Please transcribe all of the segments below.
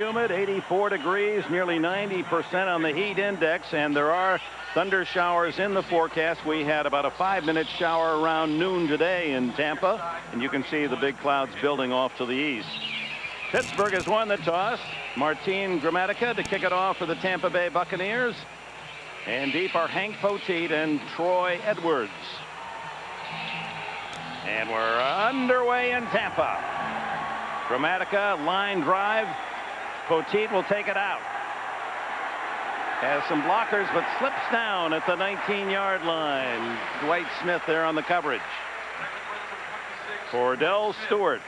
Humid, 84 degrees, nearly 90% on the heat index, and there are thunder showers in the forecast. We had about a 5-minute shower around noon today in Tampa, and you can see the big clouds building off to the east. Pittsburgh has won the toss. Martin Gramatica to kick it off for the Tampa Bay Buccaneers. And deep are Hank Poteet and Troy Edwards. And we're underway in Tampa. Gramatica, line drive. Poteet will take it out. Has some blockers, but slips down at the 19-yard line. Dwight Smith there on the coverage. Cordell Stewart.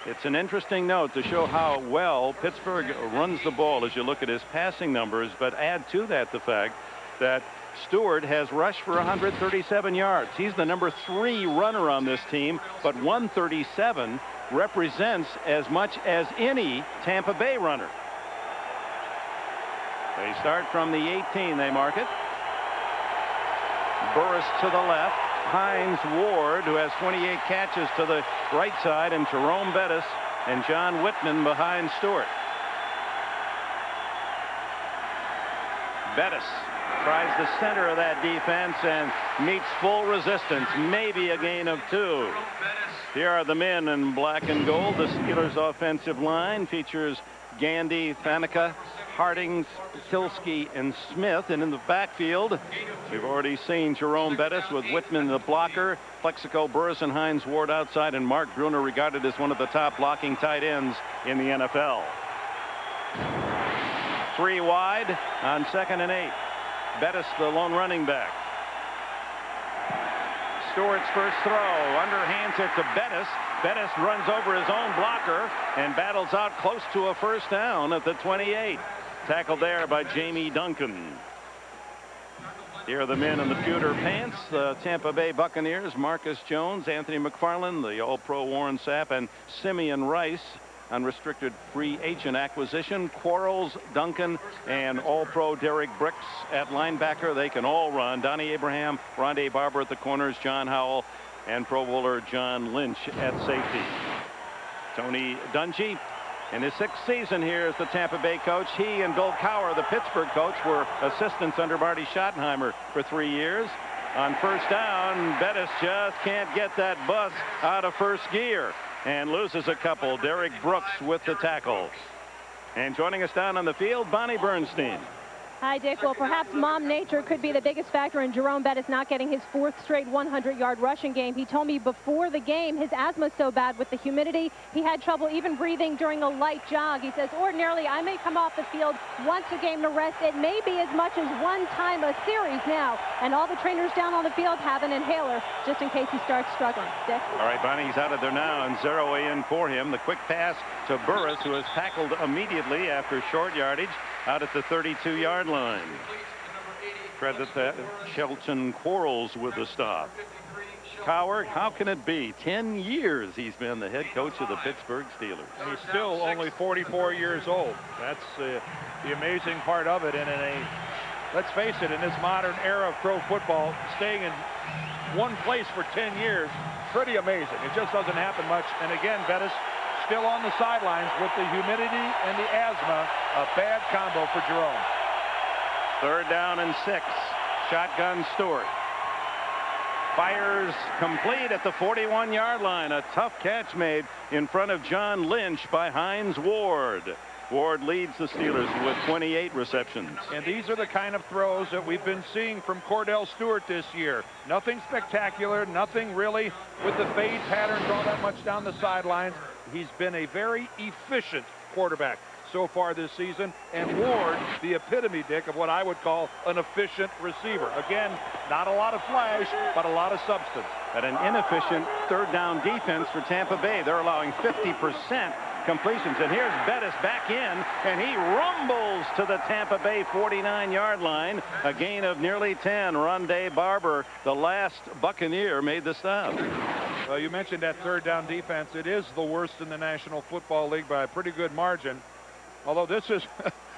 It's an interesting note to show how well Pittsburgh runs the ball as you look at his passing numbers, but add to that the fact that Stewart has rushed for 137 yards. He's the number 3 runner on this team, but 137 represents as much as any Tampa Bay runner. They start from the 18. They mark it. Burris to the left. Hines Ward, who has 28 catches, to the right side, and Jerome Bettis and John Whitman behind Stewart. Bettis tries the center of that defense and meets full resistance. Maybe a gain of 2. Here are the men in black and gold. The Steelers' offensive line features Gandy, Faneca, Harding, Tilsky, and Smith. And in the backfield, we've already seen Jerome Bettis with Whitman the blocker, Plexico, Burris, and Hines Ward outside, and Mark Bruner regarded as one of the top blocking tight ends in the NFL. 3 wide on 2nd and 8. Bettis, the lone running back. Stewart's first throw, underhands it to Bettis. Bettis runs over his own blocker and battles out close to a first down at the 28. Tackled there by Jamie Duncan. Here are the men in the pewter pants, the Tampa Bay Buccaneers. Marcus Jones, Anthony McFarland, the All-Pro Warren Sapp, and Simeon Rice. Unrestricted free agent acquisition. Quarles, Duncan, and All-Pro Derek Brooks at linebacker. They can all run. Donnie Abraham, Rondé Barber at the corners, John Howell, and Pro Bowler John Lynch at safety. Tony Dungy, in his 6th season here as the Tampa Bay coach, he and Bill Cowher, the Pittsburgh coach, were assistants under Marty Schottenheimer for 3 years. On first down, Bettis just can't get that bus out of first gear and loses a couple. Derek Brooks with the tackle. And joining us down on the field, Bonnie Bernstein. Hi, Dick. Well, perhaps Mom Nature could be the biggest factor in Jerome Bettis not getting his 4th straight 100-yard rushing game. He told me before the game his asthma's so bad with the humidity, he had trouble even breathing during a light jog. He says, ordinarily, I may come off the field once a game to rest. It may be as much as 1 time a series now. And all the trainers down on the field have an inhaler just in case he starts struggling. Dick? All right, Bonnie, he's out of there now, and zero in for him. The quick pass to Burris, who is tackled immediately after short yardage out at the 32-yard line. Credit that Shelton Quarles with the stop. Cowher, how can it be? 10 years he's been the head coach of the Pittsburgh Steelers. And he's still only 44 years old. That's the amazing part of it. And let's face it, in this modern era of pro football, staying in one place for 10 years, pretty amazing. It just doesn't happen much. And again, Bettis still on the sidelines with the humidity and the asthma. A bad combo for Jerome. 3rd down and 6. Shotgun Stewart. Fires complete at the 41-yard line. A tough catch made in front of John Lynch by Hines Ward. Ward leads the Steelers with 28 receptions. And these are the kind of throws that we've been seeing from Cordell Stewart this year. Nothing spectacular, nothing really with the fade patterns all that much down the sidelines. He's been a very efficient quarterback so far this season, and Ward, the epitome, Dick, of what I would call an efficient receiver. Again, not a lot of flash, but a lot of substance. At an inefficient 3rd down defense for Tampa Bay, they're allowing 50% completions. And here's Bettis back in, and he rumbles to the Tampa Bay 49-yard line. A gain of nearly 10. Rondé Barber, the last Buccaneer, made the stop. Well, you mentioned that 3rd down defense. It is the worst in the National Football League by a pretty good margin. Although this is,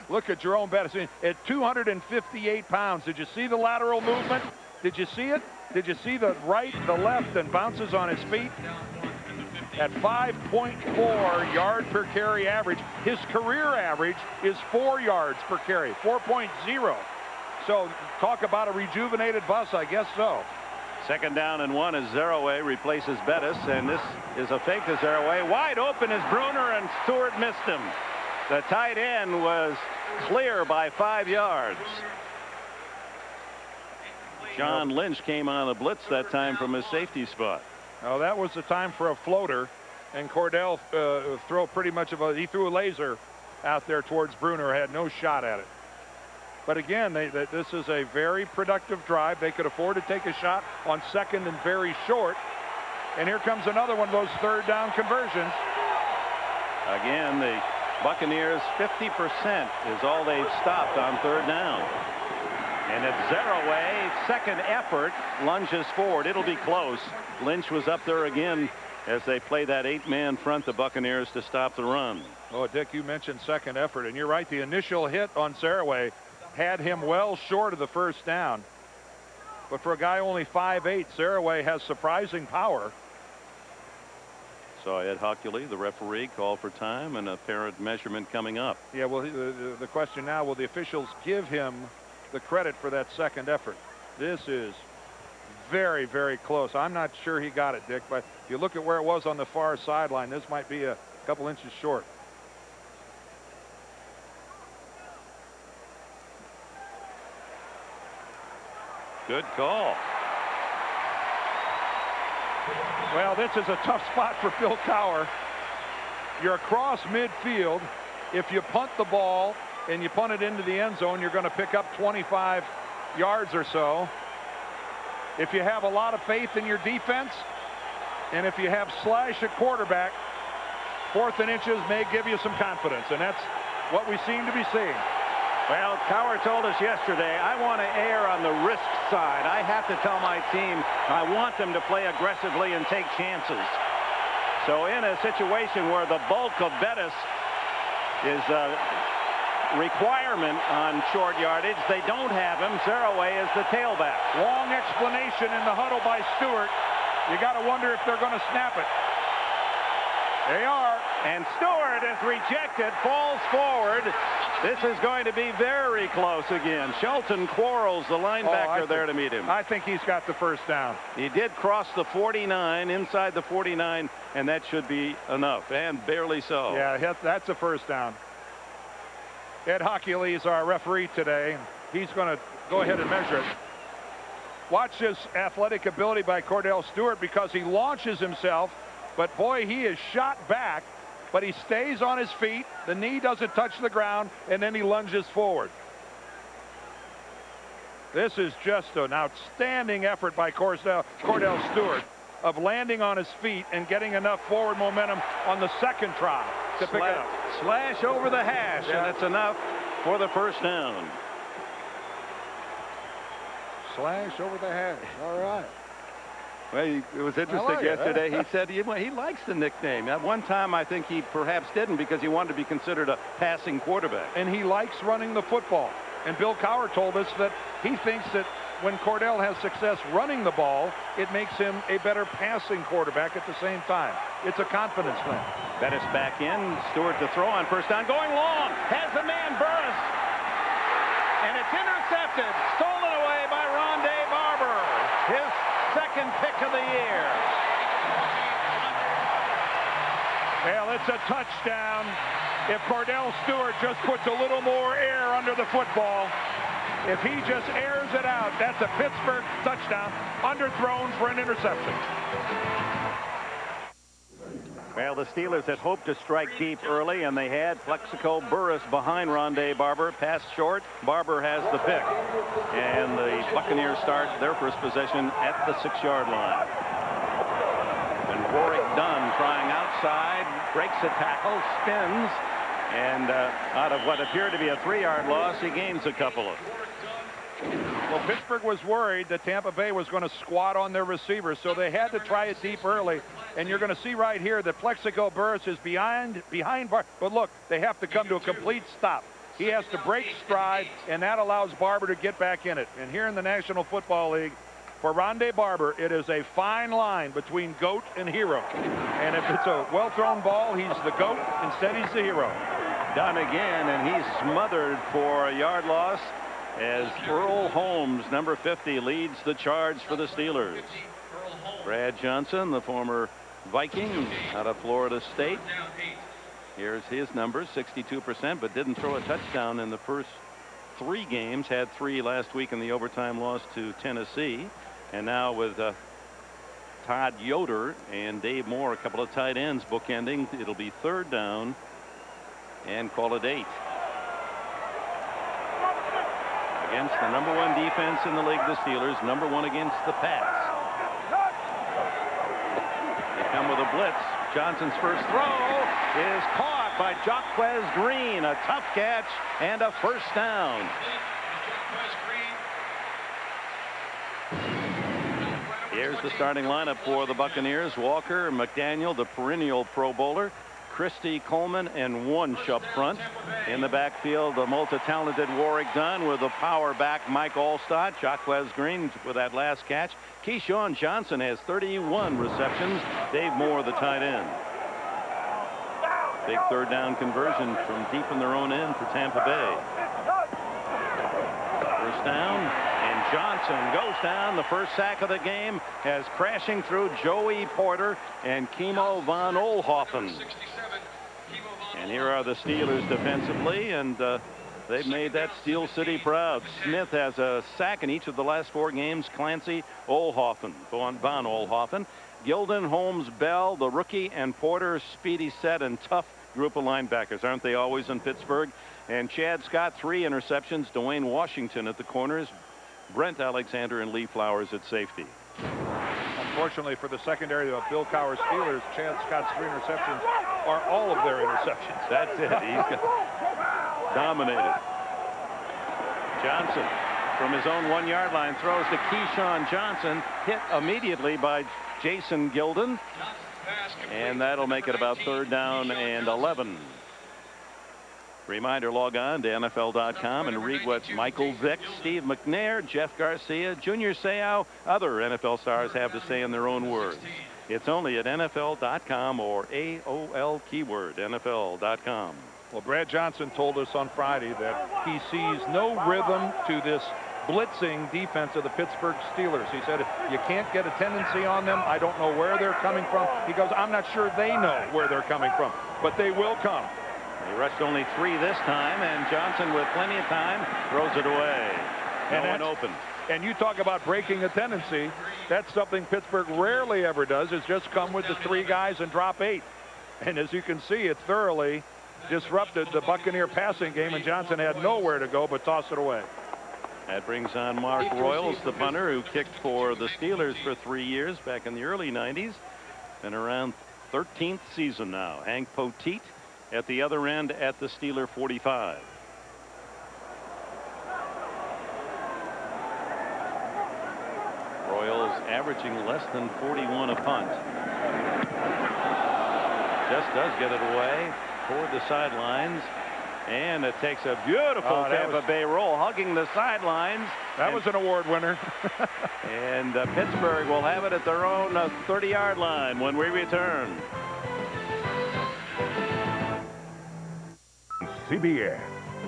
look at Jerome Bettis at 258 pounds. Did you see the lateral movement? Did you see it? Did you see the right, the left, and bounces on his feet? at 5.4 yard per carry average. His career average is 4 yards per carry, 4.0. So talk about a rejuvenated bus, I guess so. Second down and 1 as Zaraway replaces Bettis, and this is a fake to Zaraway. Wide open is Bruner, and Stewart missed him. The tight end was clear by 5 yards. John Lynch came on the blitz that time from his safety spot. Now that was the time for a floater, and Cordell he threw a laser out there towards Bruner, had no shot at it. But again, this is a very productive drive. They could afford to take a shot on second and very short. And here comes another one of those third down conversions. Again, the Buccaneers 50% is all they've stopped on third down. And if Zaraway, second effort, lunges forward, it'll be close. Lynch was up there again as they play that 8-man front, the Buccaneers, to stop the run. Oh, Dick, you mentioned second effort, and you're right. The initial hit on Zaraway had him well short of the first down. But for a guy only 5'8", Zaraway has surprising power. So Ed Hockley, the referee, called for time and a apparent measurement coming up. Yeah, well, the question now, will the officials give him the credit for that second effort? This is very, very close. I'm not sure he got it, Dick, but if you look at where it was on the far sideline, this might be a couple inches short. Good call. Well, this is a tough spot for Bill Cowher. You're across midfield. If you punt the ball and you punt it into the end zone, you're going to pick up 25 yards or so. If you have a lot of faith in your defense, and if you have Slash at quarterback, 4th and inches may give you some confidence, and that's what we seem to be seeing. Well, Cowher told us yesterday, I want to err on the risk side. I have to tell my team I want them to play aggressively and take chances. So in a situation where the bulk of Bettis is a requirement on short yardage, they don't have him. Zaraway is the tailback. Long explanation in the huddle by Stewart. You got to wonder if they're going to snap it. They are. And Stewart is rejected, falls forward. This is going to be very close again. Shelton Quarles, the linebacker, there to meet him. I think he's got the first down. He did cross the 49, inside the 49, and that should be enough, and barely so. Yeah, that's a first down. Ed Hockley is our referee today. He's going to go ahead and measure it. Watch this athletic ability by Cordell Stewart, because he launches himself, but boy, he is shot back. But he stays on his feet. The knee doesn't touch the ground, and then he lunges forward. This is just an outstanding effort by Cordell Stewart of landing on his feet and getting enough forward momentum on the second try to pick it up. Slash over the hash, yeah. And it's enough for the first down. Slash over the hash. All right. Well, it was interesting yesterday. He said he likes the nickname. At one time, I think he perhaps didn't, because he wanted to be considered a passing quarterback. And he likes running the football. And Bill Cowher told us that he thinks that when Cordell has success running the ball, it makes him a better passing quarterback at the same time. It's a confidence thing. Bettis back in. Stewart to throw on first down. Going long. Has the man Burris. And it's intercepted. Stolen away by Rondé Barber. His second pick of the year. Well, it's a touchdown. If Cordell Stewart just puts a little more air under the football, if he just airs it out, that's a Pittsburgh touchdown, underthrown for an interception. Well, the Steelers had hoped to strike deep early, and they had. Plexico Burris behind Rondé Barber. Pass short. Barber has the pick. And the Buccaneers start their first possession at the 6-yard line. And Warwick Dunn trying outside, breaks a tackle, spins, and out of what appeared to be a 3-yard loss, he gains a couple of. Well, Pittsburgh was worried that Tampa Bay was going to squat on their receivers, so they had to try it deep early. And you're going to see right here that Plexico Burris is behind Barber. But look, they have to come to a complete stop. He has to break stride, and that allows Barber to get back in it. And here in the National Football League, For Rondé Barber, it is a fine line between GOAT and hero. And if it's a well-thrown ball, he's the GOAT. Instead, he's the hero. Done again, and he's smothered for a yard loss as Earl Holmes, number 50, leads the charge for the Steelers. Brad Johnson, the former Viking out of Florida State. Here's his numbers, 62%, but didn't throw a touchdown in the first 3 games. Had 3 last week in the overtime loss to Tennessee. And now with Todd Yoder and Dave Moore, a couple of tight ends bookending, it'll be 3rd down and call it 8. Against the number 1 defense in the league, the Steelers, number 1 against the pass. They come with a blitz. Johnson's first throw is caught by Jaquez Green. A tough catch and a 1st down. Here's the starting lineup for the Buccaneers. Walker, McDaniel, the perennial Pro Bowler, Christie, Coleman, and Wunsch up front. In the backfield, the multi-talented Warwick Dunn with the power back Mike Allstott. Jaquez Green with that last catch. Keyshawn Johnson has 31 receptions. Dave Moore, the tight end. Big 3rd down conversion from deep in their own end for Tampa Bay. 1st down, and Johnson goes down. The first sack of the game as crashing through Joey Porter and Kimo von Oelhoffen. And here are the Steelers defensively, and they've made that Steel City proud. Smith has a sack in each of the last 4 games. Clancy, Oelhoffen, von Oelhoffen, Gilden, Holmes, Bell, the rookie, and Porter, speedy set and tough group of linebackers. Aren't they always in Pittsburgh? And Chad Scott, 3 interceptions. Dwayne Washington at the corners. Brent Alexander and Lee Flowers at safety. Unfortunately for the secondary of Bill Cowher Steelers, Chad Scott's 3 interceptions are all of their interceptions. That's it. He's dominated. Johnson from his own 1-yard line throws to Keyshawn Johnson, hit immediately by Jason Gilden, and that'll make it about 3rd down and 11. Reminder, log on to NFL.com and read what Michael Vick, Steve McNair, Jeff Garcia, Junior Seau, other NFL stars have to say in their own words. It's only at NFL.com or AOL keyword NFL.com. Well, Brad Johnson told us on Friday that he sees no rhythm to this blitzing defense of the Pittsburgh Steelers. He said, you can't get a tendency on them. I don't know where they're coming from. He goes, I'm not sure they know where they're coming from, but they will come. They rushed only 3 this time, and Johnson, with plenty of time, throws it away. No one open. And you talk about breaking a tendency. That's something Pittsburgh rarely ever does, is just come with the 3 guys and drop 8. And as you can see, it thoroughly disrupted the Buccaneer passing game, and Johnson had nowhere to go but toss it away. That brings on Mark Royals, the punter, who kicked for the Steelers for 3 years back in the early 90s. Been around 13th season now. Hank Poteet at the other end at the Steeler 45. Royals averaging less than 41 a punt. Just does get it away toward the sidelines. And it takes a beautiful Tampa Bay roll, hugging the sidelines. That was an award winner. And Pittsburgh will have it at their own 30-yard line when we return. CBS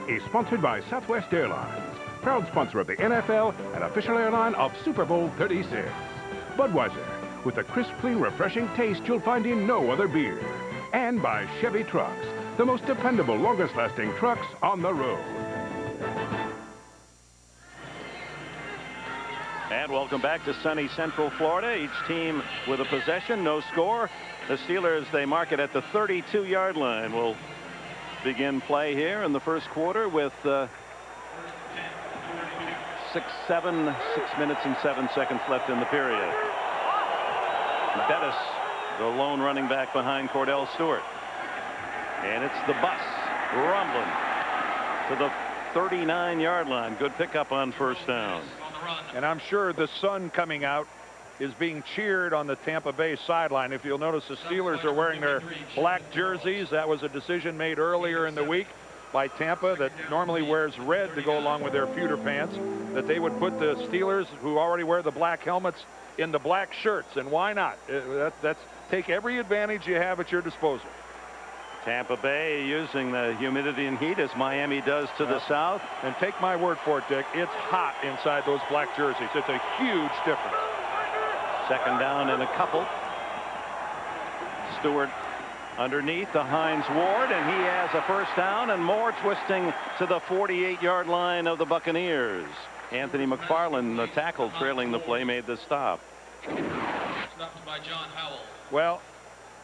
is sponsored by Southwest Airlines, proud sponsor of the NFL and official airline of Super Bowl 36. Budweiser, with the crisp, clean, refreshing taste you'll find in no other beer. And by Chevy Trucks, the most dependable, longest-lasting trucks on the road. And welcome back to sunny Central Florida. Each team with a possession, no score. The Steelers, they mark it at the 32-yard line. We'll begin play here in the first quarter with 6 minutes and 7 seconds left in the period. Bettis, the lone running back behind Cordell Stewart. And it's the bus rumbling to the 39-yard line. Good pickup on 1st down. And I'm sure the sun coming out is being cheered on the Tampa Bay sideline. If you'll notice, the Steelers are wearing their black jerseys. That was a decision made earlier in the week. by Tampa that normally wears red to go along with their pewter pants, that they would put the Steelers, who already wear the black helmets, in the black shirts. And why not? That's take every advantage you have at your disposal. Tampa Bay using the humidity and heat as Miami does to the south. And take my word for it, Dick, it's hot inside those black jerseys. It's a huge difference. Second down and a couple. Stewart underneath the Hines Ward, and he has a first down, and more twisting to the 48-yard line of the Buccaneers. Anthony McFarland, the tackle trailing the play, made the stop. Stopped by John Howell. Well,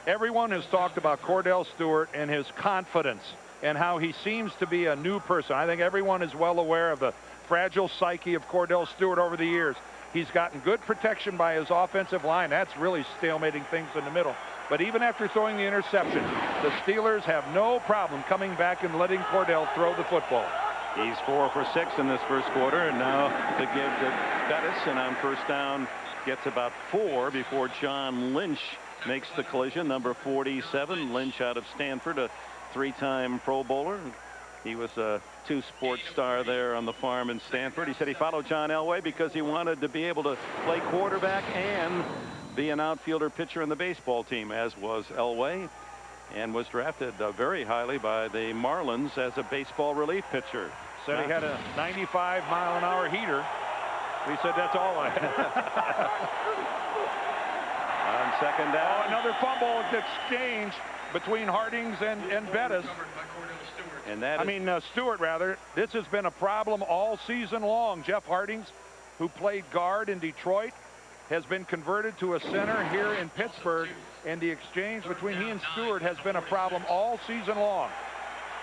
everyone has talked about Cordell Stewart and his confidence and how he seems to be a new person. I think everyone is well aware of the fragile psyche of Cordell Stewart over the years. He's gotten good protection by his offensive line. That's really stalemating things in the middle. But even after throwing the interception, the Steelers have no problem coming back and letting Cordell throw the football. He's 4 for 6 in this first quarter, and now to give to Bettis, and on first down gets about 4 before John Lynch makes the collision. Number 47, Lynch out of Stanford, a 3-time Pro Bowler. He was a 2-sport star there on the farm in Stanford. He said he followed John Elway because he wanted to be able to play quarterback and be an outfielder pitcher in the baseball team, as was Elway, and was drafted very highly by the Marlins as a baseball relief pitcher. Said he had a 95-mile-an-hour heater. He said, that's all I had. On second down. Oh, another fumble exchange between Hardings and Bettis. And that Stewart, rather. This has been a problem all season long. Jeff Hardings, who played guard in Detroit, has been converted to a center here in Pittsburgh, and the exchange between he and Stewart has been a problem all season long.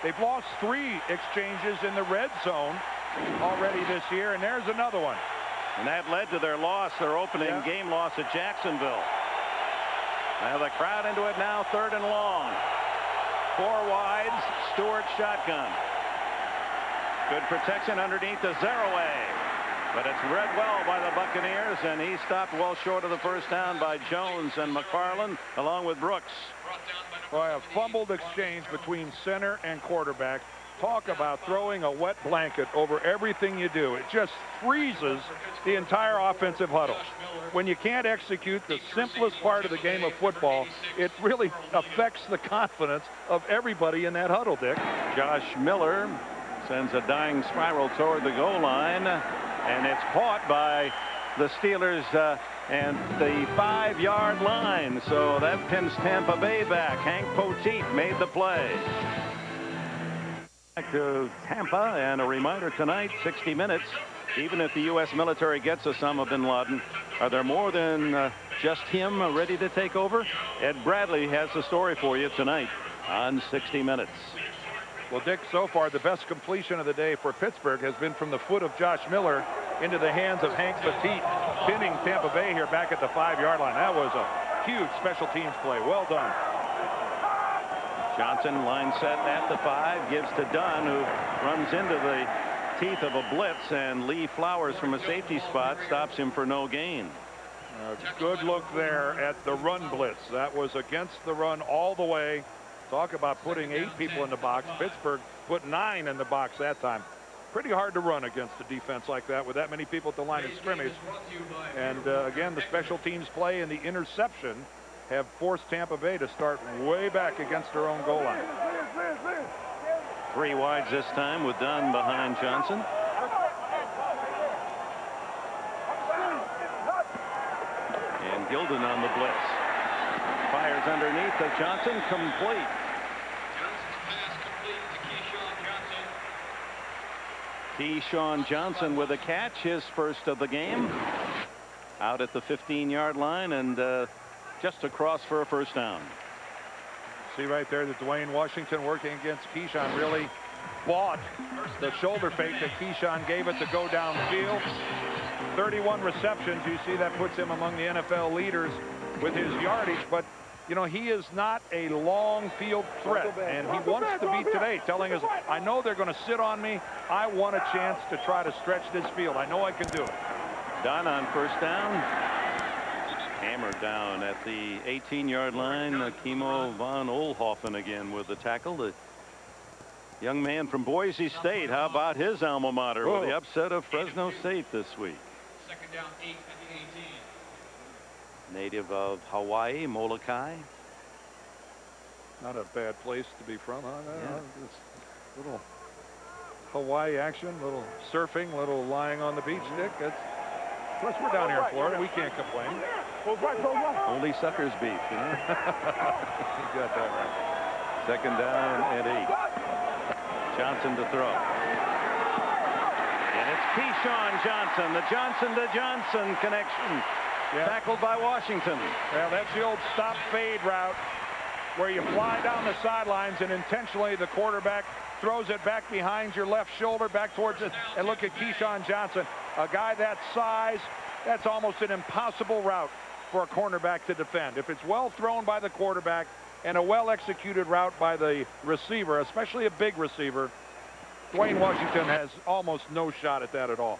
They've lost 3 exchanges in the red zone already this year, and there's another one. And that led to their loss, their opening game loss at Jacksonville. Now the crowd into it now, 3rd and long. 4 wides, Stewart shotgun. Good protection underneath the Zeraway. But it's read well by the Buccaneers, and he stopped well short of the first down by Jones and McFarland, along with Brooks. Boy, a fumbled exchange between center and quarterback. Talk about throwing a wet blanket over everything you do. It just freezes the entire offensive huddle. When you can't execute the simplest part of the game of football, it really affects the confidence of everybody in that huddle, Dick. Josh Miller sends a dying spiral toward the goal line, and it's caught by the Steelers and the 5-yard line. So that pins Tampa Bay back. Hank Poteet made the play. Back to Tampa, and a reminder tonight, 60 Minutes. Even if the U.S. military gets Osama bin Laden, are there more than just him ready to take over? Ed Bradley has the story for you tonight on 60 Minutes. Well, Dick, so far the best completion of the day for Pittsburgh has been from the foot of Josh Miller into the hands of Hank Poteet, pinning Tampa Bay here back at the 5-yard line. That was a huge special teams play. Well done. Johnson line set at the 5, gives to Dunn, who runs into the teeth of a blitz, and Lee Flowers from a safety spot stops him for no gain. Good look there at the run blitz. That was against the run all the way. Talk about putting 8 people in the box. Pittsburgh put 9 in the box that time. Pretty hard to run against a defense like that with that many people at the line of scrimmage. And again, the special teams play and the interception have forced Tampa Bay to start way back against their own goal line. 3 wides this time with Dunn behind Johnson. And Gilden on the blitz. Fires underneath to Johnson, complete. Keyshawn Johnson with a catch, his first of the game. Out at the 15-yard line and just across for a first down. See right there that Dwayne Washington working against Keyshawn really bought the shoulder fake that Keyshawn gave it to go downfield. 31 receptions. You see that puts him among the NFL leaders with his yardage, but you know, he is not a long field threat, and he wants to be today, telling us, I know they're going to sit on me. I want a chance to try to stretch this field. I know I can do it. Dunn on first down. Hammered down at the 18-yard line. Kimo von Oelhoffen again with the tackle. The Young man from Boise State. How about his alma mater with the upset of Fresno State this week? Second down, 8 at the 18. Native of Hawaii, Molokai. Not a bad place to be from, huh? Yeah. Just little Hawaii action, little surfing, little lying on the beach, Dick. Of course, we're down here in Florida. We can't complain. Only suckers beef, you know? You got that right. Second down and 8. Johnson to throw. And it's Keyshawn Johnson, the Johnson to Johnson connection. Yeah. Tackled by Washington. Well, that's the old stop fade route where you fly down the sidelines and intentionally the quarterback throws it back behind your left shoulder, back towards it. And look at Keyshawn Johnson, a guy that size. That's almost an impossible route for a cornerback to defend. If it's well thrown by the quarterback and a well-executed route by the receiver, especially a big receiver, Dwayne Washington has almost no shot at that at all.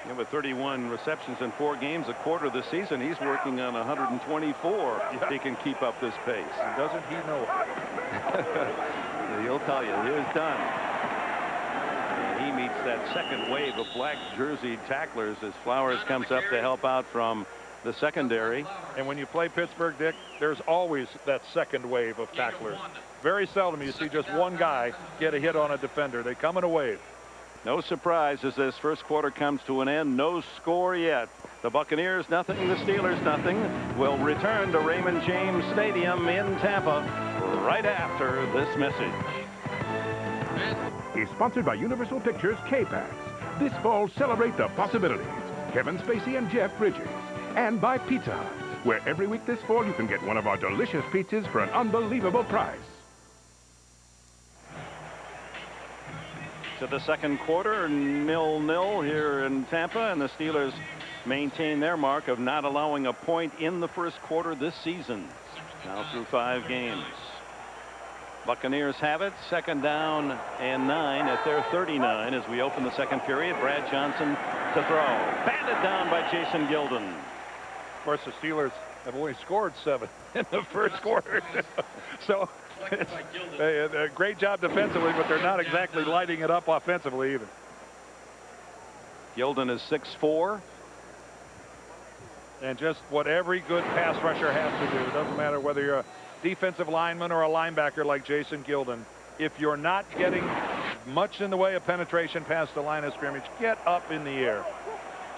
And with 31 receptions in 4 games, a quarter of the season, he's working on 124. If he can keep up this pace. And doesn't he know it? He'll tell you, he is done. And he meets that second wave of black jersey tacklers as Flowers comes up to help out from the secondary. And when you play Pittsburgh, Dick, there's always that second wave of tacklers. Very seldom you see just one guy get a hit on a defender. They come in a wave. No surprise as this first quarter comes to an end. No score yet. The Buccaneers nothing, the Steelers nothing. Will return to Raymond James Stadium in Tampa right after this message. Is sponsored by Universal Pictures K-Pax. This fall, celebrate the possibilities. Kevin Spacey and Jeff Bridges. And by Pizza Hut, where every week this fall you can get one of our delicious pizzas for an unbelievable price. To the second quarter, 0-0 here in Tampa, and the Steelers maintain their mark of not allowing a point in the first quarter this season. Now through 5 games. Buccaneers have it. Second down and 9 at their 39 as we open the second period. Brad Johnson to throw. Batted down by Jason Gilden. Of course, the Steelers have only scored 7 in the first quarter. So a great job defensively, but they're not exactly lighting it up offensively either. Gilden is 6'4". And just what every good pass rusher has to do. It doesn't matter whether you're a defensive lineman or a linebacker like Jason Gilden. If you're not getting much in the way of penetration past the line of scrimmage, get up in the air.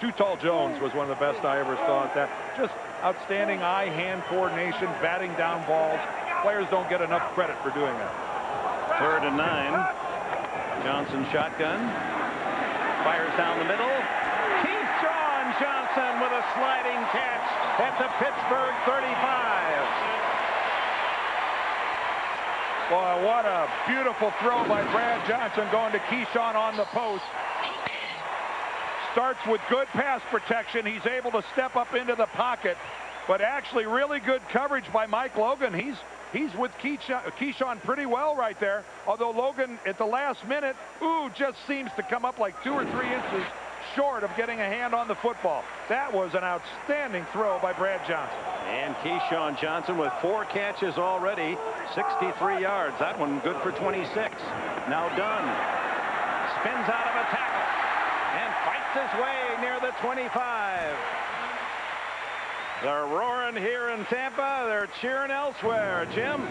Too Tall Jones was one of the best I ever saw at that. Just outstanding eye-hand coordination, batting down balls. Players don't get enough credit for doing that. 3rd and 9. Johnson shotgun. Fires down the middle. Keyshawn Johnson with a sliding catch at the Pittsburgh 35. Boy, what a beautiful throw by Brad Johnson going to Keyshawn on the post. Starts with good pass protection. He's able to step up into the pocket, but actually really good coverage by Mike Logan. He's with Keyshawn pretty well right there, although Logan at the last minute just seems to come up like 2 or 3 inches short of getting a hand on the football. That was an outstanding throw by Brad Johnson. And Keyshawn Johnson with 4 catches already, 63 yards. That one good for 26. Now Dunn spins out of a tackle and fights his way near the 25. They're roaring here in Tampa. They're cheering elsewhere. Jim?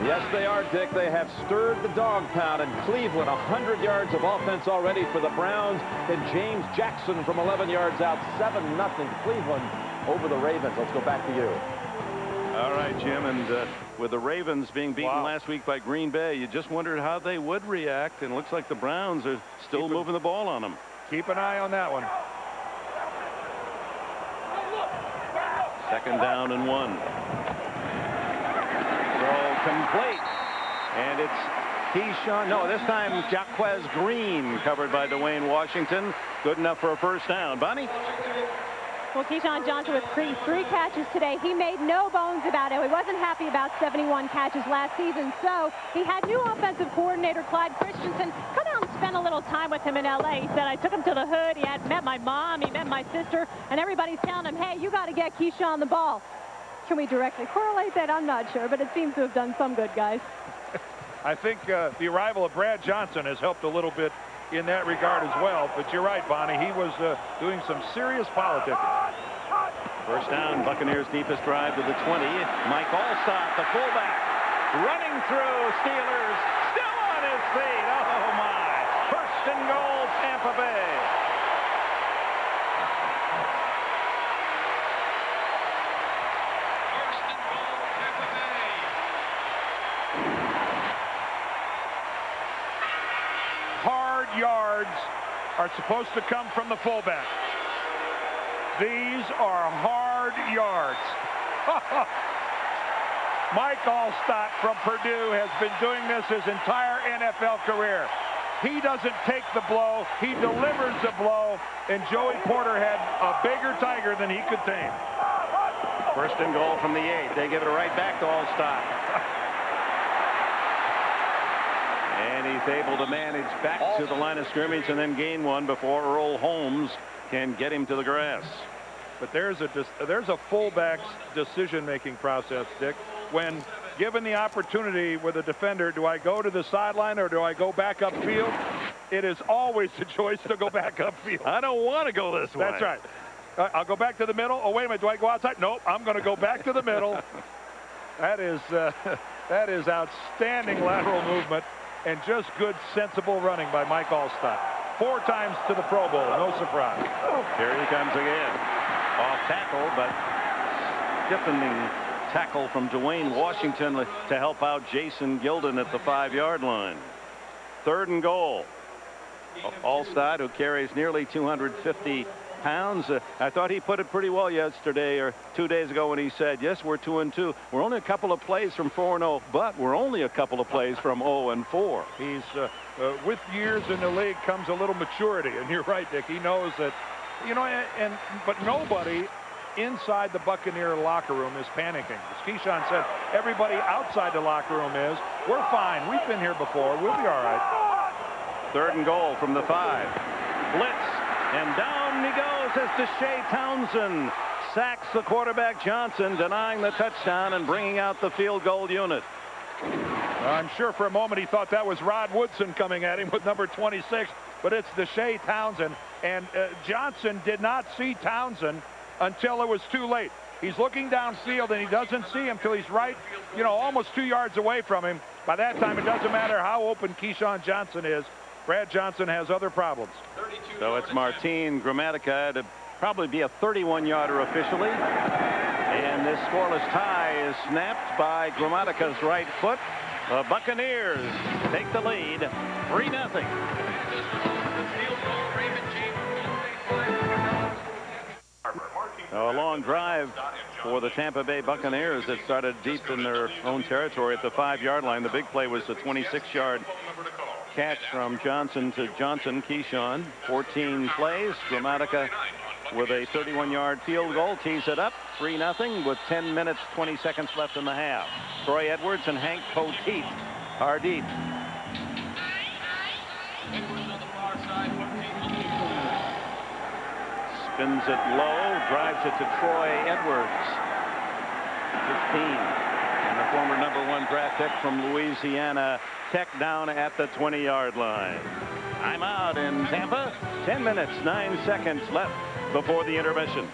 Yes, they are, Dick. They have stirred the dog pound in Cleveland. 100 yards of offense already for the Browns. And James Jackson from 11 yards out. 7-0 Cleveland over the Ravens. Let's go back to you. All right, Jim. And with the Ravens being beaten last week by Green Bay, you just wondered how they would react. And it looks like the Browns are still moving the ball on them. Keep an eye on that one. Second down and 1. Throw complete. And it's Keyshawn. No, this time Jaquez Green covered by Dwayne Washington. Good enough for a first down. Bonnie? Well, Keyshawn Johnson with 3 catches today. He made no bones about it. He wasn't happy about 71 catches last season. So he had new offensive coordinator Clyde Christensen come out and spend a little time with him in L.A. He said, I took him to the hood. He had met my mom. He met my sister. And everybody's telling him, hey, you got to get Keyshawn the ball. Can we directly correlate that? I'm not sure, but it seems to have done some good, guys. I think the arrival of Brad Johnson has helped a little bit in that regard as well. But you're right, Bonnie. He was doing some serious politicking. First down, Buccaneers deepest drive to the 20. Mike Allstott, the fullback, running through. Steelers still on his feet. Oh, my. First and goal, Tampa Bay. First and goal, Tampa Bay. Hard yards are supposed to come from the fullback. These are hard yards. Mike Allstott from Purdue has been doing this his entire NFL career. He doesn't take the blow. He delivers the blow. And Joey Porter had a bigger tiger than he could tame. First and goal from the 8. They give it right back to Allstott. And he's able to manage back to the line of scrimmage and then gain one before Earl Holmes can get him to the grass. But there's a fullback's decision-making process, Dick. When given the opportunity with a defender, do I go to the sideline or do I go back upfield? It is always the choice to go back upfield. I don't want to go this way. That's right. I'll go back to the middle. Oh, wait a minute. Do I go outside? Nope. I'm going to go back to the middle. That is outstanding lateral movement and just good, sensible running by Mike Allstott. 4 times to the Pro Bowl. No surprise. Here he comes again. Off tackle, but stiffening tackle from Dwayne Washington to help out Jason Gilden at the 5-yard line. 3rd and goal. Allstott, who carries nearly 250 pounds. I thought he put it pretty well yesterday or 2 days ago when he said, yes, we're 2-2. We're only a couple of plays from 4-0, but we're only a couple of plays from 0-4. He's with years in the league comes a little maturity, and you're right, Dick. He knows that, you know, but nobody inside the Buccaneer locker room is panicking. As Keyshawn said, everybody outside the locker room is. We're fine. We've been here before. We'll be all right. 3rd and goal from the 5. Blitz, and down he goes as Deshae Townsend sacks the quarterback Johnson, denying the touchdown and bringing out the field goal unit. I'm sure for a moment he thought that was Rod Woodson coming at him with number 26, but it's Deshae Townsend. And Johnson did not see Townsend until it was too late. He's looking downfield and he doesn't see him till he's right, you know, almost 2 yards away from him. By that time, it doesn't matter how open Keyshawn Johnson is. Brad Johnson has other problems. So it's Martin Gramatica to probably be a 31-yarder officially. And this scoreless tie is snapped by Gramatica's right foot. The Buccaneers take the lead, 3-0. A long drive for the Tampa Bay Buccaneers that started deep in their own territory at the 5-yard line. The big play was the 26-yard catch from Johnson to Johnson. Keyshawn, 14 plays. Gramatica with a 31-yard field goal tees it up, 3-0 with 10 minutes 20 seconds left in the half. Troy Edwards and Hank Poteet are deep. Spins it low, drives it to Troy Edwards. 15. And the former #1 draft pick from Louisiana Tech down at the 20-yard line. I'm out in Tampa. 10 minutes, 9 seconds left before the intermission.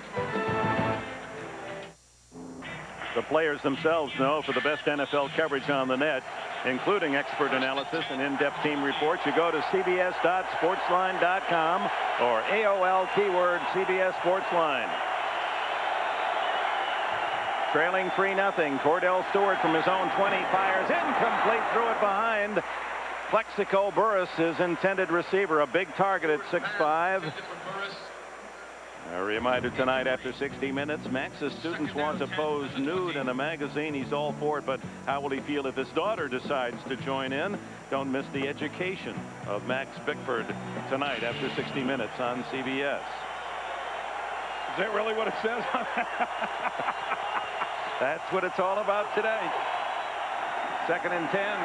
The players themselves know for the best NFL coverage on the net, including expert analysis and in-depth team reports, you go to cbs.sportsline.com or AOL keyword CBS Sportsline. Trailing 3-0. Cordell Stewart from his own 20 fires incomplete, threw it behind. Plexico Burris, his intended receiver, a big target at 6'5". A reminder tonight after 60 minutes, Max's students want to pose nude in a magazine. He's all for it, but how will he feel if his daughter decides to join in? Don't miss the education of Max Bickford tonight after 60 minutes on CBS. Is that really what it says? That's what it's all about today. 2nd and 10.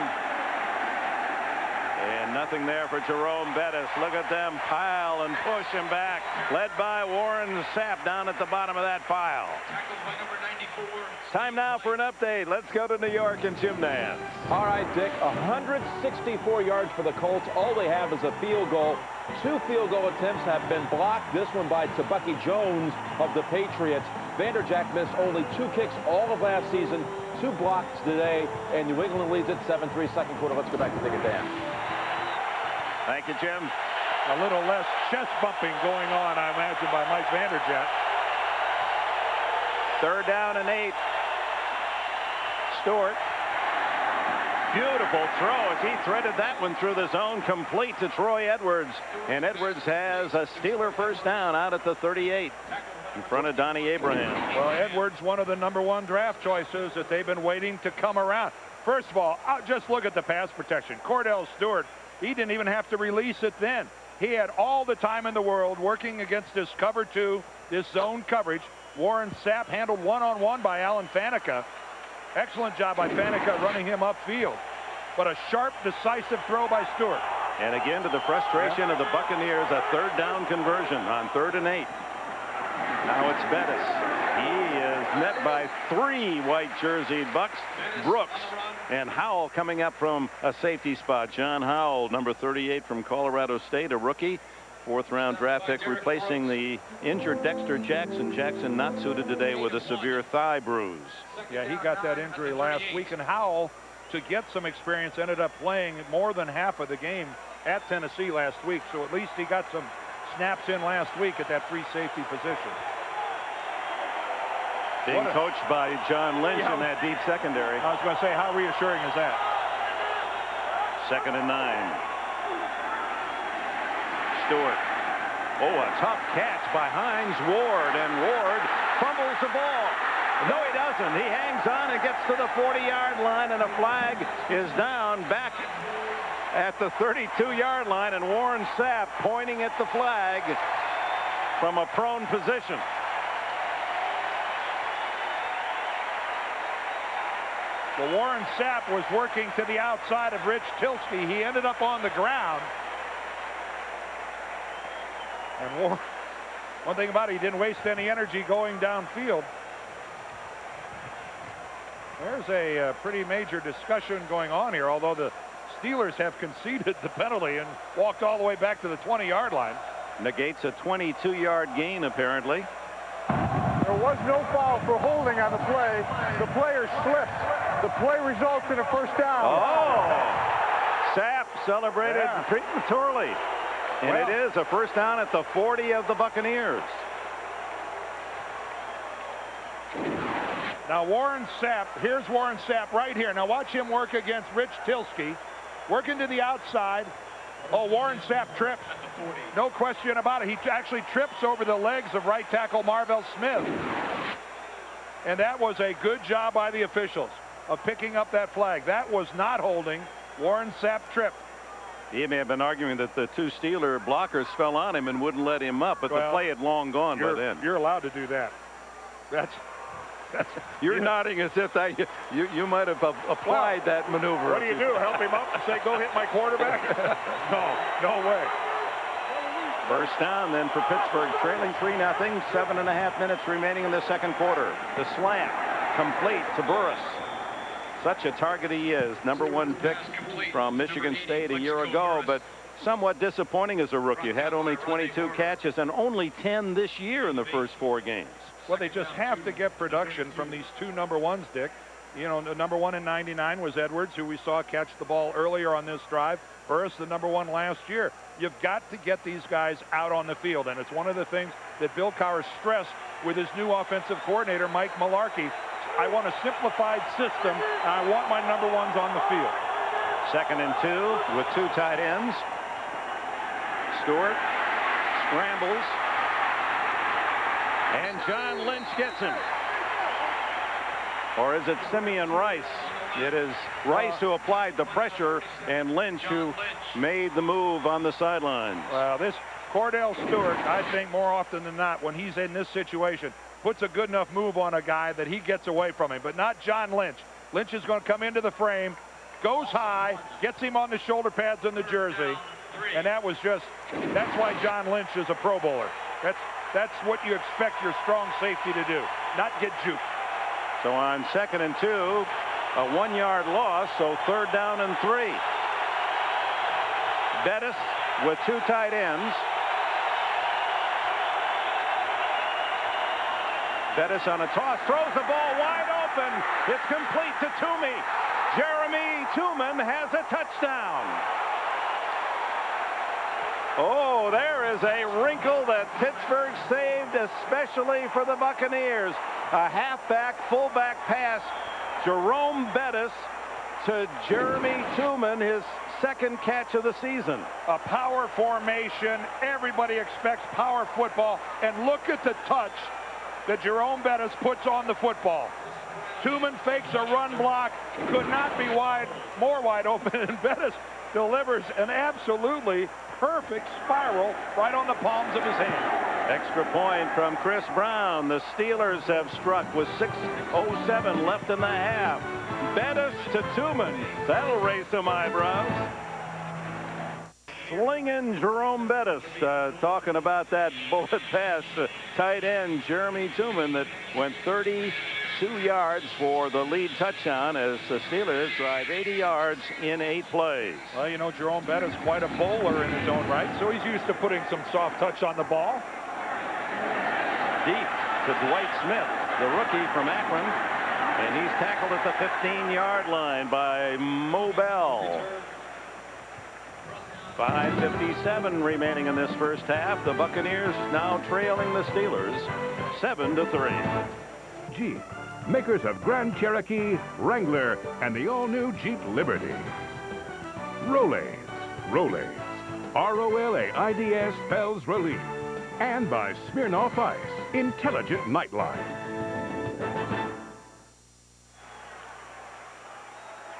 And nothing there for Jerome Bettis. Look at them pile and push him back. Led by Warren Sapp down at the bottom of that pile. Tackled by number 94. Time now for an update. Let's go to New York and Jim Nance. All right, Dick, 164 yards for the Colts. All they have is a field goal. 2 field goal attempts have been blocked. This one by Tabucky Jones of the Patriots. Vanderjagt missed only 2 kicks all of last season. 2 blocks today, and New England leads it 7-3 second quarter. Let's go back to Dick and Dan. Thank you, Jim. A little less chest bumping going on, I imagine, by Mike Vanderjagt. 3rd down and 8. Stewart. Beautiful throw as he threaded that one through the zone, complete to Troy Edwards. And Edwards has a Steeler first down out at the 38 in front of Donnie Abraham. Well, Edwards, one of the #1 draft choices that they've been waiting to come around. First of all, just look at the pass protection. Cordell Stewart, he didn't even have to release it then. He had all the time in the world working against this cover 2, this zone coverage. Warren Sapp handled one-on-one by Alan Faneca. Excellent job by Faneca running him upfield. But a sharp, decisive throw by Stewart. And again, to the frustration of the Buccaneers, a 3rd down conversion on 3rd and 8. Now it's Bettis. He is met by 3 white jerseyed Bucks. Brooks and Howell coming up from a safety spot. John Howell, number 38 from Colorado State, a rookie. 4th round draft pick, replacing the injured Dexter Jackson. Jackson not suited today with a severe thigh bruise. Yeah, he got that injury last week, and Howell, to get some experience, ended up playing more than half of the game at Tennessee last week. So at least he got some snaps in last week at that free safety position. Being coached by John Lynch in that deep secondary. I was going to say, how reassuring is that? 2nd and 9. Stewart. Oh, a tough catch by Hines Ward, and Ward fumbles the ball. No, he doesn't. He hangs on and gets to the 40-yard line, and a flag is down back at the 32-yard line, and Warren Sapp pointing at the flag from a prone position. Well, Warren Sapp was working to the outside of Rich Tilsky. He ended up on the ground. And one thing about it, he didn't waste any energy going downfield. There's a pretty major discussion going on here, although the Steelers have conceded the penalty and walked all the way back to the 20-yard line. Negates a 22-yard gain, apparently. There was no foul for holding on the play. The player slipped. The play results in a first down. Oh! Sapp celebrated prematurely. And it is a first down at the 40 of the Buccaneers. Now Warren Sapp, here's Warren Sapp right here. Now watch him work against Rich Tilsky. Working to the outside. Oh, Warren Sapp trips. No question about it. He actually trips over the legs of right tackle Marvell Smith. And that was a good job by the officials of picking up that flag. That was not holding. Warren Sapp tripped. He may have been arguing that the 2 Steeler blockers fell on him and wouldn't let him up, but the play had long gone by then. You're allowed to do that. That's you're nodding as if that you might have applied that maneuver. What do you do? Help him up and say, go hit my quarterback? No way. First down then for Pittsburgh, trailing 3-0, 7.5 minutes remaining in the second quarter. The slant complete to Burris. Such a target he is. #1 pick from Michigan State a year ago, but somewhat disappointing as a rookie. Had only 22 catches and only 10 this year in the first 4 games. Well, they just have to get production from these 2 #1s, Dick. You know, the #1 in '99 was Edwards, who we saw catch the ball earlier on this drive. Burris, the #1 last year. You've got to get these guys out on the field, and it's one of the things that Bill Cowher stressed with his new offensive coordinator, Mike Mularkey. I want a simplified system, and I want my #1s on the field. 2nd and 2 with 2 tight ends. Stewart scrambles, and John Lynch gets him. Or is it Simeon Rice? It is Rice who applied the pressure, and Lynch who made the move on the sideline. Well, this Cordell Stewart, I think more often than not, when he's in this situation, puts a good enough move on a guy that he gets away from him, but not John Lynch. Lynch is going to come into the frame, goes high, gets him on the shoulder pads and the jersey. And that's why John Lynch is a Pro Bowler. That's what you expect your strong safety to do, not get juked. So on 2nd and 2, a 1-yard loss, so 3rd down and 3. Bettis with 2 tight ends. Bettis on a toss, throws the ball wide open. It's complete to Toomey. Jeremy Tooman has a touchdown. Oh, there is a wrinkle that Pittsburgh saved especially for the Buccaneers. A halfback, fullback pass. Jerome Bettis to Jeremy Tooman, his 2nd catch of the season. A power formation. Everybody expects power football. And look at the touch that Jerome Bettis puts on the football. Tooman fakes a run block. Could not be more wide open. And Bettis delivers an absolutely perfect spiral right on the palms of his hand. Extra point from Chris Brown. The Steelers have struck with 6:07 left in the half. Bettis to Tooman. That'll raise some eyebrows. Slinging Jerome Bettis. Talking about that bullet pass to tight end Jeremy Tooman that went 32 yards for the lead touchdown as the Steelers drive 80 yards in 8 plays. Well, you know, Jerome Bettis is quite a bowler in his own right, so he's used to putting some soft touch on the ball. Deep to Dwight Smith, the rookie from Akron, and he's tackled at the 15-yard line by Mobell. 5:57 remaining in this first half. The Buccaneers now trailing the Steelers 7-3. Jeep, makers of Grand Cherokee, Wrangler, and the all-new Jeep Liberty. Rolaids, R-O-L-A-I-D-S spells relief. And by Smirnoff Ice, intelligent nightline.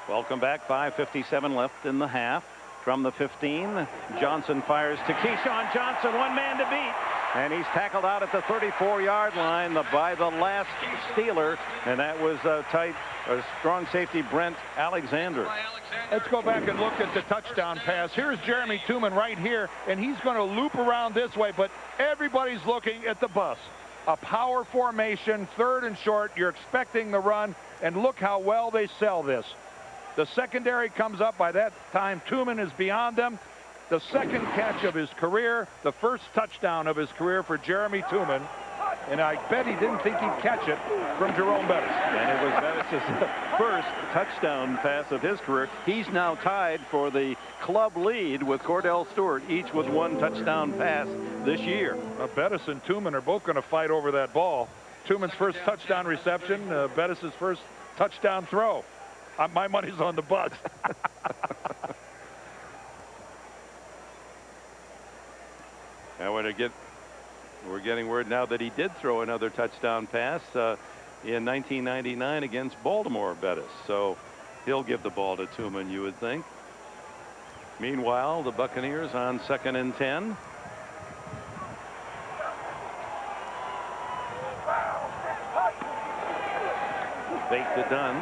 Welcome back. 5:57 left in the half. From the 15, Johnson fires to Keyshawn Johnson, 1 man to beat. And he's tackled out at the 34-yard line by the last Steeler, and that was strong safety Brent Alexander. Let's go back and look at the touchdown pass. Here's Jeremy Tooman right here, and he's going to loop around this way, but everybody's looking at the bus. A power formation, 3rd and short. You're expecting the run, and look how well they sell this. The secondary comes up. By that time, Tooman is beyond them. The 2nd catch of his career, the 1st touchdown of his career for Jeremy Tooman. And I bet he didn't think he'd catch it from Jerome Bettis. And it was Bettis' first touchdown pass of his career. He's now tied for the club lead with Cordell Stewart, each with 1 touchdown pass this year. Bettis and Tooman are both going to fight over that ball. Tooman's first touchdown reception, Bettis' first touchdown throw. My money's on the Bucs. Now we're getting word now that he did throw another touchdown pass in 1999 against Baltimore, Bettis. So he'll give the ball to Tooman, you would think. Meanwhile, the Buccaneers on 2nd and 10. Fake to Dunn.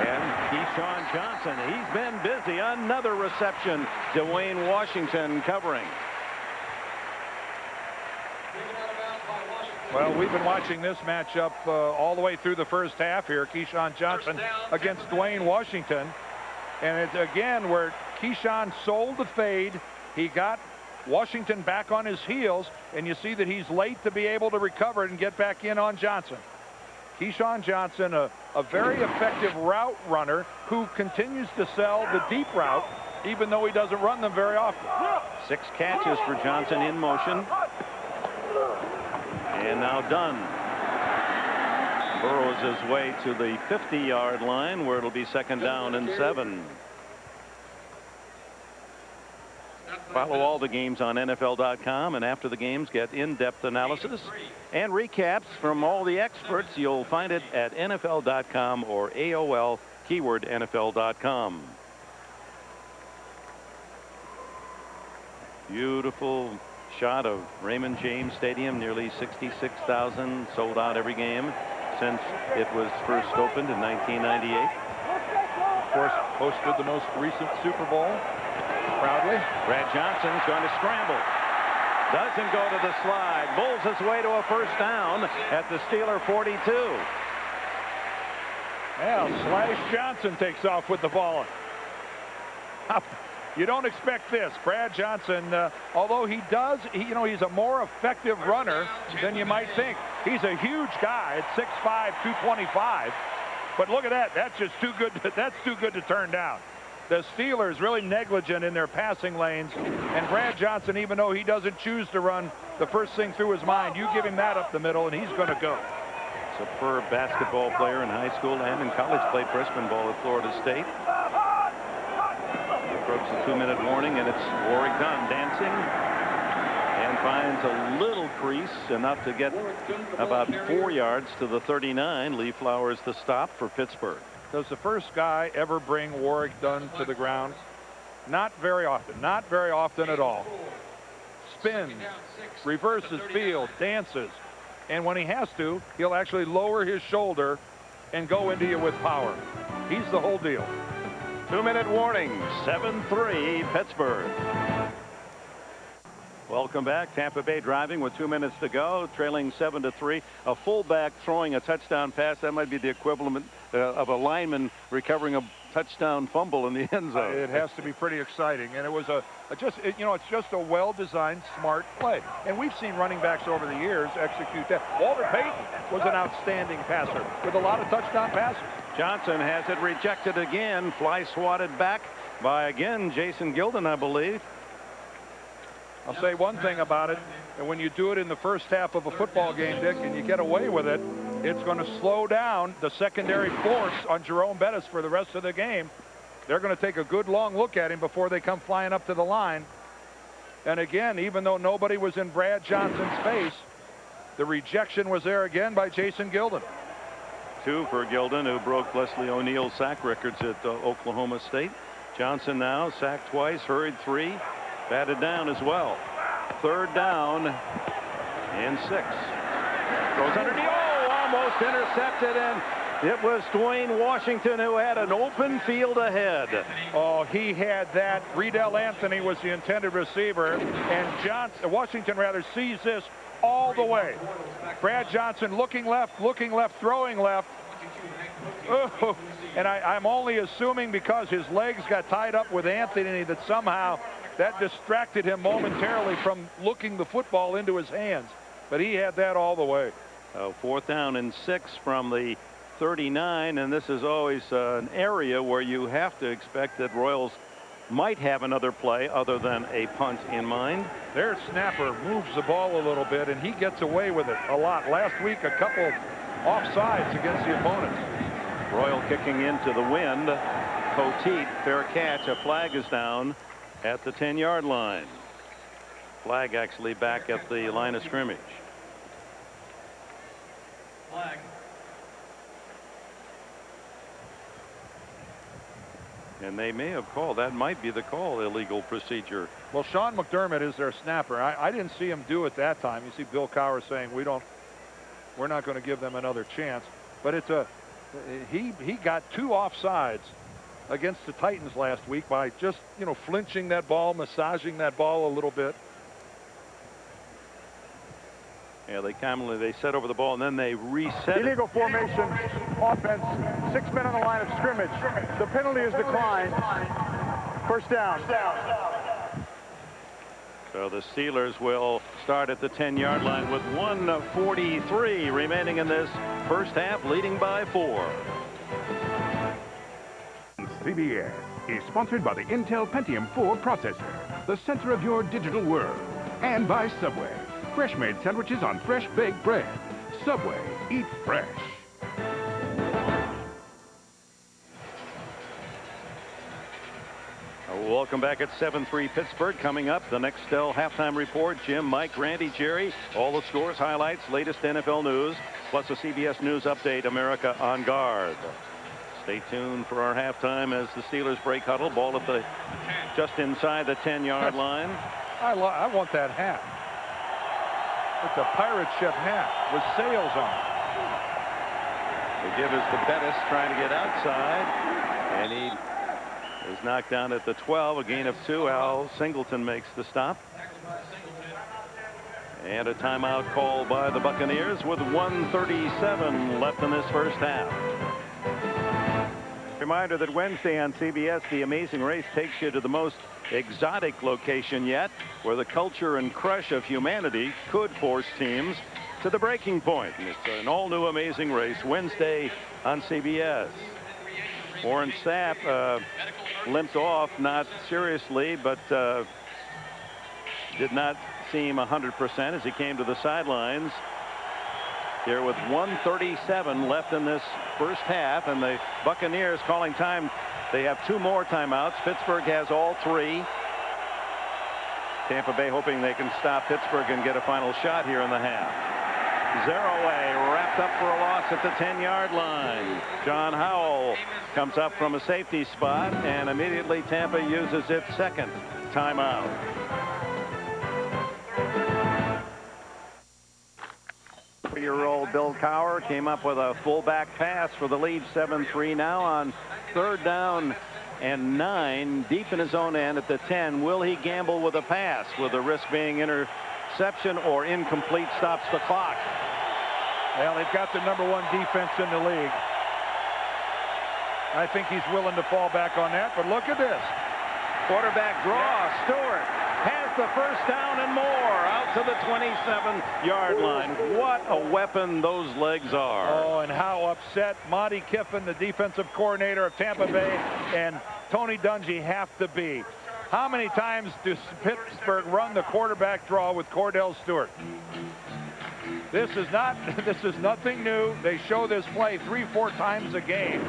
And Keyshawn Johnson, he's been busy. Another reception. Dwayne Washington covering. Well, we've been watching this matchup all the way through the first half here. Keyshawn Johnson against Dwayne Washington. And it's again where Keyshawn sold the fade. He got Washington back on his heels. And you see that he's late to be able to recover it and get back in on Johnson. Keyshawn Johnson, a very effective route runner who continues to sell the deep route, even though he doesn't run them very often. 6 catches for Johnson in motion. And now Dunn burrows his way to the 50-yard line where it'll be 2nd down and 7. Follow all the games on NFL.com, and after the games get in-depth analysis and recaps from all the experts. You'll find it at NFL.com or AOL keyword NFL.com. Beautiful shot of Raymond James Stadium. Nearly 66,000 sold out every game since it was first opened in 1998. course, hosted the most recent Super Bowl proudly. Brad Johnson's going to scramble. Doesn't go to the slide. Bulls his way to a first down at the Steeler 42. Well, Slash Johnson takes off with the ball. You don't expect this. Brad Johnson, although he's a more effective runner than you might think. He's a huge guy at 6'5", 225. But look at that. That's just too good. That's too good to turn down. The Steelers really negligent in their passing lanes. And Brad Johnson, even though he doesn't choose to run, the first thing through his mind, you give him that up the middle, and he's going to go. Superb basketball player in high school and in college. Played freshman ball at Florida State. Approach the 2-minute warning, and it's Warwick Dunn dancing and finds a little crease, enough to get about 4 yards to the 39. Lee Flowers the stop for Pittsburgh. Does the first guy ever bring Warwick Dunn to the ground? Not very often. Not very often at all. Spins, reverses field, dances. And when he has to, he'll actually lower his shoulder and go into you with power. He's the whole deal. 2-minute warning. 7-3 Pittsburgh. Welcome back. Tampa Bay driving with 2 minutes to go, trailing 7-3. A fullback throwing a touchdown pass. That might be the equivalent of a lineman recovering a touchdown fumble in the end zone. It has to be pretty exciting, and it was it's just a well-designed, smart play. And we've seen running backs over the years execute that. Walter Payton was an outstanding passer with a lot of touchdown passes. Johnson has it rejected again. Fly swatted back by, again, Jason Gilden, I believe. I'll say one thing about it, and when you do it in the first half of a football game, Dick, and you get away with it, it's going to slow down the secondary force on Jerome Bettis for the rest of the game. They're going to take a good long look at him before they come flying up to the line. And again, even though nobody was in Brad Johnson's face, the rejection was there again by Jason Gilden. 2 for Gilden, who broke Leslie O'Neal's sack records at Oklahoma State. Johnson now sacked twice, hurried 3, batted down as well. 3rd down and 6. Goes underneath. Oh, almost intercepted, and it was Dwayne Washington who had an open field ahead. Oh, he had that. Riedel Anthony was the intended receiver, and Washington sees this all the way. Brad Johnson looking left, throwing left. Oh, and I'm only assuming because his legs got tied up with Anthony that somehow that distracted him momentarily from looking the football into his hands. But he had that all the way. 4th down and 6 from the 39, and this is always an area where you have to expect that Royals might have another play other than a punt in mind. Their snapper moves the ball a little bit, and he gets away with it a lot. Last week, a couple offsides against the opponents. Royal kicking into the wind. Poteet, fair catch. A flag is down at the 10-yard line. Flag actually back at the line of scrimmage. Flag. And they may have called. That might be the call. Illegal procedure. Well, Sean McDermott is their snapper. I didn't see him do it that time. You see Bill Cowher saying we're not going to give them another chance. But he got 2 offsides against the Titans last week by just flinching that ball, massaging that ball a little bit. Yeah, they set over the ball and then they reset. Illegal formation offense. 6 men on the line of scrimmage. The penalty is declined. First down. So the Steelers will start at the 10-yard line with 1:43 remaining in this first half, leading by 4. CBS is sponsored by the Intel Pentium 4 processor, the center of your digital world, and by Subway. Fresh-made sandwiches on fresh baked bread. Subway, eat fresh. Welcome back at 7-3 Pittsburgh. Coming up, the next halftime report. Jim, Mike, Randy, Jerry, all the scores, highlights, latest NFL news, plus a CBS News update, America on Guard. Stay tuned for our halftime as the Steelers break huddle. Ball at just inside the 10-yard line. I want that hat. It's a pirate ship hat with sails on it. The give is to Bettis trying to get outside. And he is knocked down at the 12, a gain of 2. Al Singleton makes the stop. And a timeout called by the Buccaneers with 1:37 left in this first half. Reminder that Wednesday on CBS, The Amazing Race takes you to the most exotic location yet, where the culture and crush of humanity could force teams to the breaking point. And it's an all-new Amazing Race Wednesday on CBS. Warren Sapp limped off, not seriously, but did not seem 100% as he came to the sidelines here with 1:37 left in this first half, and the Buccaneers calling time. They have 2 more timeouts. Pittsburgh has all 3. Tampa Bay hoping they can stop Pittsburgh and get a final shot here in the half. Zaraway wrapped up for a loss at the 10-yard line. John Howell comes up from a safety spot, and immediately Tampa uses its second timeout. Year-old Bill Cowher came up with a fullback pass for the lead. 7-3 now on 3rd down and 9 deep in his own end at the 10. Will he gamble with a pass with the risk being interception or incomplete? Stops the clock. Well, they've got the #1 defense in the league. I think he's willing to fall back on that, but look at this. Quarterback draw. Stewart has the first down and more out to the 27-yard line. What a weapon those legs are. Oh, and how upset Monty Kiffin, the defensive coordinator of Tampa Bay, and Tony Dungy have to be. How many times does Pittsburgh run the quarterback draw with Cordell Stewart? This is nothing new. They show this play 3-4 times a game,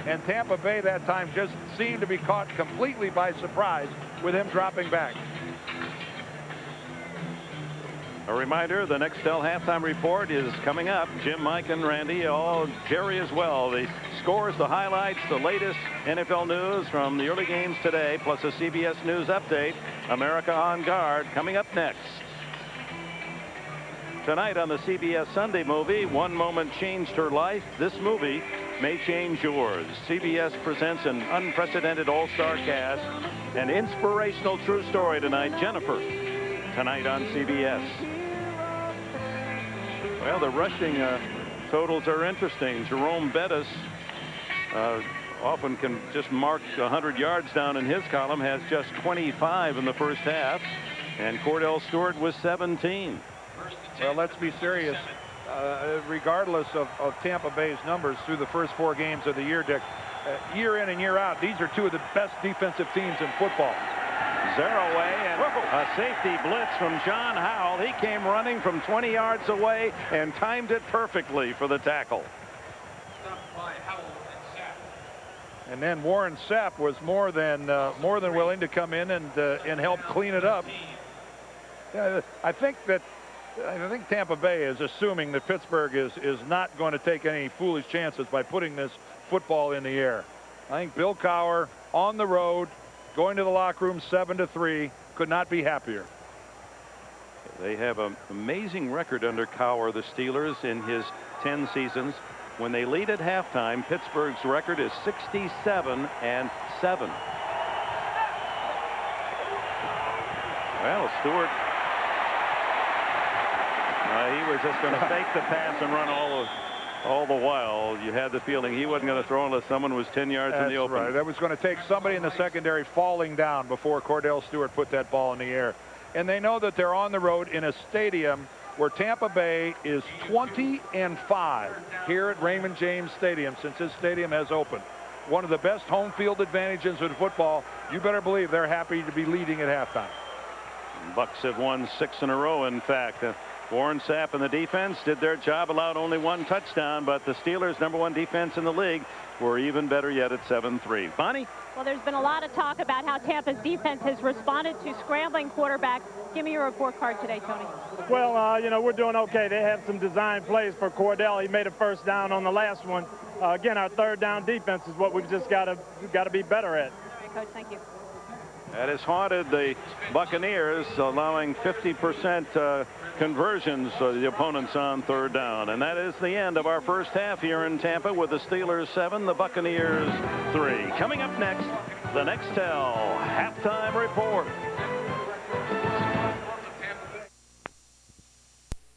and Tampa Bay that time just seemed to be caught completely by surprise with him dropping back. A reminder, the Nextel halftime report is coming up. Jim, Mike, and Randy, Jerry as well. The scores, the highlights, the latest NFL news from the early games today, plus a CBS News update. America on Guard coming up next. Tonight on the CBS Sunday movie, One Moment Changed Her Life. This movie may change yours. CBS presents an unprecedented all-star cast, an inspirational true story tonight. Jennifer, tonight on CBS. Well, the rushing totals are interesting. Jerome Bettis often can just mark 100 yards down in his column, has just 25 in the first half, and Cordell Stewart was 17. Well, let's be serious. Regardless of Tampa Bay's numbers through the first 4 games of the year, Dick, year in and year out, these are 2 of the best defensive teams in football. Zaraway and a safety blitz from John Howell. He came running from 20 yards away and timed it perfectly for the tackle. And then Warren Sapp was more than willing to come in and help clean it up. I think Tampa Bay is assuming that Pittsburgh is not going to take any foolish chances by putting this football in the air. I think Bill Cowher on the road, going to the locker room 7-3, could not be happier. They have an amazing record under Cowher, the Steelers, in his 10 seasons. When they lead at halftime, Pittsburgh's record is 67-7. Well, Stewart, he was just going to fake the pass and run all the while. You had the feeling he wasn't going to throw unless someone was 10 yards in the open. Right. That was going to take somebody in the secondary falling down before Cordell Stewart put that ball in the air. And they know that they're on the road in a stadium where Tampa Bay is 20-5 here at Raymond James Stadium since this stadium has opened. One of the best home field advantages in football. You better believe they're happy to be leading at halftime. Bucks have won 6 in a row, in fact. Warren Sapp and the defense did their job, allowed only 1 touchdown, but the Steelers' #1 defense in the league were even better yet at 7-3. Bonnie? Well, there's been a lot of talk about how Tampa's defense has responded to scrambling quarterbacks. Give me your report card today, Tony. Well, we're doing okay. They have some design plays for Cordell. He made a first down on the last one. Again, our 3rd down defense is what we've just got to be better at. All right, Coach, thank you. That has haunted the Buccaneers, allowing 50% conversions to the opponents on third down. And that is the end of our first half here in Tampa with the Steelers 7, the Buccaneers 3. Coming up next, the Nextel halftime report.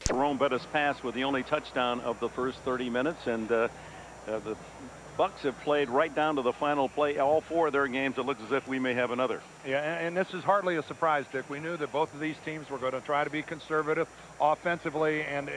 Jerome Bettis pass with the only touchdown of the first 30 minutes, and the Bucs have played right down to the final play. All 4 of their games, it looks as if we may have another. Yeah, and this is hardly a surprise, Dick. We knew that both of these teams were going to try to be conservative offensively and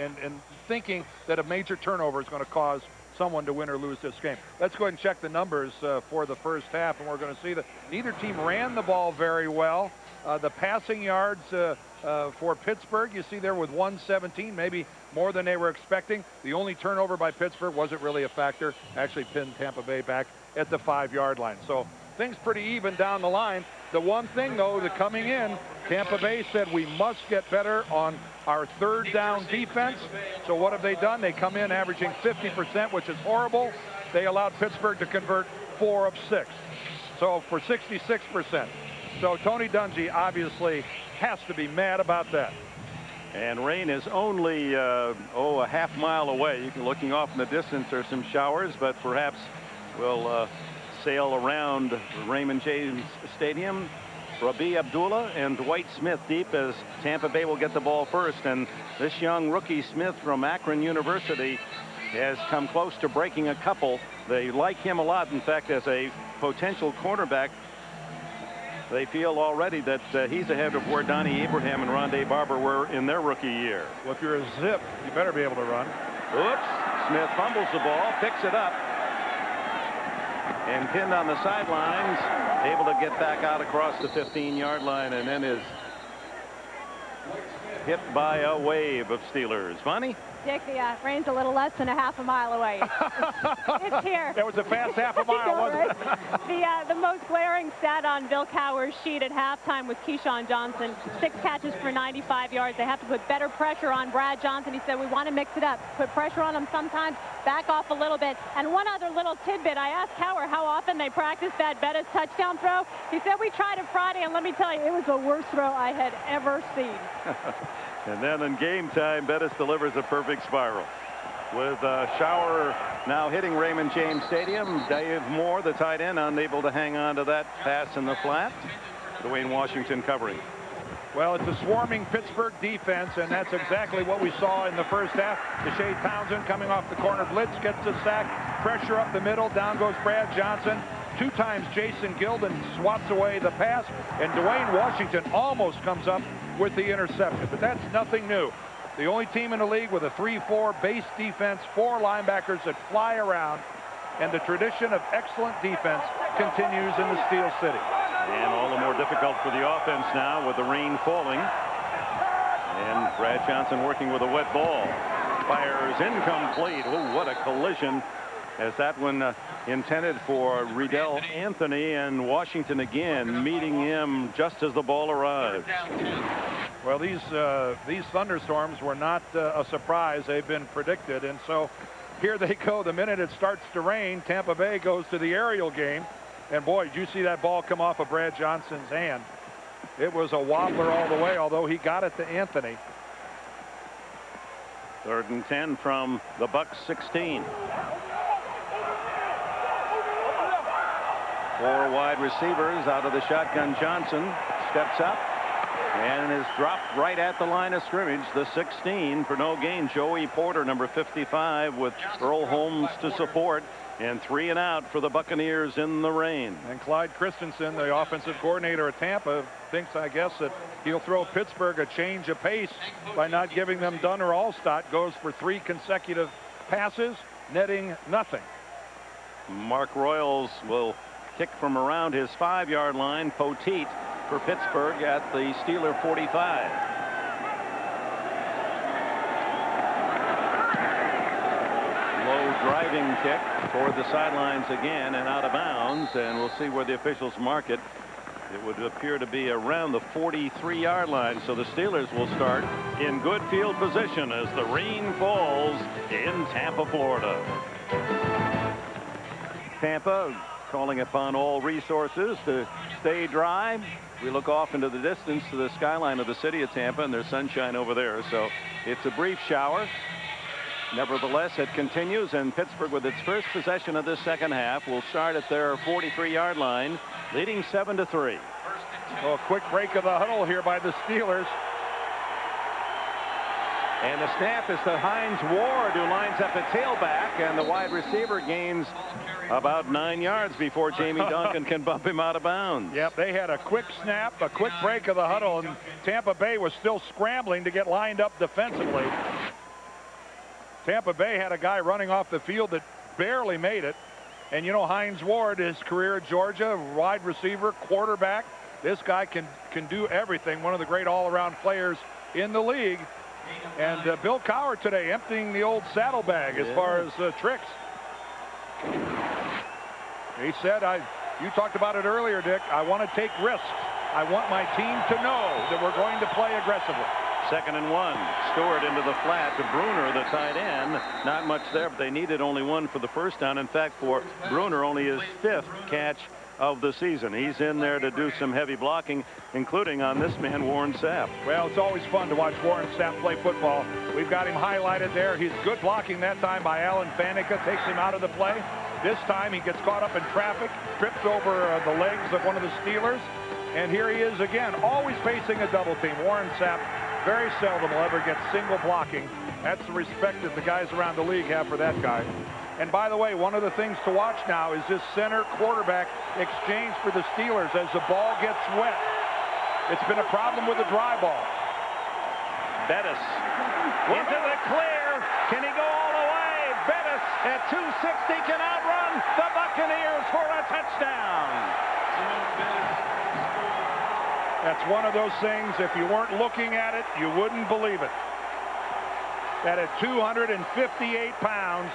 thinking that a major turnover is going to cause someone to win or lose this game. Let's go ahead and check the numbers for the first half, and we're going to see that neither team ran the ball very well. The passing yards for Pittsburgh, you see there with 117, maybe more than they were expecting. The only turnover by Pittsburgh wasn't really a factor. Actually pinned Tampa Bay back at the 5-yard line. So things pretty even down the line. The one thing, though, that coming in, Tampa Bay said we must get better on our third down defense. So what have they done? They come in averaging 50%, which is horrible. They allowed Pittsburgh to convert 4 of 6. So for 66%. So Tony Dungy obviously has to be mad about that. And rain is only a half-mile away. Looking off in the distance, there's some showers, but perhaps we'll sail around Raymond James Stadium. Rabi Abdullah and Dwight Smith deep as Tampa Bay will get the ball first. And this young rookie Smith from Akron University has come close to breaking a couple. They like him a lot. In fact, as a potential cornerback, they feel already that he's ahead of where Donnie Abraham and Rondé Barber were in their rookie year. Well, if you're a zip, you better be able to run. Oops. Smith fumbles the ball, picks it up, and pinned on the sidelines, able to get back out across the 15-yard line, and then is hit by a wave of Steelers. Bonnie? Dick, the rain's a little less than a half a mile away. It's here. That was a fast half a mile, wasn't it? The most glaring stat on Bill Cowher's sheet at halftime was Keyshawn Johnson. 6 catches for 95 yards. They have to put better pressure on Brad Johnson. He said, we want to mix it up. Put pressure on him sometimes, back off a little bit. And one other little tidbit. I asked Cowher how often they practiced that Bettis touchdown throw. He said, we tried it Friday, and let me tell you, it was the worst throw I had ever seen. And then in game time, Bettis delivers a perfect spiral. With a shower now hitting Raymond James Stadium, Dave Moore, the tight end, unable to hang on to that pass in the flat. Dwayne Washington covering. Well, it's a swarming Pittsburgh defense, and that's exactly what we saw in the first half. Deshae Townsend coming off the corner blitz, gets a sack, pressure up the middle, down goes Brad Johnson. 2 times Jason Gilden swats away the pass, and Dwayne Washington almost comes up with the interception. But that's nothing new. The only team in the league with a 3-4 base defense, 4 linebackers that fly around, and the tradition of excellent defense continues in the Steel City. And all the more difficult for the offense now with the rain falling. And Brad Johnson working with a wet ball. Fires incomplete. Oh, what a collision. As that one intended for Riddell Anthony, and Washington again meeting him just as the ball arrives. Well, these thunderstorms were not a surprise. They've been predicted, and so here they go. The minute it starts to rain, Tampa Bay goes to the aerial game. And boy, did you see that ball come off of Brad Johnson's hand. It was a wobbler all the way, although he got it to Anthony. 3rd and 10 from the Bucs 16. 4 wide receivers out of the shotgun. Johnson steps up and is dropped right at the line of scrimmage. The 16 for no gain. Joey Porter, number 55, with Earl Holmes to support. And 3 and out for the Buccaneers in the rain. And Clyde Christensen, the offensive coordinator at Tampa, thinks, I guess, that he'll throw Pittsburgh a change of pace by not giving them Dunn or Allstott. Goes for 3 consecutive passes, netting nothing. Mark Royals will kick from around his 5-yard line. Poteet for Pittsburgh at the Steeler 45. Driving kick toward the sidelines again and out of bounds, and we'll see where the officials mark it. It would appear to be around the 43-yard line, so the Steelers will start in good field position as the rain falls in Tampa, Florida. Tampa calling upon all resources to stay dry. We look off into the distance to the skyline of the city of Tampa, and there's sunshine over there, so it's a brief shower. Nevertheless, it continues, and Pittsburgh, with its first possession of this second half, will start at their 43-yard line, leading 7-3. So a quick break of the huddle here by the Steelers. And the snap is to Hines Ward, who lines up at tailback, and the wide receiver gains about 9 yards before Jamie Duncan can bump him out of bounds. Yep, they had a quick snap, a quick break of the huddle, and Tampa Bay was still scrambling to get lined up defensively. Tampa Bay had a guy running off the field that barely made it. And you know, Hines Ward, his career at Georgia, wide receiver, quarterback. This guy can do everything. One of the great all-around players in the league. And Bill Cowher today emptying the old saddlebag as far as tricks. He said, you talked about it earlier, Dick, I want to take risks. I want my team to know that we're going to play aggressively. 2nd and 1. Stewart into the flat to Bruner, the tight end. Not much there, but they needed only one for the first down. In fact, for Bruner, only his 5th catch of the season. He's in there to do some heavy blocking, including on this man, Warren Sapp. Well, it's always fun to watch Warren Sapp play football. We've got him highlighted there. He's good blocking that time by Alan Faneca, takes him out of the play. This time he gets caught up in traffic, trips over the legs of one of the Steelers, and here he is again, always facing a double team. Warren Sapp very seldom will ever get single blocking. That's the respect that the guys around the league have for that guy. And by the way, one of the things to watch now is this center quarterback exchange for the Steelers as the ball gets wet. It's been a problem with the dry ball. Bettis into the clear. Can he go all the way? Bettis at 260 can outrun the Buccaneers for a touchdown. That's one of those things, if you weren't looking at it, you wouldn't believe it. That at 258 pounds,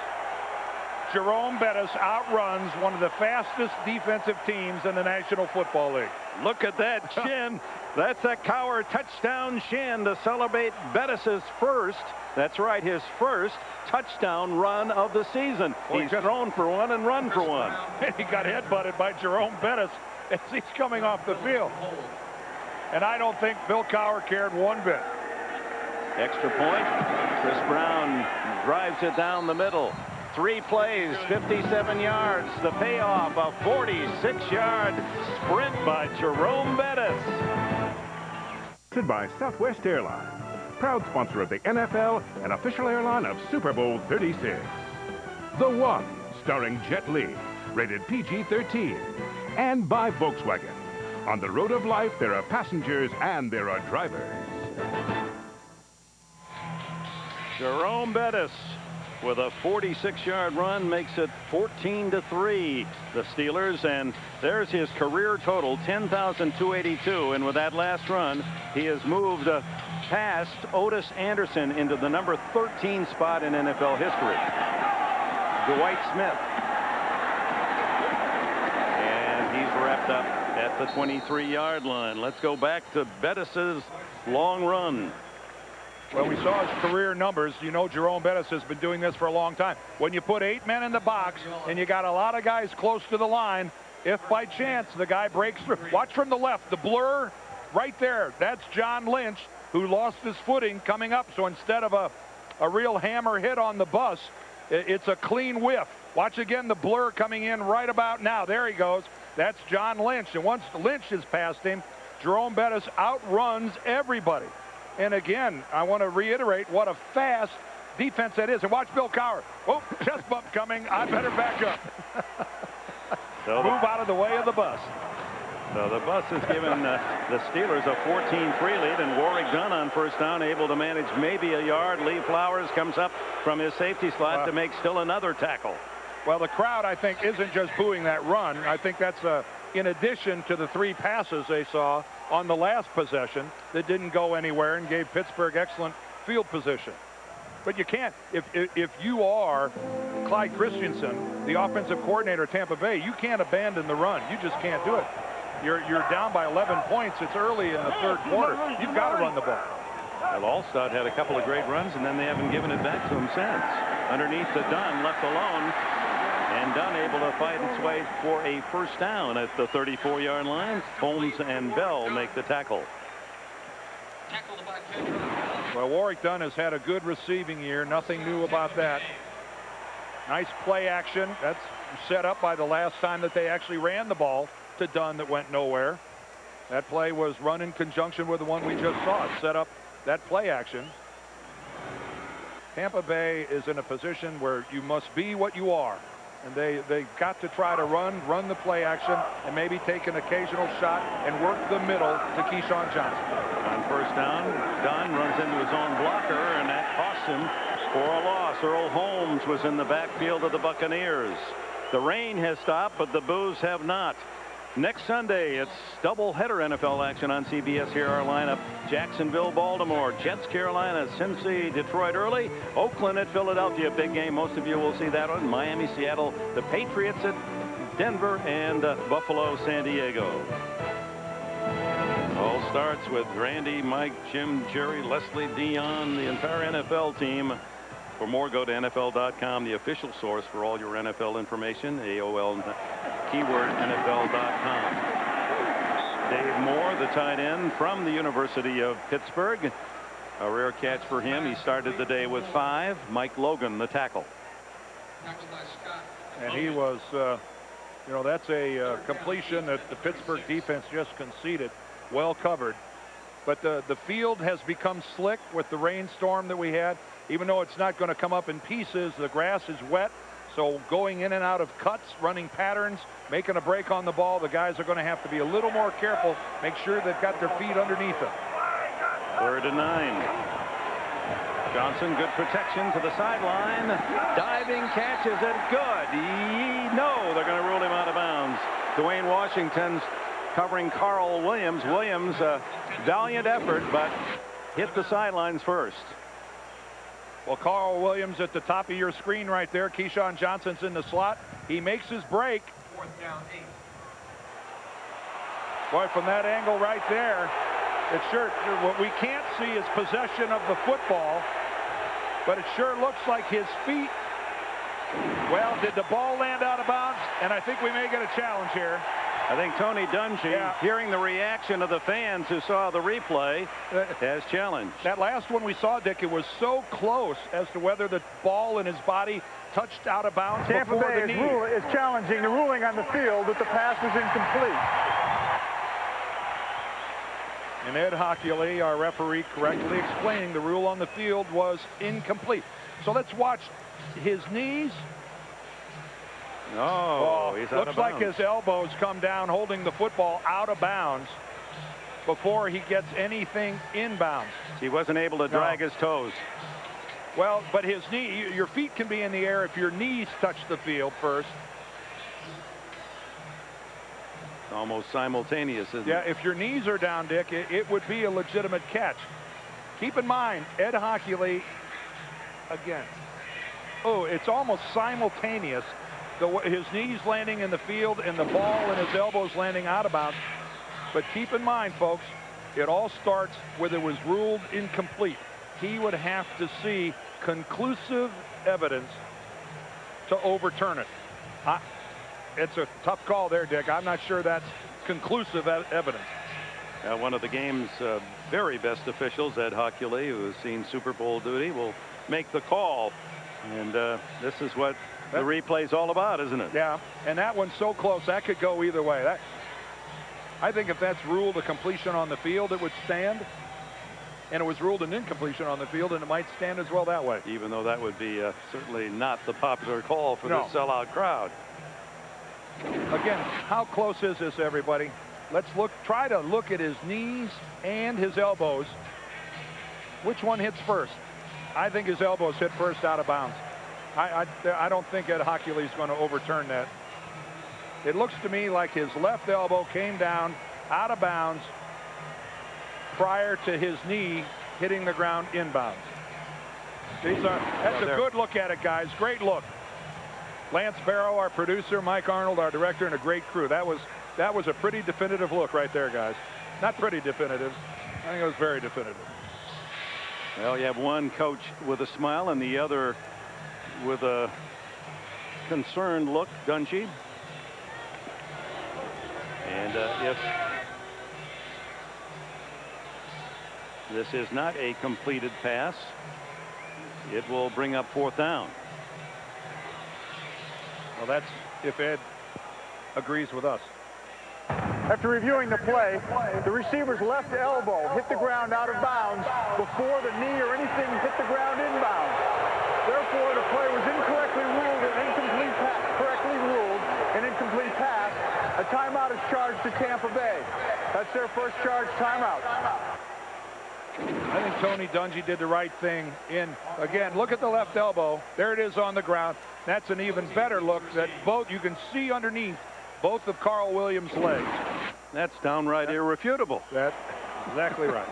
Jerome Bettis outruns one of the fastest defensive teams in the National Football League. Look at that shin. That's a Cowher touchdown shin to celebrate Bettis's first, that's right, his first touchdown run of the season. He's thrown for one and run for one. And he got headbutted by Jerome Bettis as he's coming off the field. And I don't think Bill Cowher cared one bit. Extra point. Chris Brown drives it down the middle. 3 plays, 57 yards. The payoff, a 46-yard sprint by Jerome Bettis. Sponsored by Southwest Airlines, proud sponsor of the NFL and official airline of Super Bowl 36. The One, starring Jet Li, rated PG-13. And by Volkswagen. On the road of life, there are passengers and there are drivers. Jerome Bettis with a 46-yard run makes it 14-3, the Steelers, and there's his career total, 10,282, and with that last run, he has moved past Otis Anderson into the number 13 spot in NFL history. Dwight Smith. And he's wrapped up at the 23-yard line. Let's go back to Bettis's long run. Well, we saw his career numbers. You know, Jerome Bettis has been doing this for a long time. When you put 8 men in the box and you got a lot of guys close to the line, if by chance the guy breaks through, watch from the left, the blur right there. That's John Lynch, who lost his footing coming up. So instead of a real hammer hit on the bus, it's a clean whiff. Watch again the blur coming in right about now. There he goes. That's John Lynch. And once Lynch is past him, Jerome Bettis outruns everybody. And again, I want to reiterate what a fast defense that is. And watch Bill Cowher. Oh, chest bump coming. I better back up. Move out of the way of the bus. So the bus has given the Steelers a 14-3 lead, and Warwick Dunn on first down, able to manage maybe a yard. Lee Flowers comes up from his safety slot to make still another tackle. Well, the crowd, I think, isn't just booing that run. I think that's in addition to the 3 passes they saw on the last possession that didn't go anywhere and gave Pittsburgh excellent field position. But you can't, if you are Clyde Christensen, the offensive coordinator at Tampa Bay, you can't abandon the run. You just can't do it. You're down by 11 points. It's early in the 3rd quarter. You've got to run the ball. Well, Alstott had a couple of great runs, and then they haven't given it back to him since. Underneath to Dunn, left alone. And Dunn able to fight its way for a first down at the 34-yard line. Holmes and Bell make the tackle. Well, Warwick Dunn has had a good receiving year. Nothing new about that. Nice play action. That's set up by the last time that they actually ran the ball to Dunn that went nowhere. That play was run in conjunction with the one we just saw. It set up that play action. Tampa Bay is in a position where you must be what you are. And they've got to try to run the play action and maybe take an occasional shot and work the middle to Keyshawn Johnson. On first down, Dunn runs into his own blocker, and that costs him for a loss. Earl Holmes was in the backfield of the Buccaneers. The rain has stopped, but the boos have not. Next Sunday, it's doubleheader NFL action on CBS. Here our lineup: Jacksonville, Baltimore, Jets, Carolina, Cincy, Detroit early, Oakland at Philadelphia. Big game. Most of you will see that one. Miami, Seattle, the Patriots at Denver, and Buffalo, San Diego. All starts with Randy, Mike, Jim, Jerry, Leslie, Dion, the entire NFL team. For more, go to NFL.com, the official source for all your NFL information. AOL keyword NFL.com. Dave Moore, the tight end from the University of Pittsburgh. A rare catch for him. He started the day with 5. Mike Logan, the tackle. And he was, you know, that's a completion that the Pittsburgh defense just conceded. Well covered. But the field has become slick with the rainstorm that we had. Even though it's not going to come up in pieces, the grass is wet. So going in and out of cuts, running patterns, making a break on the ball, the guys are going to have to be a little more careful. Make sure they've got their feet underneath them. 3rd and 9. Johnson, good protection to the sideline. Diving catch, is it good? No, they're going to rule him out of bounds. Dwayne Washington's covering Carl Williams. Williams, valiant effort, but hit the sidelines first. Well, Carl Williams at the top of your screen right there. Keyshawn Johnson's in the slot. He makes his break. 4th down, 8. Boy, from that angle right there, it's sure what we can't see is possession of the football, but it sure looks like his feet. Well, did the ball land out of bounds? And I think we may get a challenge here. I think Tony Dungy, hearing the reaction of the fans who saw the replay, has challenged. That last one we saw, Dick, it was so close as to whether the ball in his body touched out of bounds Tampa before Bay the knee. is challenging the ruling on the field that the pass was incomplete. And Ed Hockley, our referee, correctly explaining the rule on the field was incomplete. So let's watch his knees. Oh, he's out looks of like bounds. his elbows come down holding the football out of bounds before he gets anything inbounds. He wasn't able to drag his toes. Well, but his knee, your feet can be in the air if your knees touch the field first. Almost simultaneous, isn't it? If your knees are down, Dick, it would be a legitimate catch. Keep in mind, Ed Hockley, again, it's almost simultaneous. His knees landing in the field and the ball and his elbows landing out of bounds. But keep in mind, folks, it all starts with it was ruled incomplete. He would have to see conclusive evidence to overturn it. It's a tough call there, Dick. I'm not sure that's conclusive evidence. One of the game's very best officials, Ed Hockley, who has seen Super Bowl duty, will make the call. And this is what the replay's all about, isn't it? Yeah, and that one's so close, that could go either way. I think if that's ruled a completion on the field, it would stand. And it was ruled an incompletion on the field, and it might stand as well that way. Even though that would be certainly not the popular call for the sellout crowd. Again, how close is this, everybody? Let's try to look at his knees and his elbows. Which one hits first? I think his elbows hit first out of bounds. I don't think Ed Hockley's going to overturn that. It looks to me like his left elbow came down out of bounds prior to his knee hitting the ground inbounds. That's a good look at it, guys. Great look. Lance Barrow, our producer, Mike Arnold, our director, and a great crew. That was a pretty definitive look right there, guys. Not pretty definitive. I think it was very definitive. Well, you have one coach with a smile and the other with a concerned look, Dungy. And if this is not a completed pass, it will bring up 4th down. Well, that's if Ed agrees with us. After reviewing the play, the receiver's left elbow hit the ground out of bounds before the knee or anything hit the ground inbounds. Therefore, the play was incorrectly ruled an incomplete pass. Correctly ruled an incomplete pass. A timeout is charged to Tampa Bay. That's their first charge timeout. I think Tony Dungy did the right thing in, again, look at the left elbow. There it is on the ground. That's an even better look that both you can see underneath both of Carl Williams' legs. That's downright irrefutable. That's exactly right.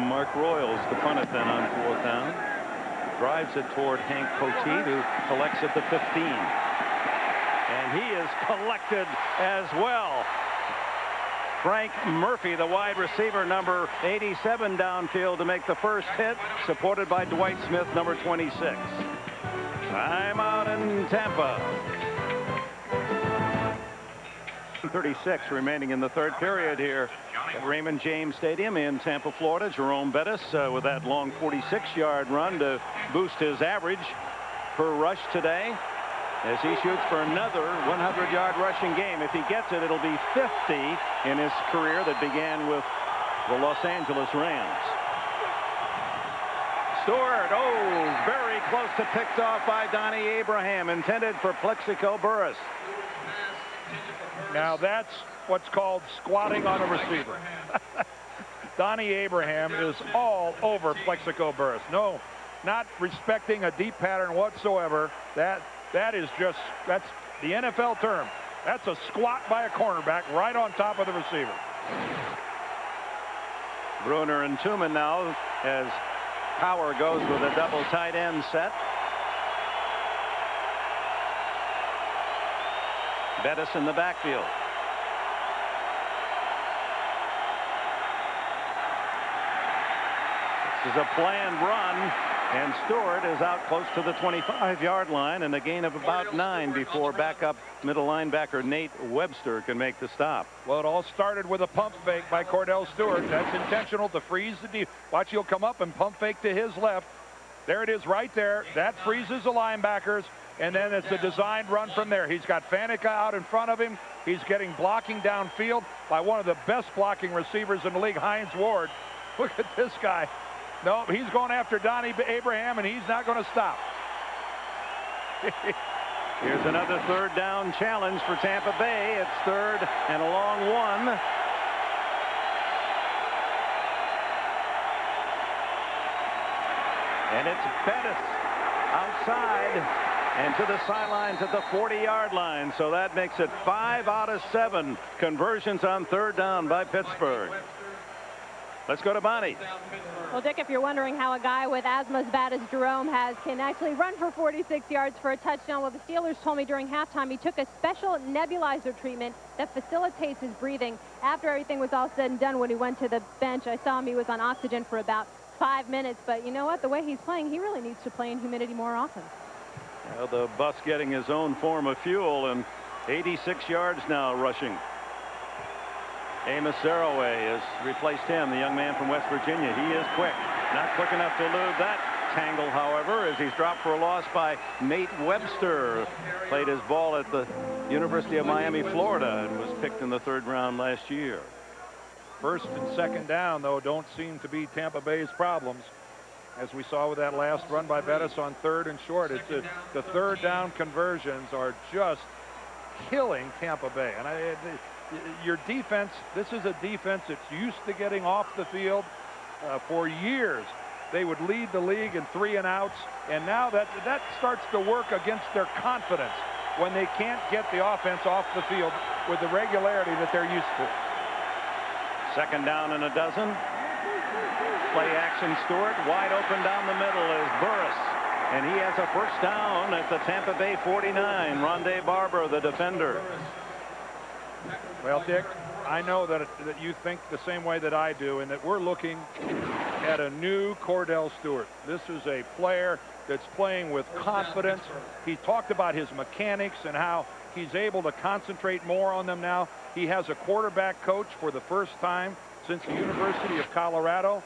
Mark Royals to punt it then on 4th down. Drives it toward Hank Poteet, who collects at the 15. And he is collected as well. Frank Murphy, the wide receiver, number 87 downfield to make the first hit, supported by Dwight Smith, number 26. Timeout in Tampa. 36 remaining in the 3rd period here at Raymond James Stadium in Tampa, Florida. Jerome Bettis with that long 46-yard run to boost his average per rush today as he shoots for another 100-yard rushing game. If he gets it, it'll be 50 in his career that began with the Los Angeles Rams. Stewart, very close to picked off by Donnie Abraham, intended for Plexico Burress. Now that's what's called squatting on a receiver. Donnie Abraham is all over Plexico Burress. No, not respecting a deep pattern whatsoever. That is just, that's the NFL term. That's a squat by a cornerback right on top of the receiver. Bruner and Tuman now as Power goes with a double tight end set. Bettis in the backfield. This is a planned run, and Stewart is out close to the 25-yard line, and a gain of about 9 before backup middle linebacker Nate Webster can make the stop. Well, it all started with a pump fake by Cordell Stewart. That's intentional to freeze the deep. Watch, he'll come up and pump fake to his left. There it is right there. That freezes the linebackers. And then it's a designed run from there. He's got Faneca out in front of him. He's getting blocking downfield by one of the best blocking receivers in the league, Hines Ward. Look at this guy. No, he's going after Donnie Abraham, and he's not going to stop. Here's another 3rd down challenge for Tampa Bay. It's 3rd and a long one. And it's Bettis outside and to the sidelines at the 40-yard line. So that makes it 5 out of 7 conversions on 3rd down by Pittsburgh. Let's go to Bonnie. Well, Dick, if you're wondering how a guy with asthma as bad as Jerome has can actually run for 46 yards for a touchdown, well, the Steelers told me during halftime he took a special nebulizer treatment that facilitates his breathing. After everything was all said and done, when he went to the bench, I saw him. He was on oxygen for about 5 minutes. But you know what? The way he's playing, he really needs to play in humidity more often. Well, the bus getting his own form of fuel, and 86 yards now rushing. Amos Saraway has replaced him, the young man from West Virginia. He is quick. Not quick enough to elude that tangle, however, as he's dropped for a loss by Nate Webster. Played his ball at the University of Miami, Florida, and was picked in the 3rd round last year. 1st and 2nd down, though, don't seem to be Tampa Bay's problems, as we saw with that last run by Bettis on 3rd and short. It's the 3rd down conversions are just killing Tampa Bay. And your defense, this is a defense that's used to getting off the field. For years, they would lead the league in 3 and outs, and now that starts to work against their confidence when they can't get the offense off the field with the regularity that they're used to. 2nd down and a dozen. Play action. Stewart wide open down the middle is Burress, and he has a 1st down at the Tampa Bay 49. Rondé Barber, the defender. Well, Dick, I know that you think the same way that I do, and that we're looking at a new Cordell Stewart. This is a player that's playing with confidence. He talked about his mechanics and how he's able to concentrate more on them now. He has a quarterback coach for the first time since the University of Colorado.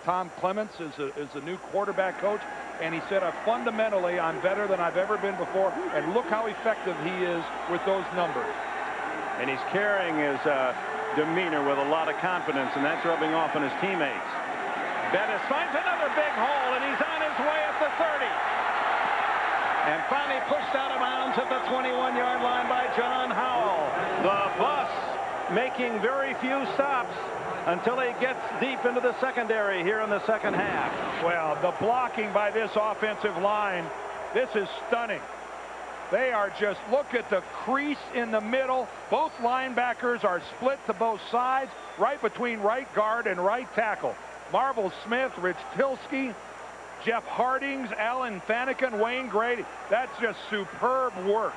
Tom Clements is a new quarterback coach, and he said, fundamentally, I'm better than I've ever been before, and look how effective he is with those numbers. And he's carrying his demeanor with a lot of confidence, and that's rubbing off on his teammates. Bettis finds another big hole, and he's on his way at the 30. And finally pushed out of bounds at the 21-yard line by John Howell. The bus making very few stops until he gets deep into the secondary here in the second half. Well, the blocking by this offensive line, this is stunning. They are just, look at the crease in the middle. Both linebackers are split to both sides, right between right guard and right tackle. Marvel Smith, Rich Tilsky, Jeff Hardings, Alan Fanikin, Wayne Grady. That's just superb work.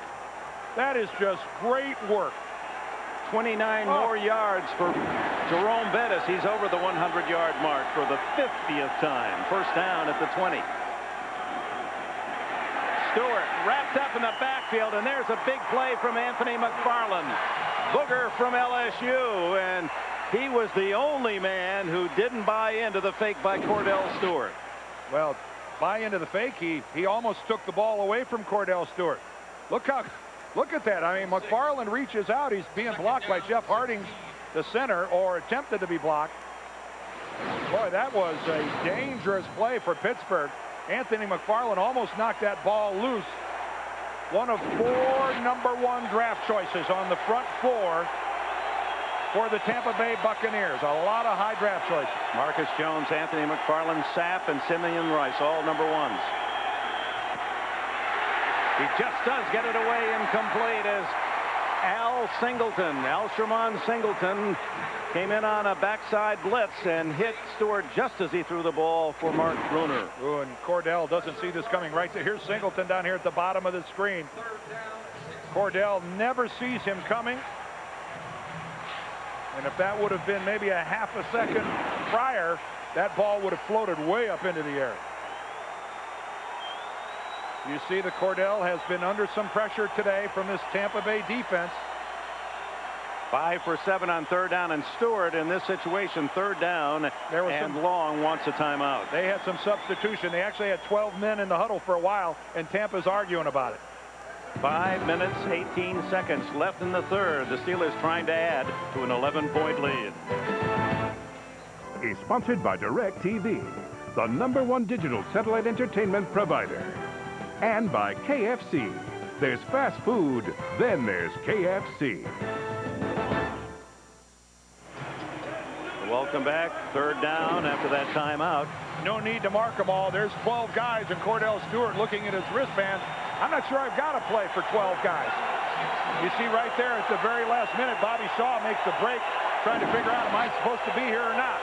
That is just great work. 29 more yards for Jerome Bettis. He's over the 100-yard mark for the 50th time. First down at the 20. Stewart wrapped up in the backfield, and there's a big play from Anthony McFarland. Booger from LSU, and he was the only man who didn't buy into the fake by Cordell Stewart. Well, buy into the fake. He almost took the ball away from Cordell Stewart. Look at that. I mean, McFarland reaches out. He's being blocked by Jeff Hardings, the center, or attempted to be blocked. Boy, that was a dangerous play for Pittsburgh. Anthony McFarland almost knocked that ball loose. One of 4 #1 draft choices on the front 4 for the Tampa Bay Buccaneers. A lot of high draft choices. Marcus Jones, Anthony McFarland, Sapp, and Simeon Rice, all #1s. He just does get it away incomplete as Al-Sherman Singleton came in on a backside blitz and hit Stewart just as he threw the ball for Mark Bruner. Ooh, and Cordell doesn't see this coming right there. Here's Singleton down here at the bottom of the screen. Cordell never sees him coming. And if that would have been maybe a half a second prior, that ball would have floated way up into the air. You see that Cordell has been under some pressure today from this Tampa Bay defense. 5 for 7 on third down, and Stewart in this situation, third down, and Long wants a timeout. They had some substitution. They actually had 12 men in the huddle for a while, and Tampa's arguing about it. 5 minutes, 18 seconds left in the third. The Steelers trying to add to an 11-point lead. Is sponsored by DirecTV, the #1 digital satellite entertainment provider. And by KFC. There's fast food, then there's KFC. Welcome back. Third down after that timeout. No need to mark them all. There's 12 guys, and Cordell Stewart looking at his wristband. I'm not sure I've got to play for 12 guys. You see right there at the very last minute, Bobby Shaw makes the break, trying to figure out, am I supposed to be here or not?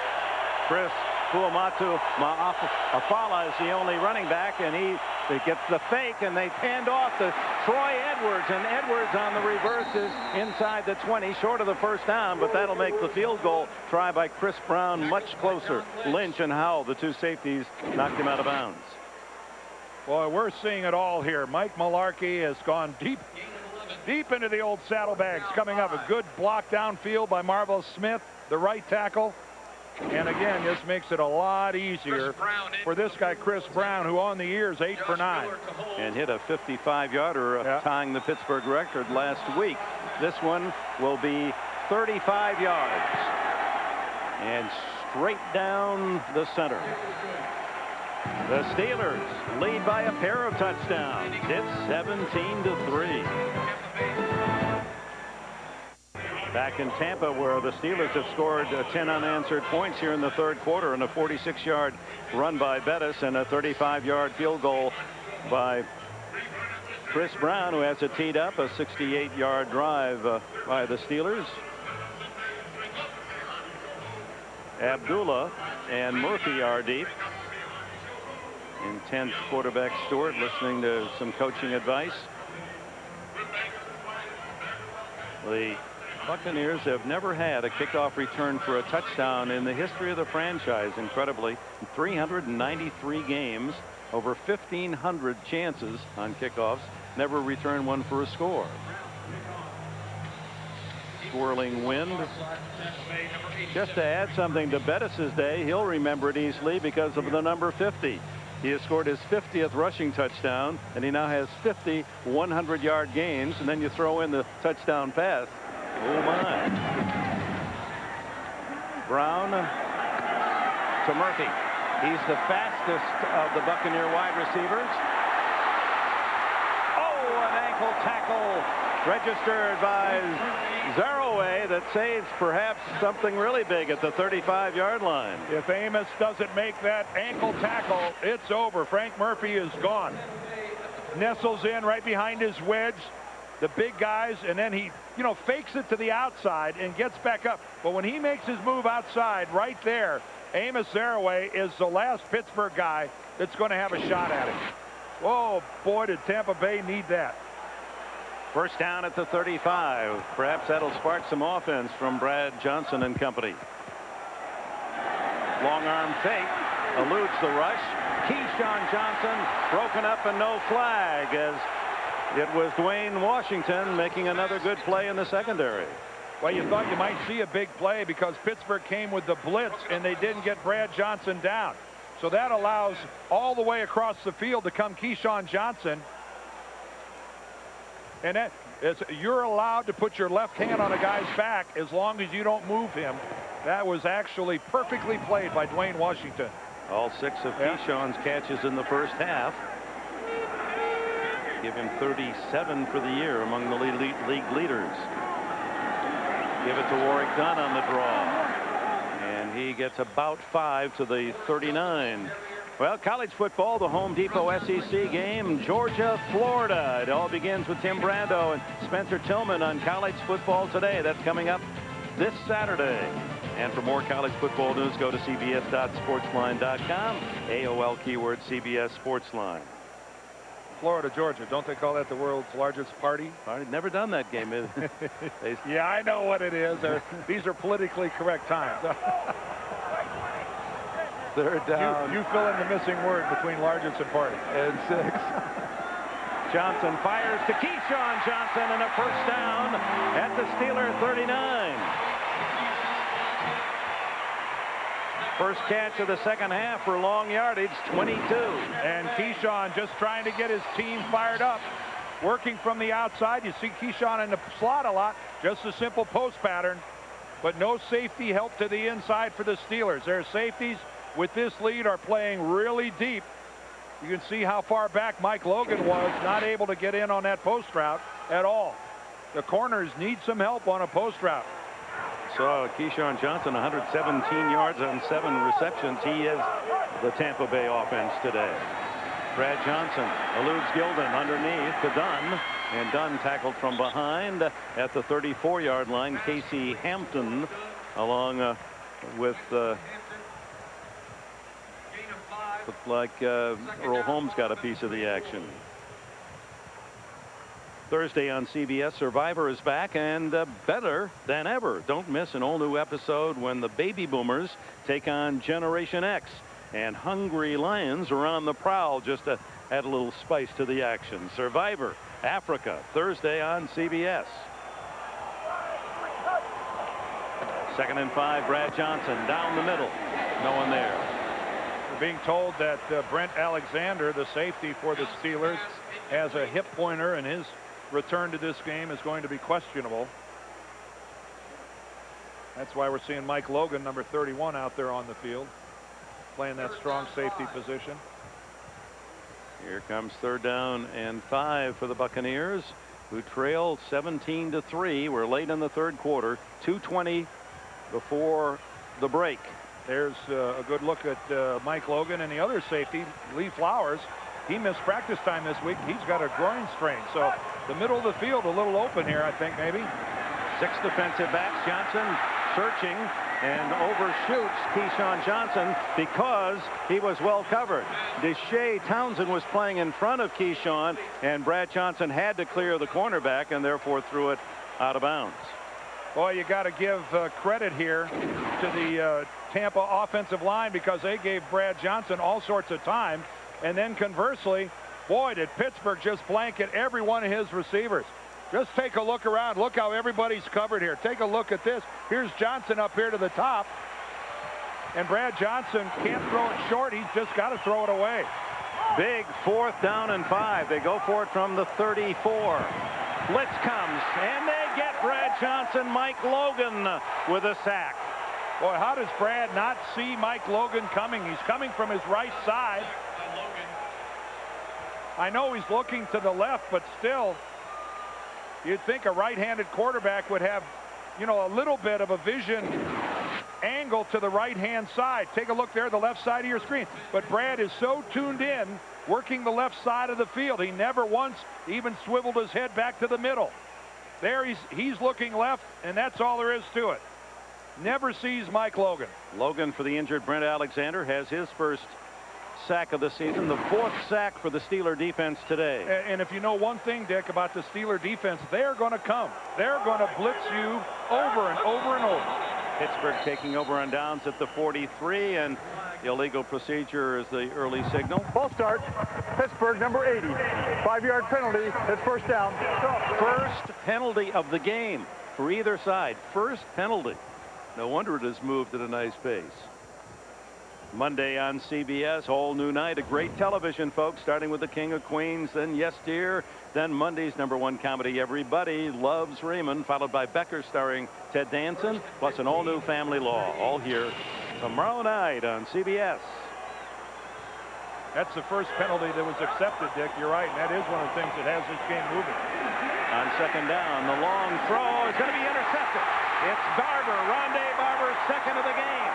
Chris Fuamatu Afala is the only running back, and he gets the fake, and they hand off to Troy Edwards, and Edwards on the reverses inside the 20, short of the first down, but that'll make the field goal try by Chris Brown much closer. Lynch and Howell, the 2 safeties, knocked him out of bounds. Boy, we're seeing it all here. Mike Mularkey has gone deep into the old saddlebags. Coming up, a good block downfield by Marvel Smith, the right tackle. And again, this makes it a lot easier for this guy, Chris Brown, who on the year is 8 for 9. And hit a 55-yarder, tying the Pittsburgh record last week. This one will be 35 yards. And straight down the center. The Steelers lead by a pair of touchdowns. It's 17-3. Back in Tampa, where the Steelers have scored 10 unanswered points here in the third quarter, and a 46-yard run by Bettis and a 35-yard field goal by Chris Brown, who has it teed up, a 68-yard drive by the Steelers. Abdullah and Murphy are deep. Intense quarterback Stewart listening to some coaching advice. The Buccaneers have never had a kickoff return for a touchdown in the history of the franchise. Incredibly, 393 games, over 1,500 chances on kickoffs, never returned one for a score. Swirling wind. Just to add something to Bettis's day, he'll remember it easily because of the number 50. He has scored his 50th rushing touchdown, and he now has 50 100-yard games, and then you throw in the touchdown pass. Oh my. Brown to Murphy. He's the fastest of the Buccaneer wide receivers. Oh, an ankle tackle registered by Zaraway that saves perhaps something really big at the 35-yard line. If Amos doesn't make that ankle tackle, it's over. Frank Murphy is gone. Nestles in right behind his wedge, the big guys, and then he, fakes it to the outside and gets back up. But when he makes his move outside right there, Amos Zaraway is the last Pittsburgh guy that's going to have a shot at him. Oh, boy, did Tampa Bay need that. First down at the 35. Perhaps that'll spark some offense from Brad Johnson and company. Long arm fake, eludes the rush. Keyshawn Johnson broken up and no flag, as it was Dwayne Washington making another good play in the secondary. Well, you thought you might see a big play because Pittsburgh came with the blitz and they didn't get Brad Johnson down. So that allows all the way across the field to come Keyshawn Johnson. And you're allowed to put your left hand on a guy's back as long as you don't move him. That was actually perfectly played by Dwayne Washington. All 6 of Keyshawn's catches in the first half give him 37 for the year among the league leaders. Give it to Warwick Dunn on the draw, and he gets about 5 to the 39. Well, college football, the Home Depot SEC game, Georgia, Florida. It all begins with Tim Brando and Spencer Tillman on College Football Today. That's coming up this Saturday. And for more college football news, go to cbs.sportsline.com. AOL keyword CBS Sportsline. Florida, Georgia. Don't they call that the world's largest party? I've never done that game. Yeah, I know what it is. These are politically correct times. Third down. You fill in the missing word between largest and party. And 6. Johnson fires to Keyshawn Johnson, and a first down at the Steeler 39. First catch of the second half for long yardage, 22. And Keyshawn just trying to get his team fired up. Working from the outside. You see Keyshawn in the slot a lot. Just a simple post pattern. But no safety help to the inside for the Steelers. Their safeties with this lead are playing really deep. You can see how far back Mike Logan was, not able to get in on that post route at all. The corners need some help on a post route. So Keyshawn Johnson, 117 yards on 7 receptions. He is the Tampa Bay offense today. Brad Johnson eludes Gilden underneath to Dunn, and Dunn tackled from behind at the 34-yard line. Casey Hampton along with looked like Earl Holmes got a piece of the action. Thursday on CBS, Survivor is back, and better than ever. Don't miss an all-new episode when the baby boomers take on Generation X, and hungry lions are on the prowl, just to add a little spice to the action. Survivor Africa, Thursday on CBS. 2nd and 5, Brad Johnson down the middle. No one there. We're being told that Brent Alexander, the safety for the Steelers, has a hip pointer, and his return to this game is going to be questionable. That's why we're seeing Mike Logan, number 31, out there on the field, playing that strong safety position. Here comes 3rd down and 5 for the Buccaneers, who trail 17-3. We're late in the 3rd quarter, 2:20 before the break. There's a good look at Mike Logan, and the other safety, Lee Flowers. He missed practice time this week. He's got a groin strain. So the middle of the field a little open here, I think, maybe. 6 defensive backs. Johnson searching and overshoots Keyshawn Johnson because he was well covered. Deshae Townsend was playing in front of Keyshawn, and Brad Johnson had to clear the cornerback and therefore threw it out of bounds. Boy, you got to give credit here to the Tampa offensive line, because they gave Brad Johnson all sorts of time. And then conversely, boy, did Pittsburgh just blanket every one of his receivers. Just take a look around. Look how everybody's covered here. Take a look at this. Here's Johnson up here to the top. And Brad Johnson can't throw it short. He's just got to throw it away. Big 4th down and 5. They go for it from the 34. Blitz comes, and they get Brad Johnson. Mike Logan with a sack. Boy, how does Brad not see Mike Logan coming? He's coming from his right side. I know he's looking to the left, but still, you'd think a right-handed quarterback would have, you know, a little bit of a vision angle to the right-hand side. Take a look there, the left side of your screen. But Brad is so tuned in, working the left side of the field. He never once even swiveled his head back to the middle. There he's looking left, and that's all there is to it. Never sees Mike Logan. Logan, for the injured Brent Alexander, has his first sack of the season, the 4th sack for the Steeler defense today. And if you know one thing, Dick, about the Steeler defense, they're going to come. They're going to blitz you over and over and over. Pittsburgh taking over on downs at the 43, and the illegal procedure is the early signal. Ball start. Pittsburgh, number 80. 5-yard penalty. It's first down. First penalty of the game for either side. First penalty. No wonder it has moved at a nice pace. Monday on CBS, whole new night of great television, folks, starting with The King of Queens, then Yes Dear, then Monday's #1 comedy, Everybody Loves Raymond, followed by Becker starring Ted Danson, plus an all-new Family Law, all here tomorrow night on CBS. That's the first penalty that was accepted, Dick. You're right, and that is one of the things that has this game moving. On second down, the long throw is going to be intercepted. It's Barber, Rondé Barber, second of the game.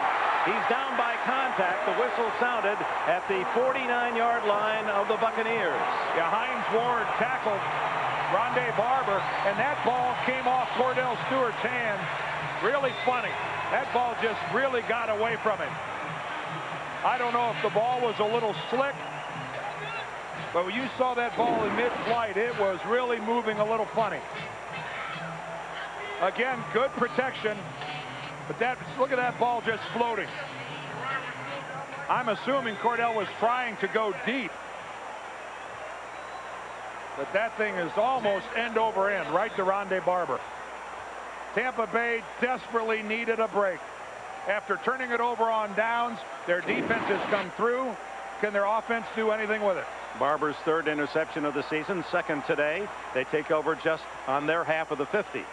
He's down by contact. The whistle sounded at the 49-yard line of the Buccaneers. Yeah, Hines Ward tackled Rondé Barber, and that ball came off Cordell Stewart's hand. Really funny. That ball just really got away from him. I don't know if the ball was a little slick, but when you saw that ball in mid-flight, it was really moving a little funny. Again, good protection. But look at that ball just floating. I'm assuming Cordell was trying to go deep. But that thing is almost end over end, right to Rondé Barber. Tampa Bay desperately needed a break. After turning it over on downs, their defense has come through. Can their offense do anything with it? Barber's 3rd interception of the season, 2nd today. They take over just on their half of the 50.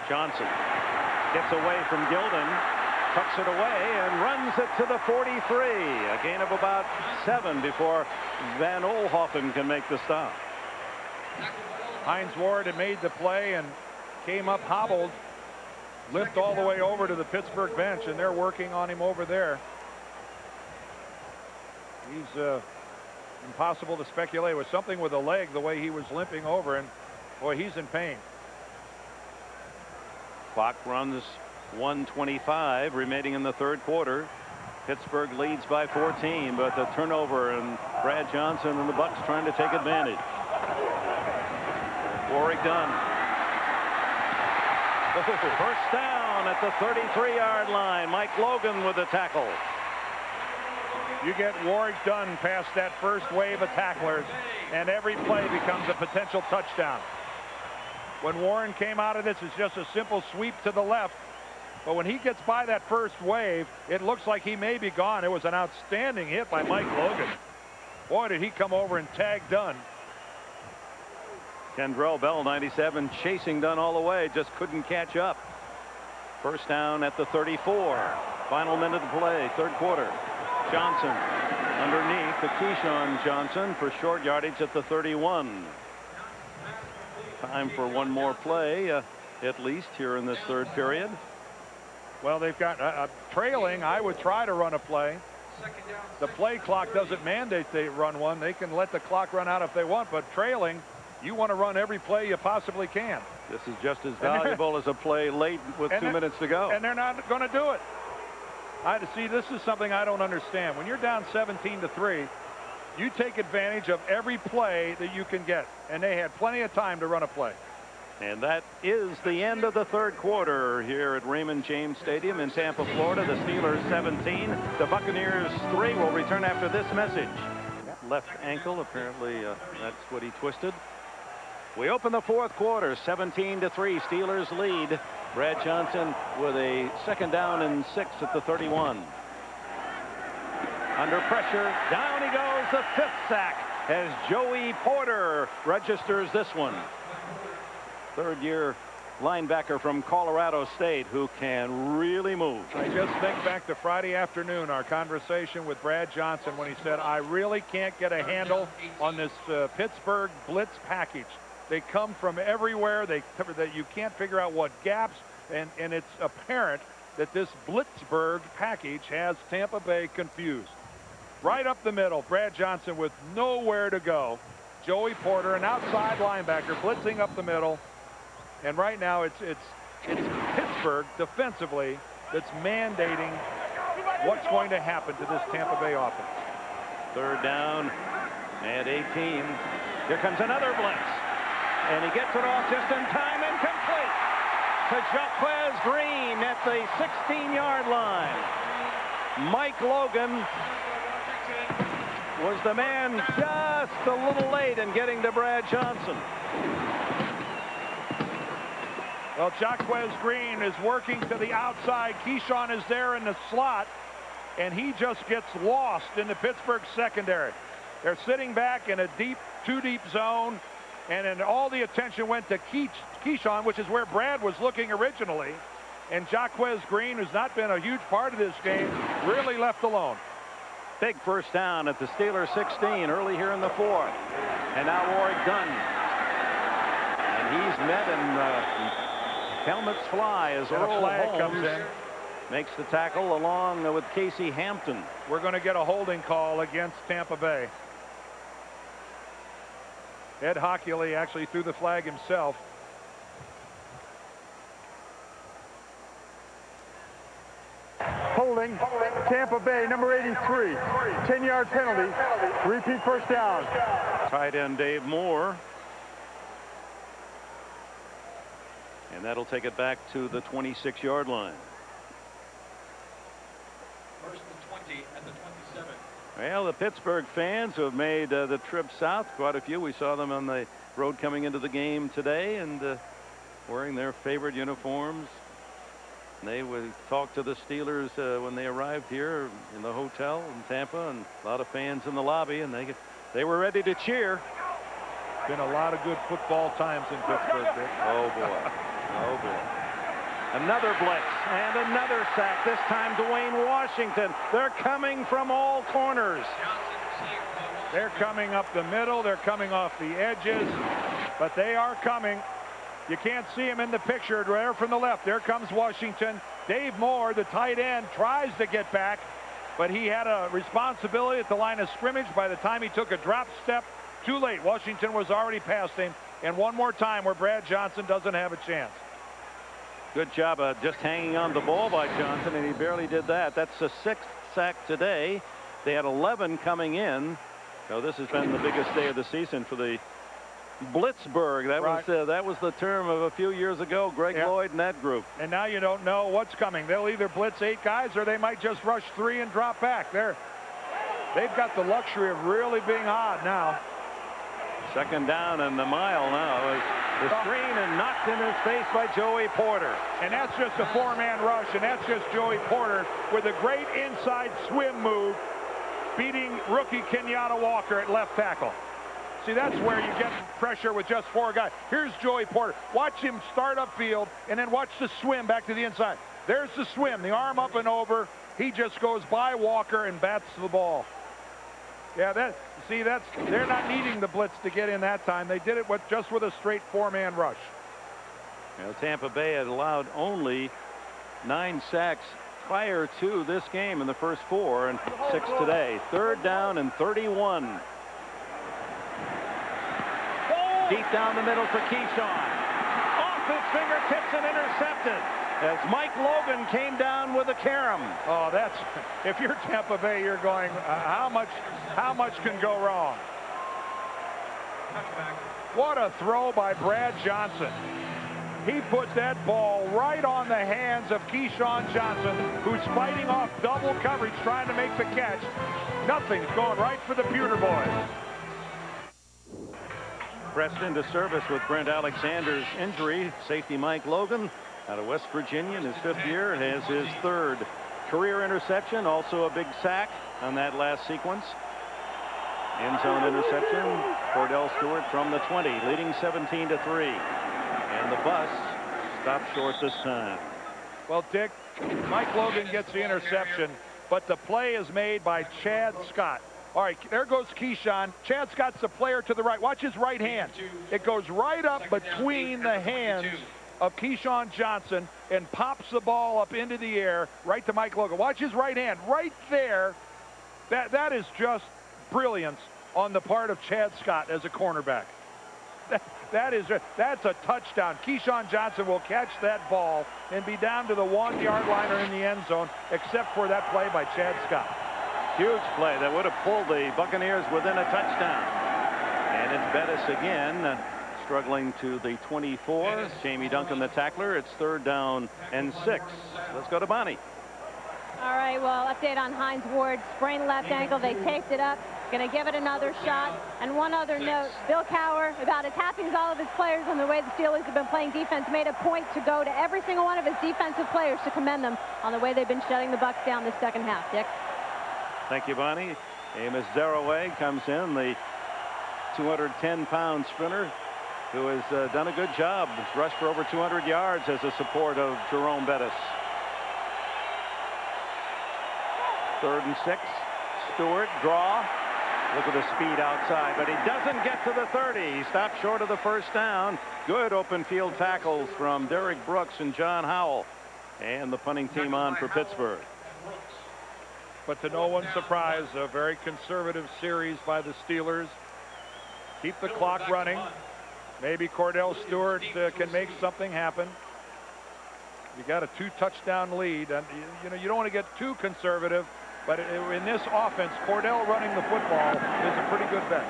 Johnson gets away from Gilden, tucks it away, and runs it to the 43. A gain of about 7 before Van Olhoffen can make the stop. Hines Ward had made the play and came up hobbled, limped all the way over to the Pittsburgh bench, and they're working on him over there. He's impossible to speculate. With something with a leg, the way he was limping over, and boy, he's in pain. Clock runs 1:25 remaining in the 3rd quarter. Pittsburgh leads by 14, but the turnover, and Brad Johnson and the Bucs trying to take advantage. Warwick Dunn. First down at the 33-yard line. Mike Logan with the tackle. You get Warwick Dunn past that first wave of tacklers, and every play becomes a potential touchdown. When Warren came out of this, it's just a simple sweep to the left. But when he gets by that first wave, it looks like he may be gone. It was an outstanding hit by Mike Logan. Boy, did he come over and tag Dunn. Kendrell Bell, 97, chasing Dunn all the way, just couldn't catch up. First down at the 34. Final minute to play, 3rd quarter. Johnson underneath to Keyshawn Johnson for short yardage at the 31. Time for one more play, at least here in this 3rd period. Well, they've got trailing. I would try to run a play. The play clock doesn't mandate they run one. They can let the clock run out if they want, but trailing, you want to run every play you possibly can. This is just as valuable as a play late with 2 minutes to go. And they're not going to do it. See, this is something I don't understand. When you're down 17-3, you take advantage of every play that you can get, and they had plenty of time to run a play. And that is the end of the third quarter here at Raymond James Stadium in Tampa, Florida. The Steelers 17, the Buccaneers 3. Will return after this message. Left ankle, apparently that's what he twisted. We open the fourth quarter, 17-3. Steelers lead. Brad Johnson with a 2nd down and 6 at the 31. Under pressure, down he goes, the 5th sack as Joey Porter registers this one. Third-year linebacker from Colorado State who can really move. I just think back to Friday afternoon, our conversation with Brad Johnson when he said, I really can't get a handle on this Pittsburgh blitz package. They come from everywhere. They cover that you can't figure out what gaps, and it's apparent that this Blitzburg package has Tampa Bay confused. Right up the middle, Brad Johnson with nowhere to go. Joey Porter, an outside linebacker, blitzing up the middle. And right now it's Pittsburgh defensively that's mandating what's going to happen to this Tampa Bay offense. 3rd down and 18. Here comes another blitz. And he gets it off just in time and complete to Jaquez Green at the 16-yard line. Mike Logan was the man just a little late in getting to Brad Johnson. Well, Jaquez Green is working to the outside. Keyshawn is there in the slot, and he just gets lost in the Pittsburgh secondary. They're sitting back in a too deep zone, and then all the attention went to Keyshawn, which is where Brad was looking originally. And Jaquez Green, who's not been a huge part of this game, really left alone. Big first down at the Steelers 16 early here in the fourth. And now Warwick Dunn. And he's met and helmets fly as Earl flag Holmes comes in. Makes the tackle along with Casey Hampton. We're going to get a holding call against Tampa Bay. Ed Hockley actually threw the flag himself. Holding, Tampa Bay, number 83. 10-yard penalty. Repeat first down. Tight end Dave Moore. And that'll take it back to the 26-yard line. First and 20 at the 27. Well, the Pittsburgh fans who have made the trip south, quite a few. We saw them on the road coming into the game today and wearing their favorite uniforms. And they would talk to the Steelers when they arrived here in the hotel in Tampa, and a lot of fans in the lobby, and they were ready to cheer. Been a lot of good football times in Pittsburgh, Dick. Oh, boy. Oh, boy. Another blitz and another sack. This time Dwayne Washington. They're coming from all corners. They're coming up the middle. They're coming off the edges. But they are coming. You can't see him in the picture there from the left. There comes Washington. Dave Moore, the tight end, tries to get back. But he had a responsibility at the line of scrimmage. By the time he took a drop step, too late. Washington was already past him. And one more time where Brad Johnson doesn't have a chance. Good job of just hanging on the ball by Johnson, and he barely did that. That's the 6th sack today. They had 11 coming in. So this has been the biggest day of the season for the Blitzburg. That was the term of a few years ago. Greg Lloyd and that group. And now you don't know what's coming. They'll either blitz 8 guys or they might just rush 3 and drop back. They've got the luxury of really being odd now. 2nd down and the mile now. The screen and knocked in his face by Joey Porter. And that's just a 4-man rush, and that's just Joey Porter with a great inside swim move, beating rookie Kenyatta Walker at left tackle. See, that's where you get pressure with just 4 guys. Here's Joey Porter. Watch him start upfield, and then watch the swim back to the inside. There's the swim, the arm up and over. He just goes by Walker and bats the ball. Yeah, they're not needing the blitz to get in that time. They did it just with a straight 4-man rush. Tampa Bay had allowed only 9 sacks prior to this game in the first 4 and 6 today. 3rd down and 31. Deep down the middle for Keyshawn. Off his fingertips and intercepted as Mike Logan came down with a carom. Oh, if you're Tampa Bay, you're going, how much can go wrong? What a throw by Brad Johnson. He put that ball right on the hands of Keyshawn Johnson, who's fighting off double coverage, trying to make the catch. Nothing's going right for the Pewter boys. Pressed into service with Brent Alexander's injury. Safety Mike Logan out of West Virginia in his 5th year has his 3rd career interception. Also a big sack on that last sequence. End zone interception. Cordell Stewart from the 20, leading 17-3. And the bus stopped short this time. Well, Dick, Mike Logan gets the interception, but the play is made by Chad Scott. All right, there goes Keyshawn. Chad Scott's the player to the right. Watch his right hand. It goes right up between the hands of Keyshawn Johnson and pops the ball up into the air right to Mike Logan. Watch his right hand right there. That is just brilliance on the part of Chad Scott as a cornerback. That's a touchdown. Keyshawn Johnson will catch that ball and be down to the 1-yard line or in the end zone, except for that play by Chad Scott. Huge play that would have pulled the Buccaneers within a touchdown. And it's Bettis again, struggling to the 24. Jamie Duncan, the tackler. It's 3rd down and 6. Let's go to Bonnie. All right, well, update on Hines Ward. Sprained left ankle. They taped it up. Going to give it another shot. And one other note, Bill Cowher, about as happy as all of his players on the way the Steelers have been playing defense, made a point to go to every single one of his defensive players to commend them on the way they've been shutting the Bucs down this second half. Dick? Thank you, Bonnie. Amos Zaraway comes in, the 210-pound sprinter who has done a good job. He's rushed for over 200 yards as a support of Jerome Bettis. 3rd and 6. Stewart, draw. Look at the speed outside, but he doesn't get to the 30. He stopped short of the 1st down. Good open field tackles from Derek Brooks and John Howell. And the punting team on for Pittsburgh. But to no one's surprise, a very conservative series by the Steelers. Keep the clock running. Maybe Cordell Stewart can make something happen. You got a 2-touchdown lead, and you don't want to get too conservative, but in this offense, Cordell running the football is a pretty good bet.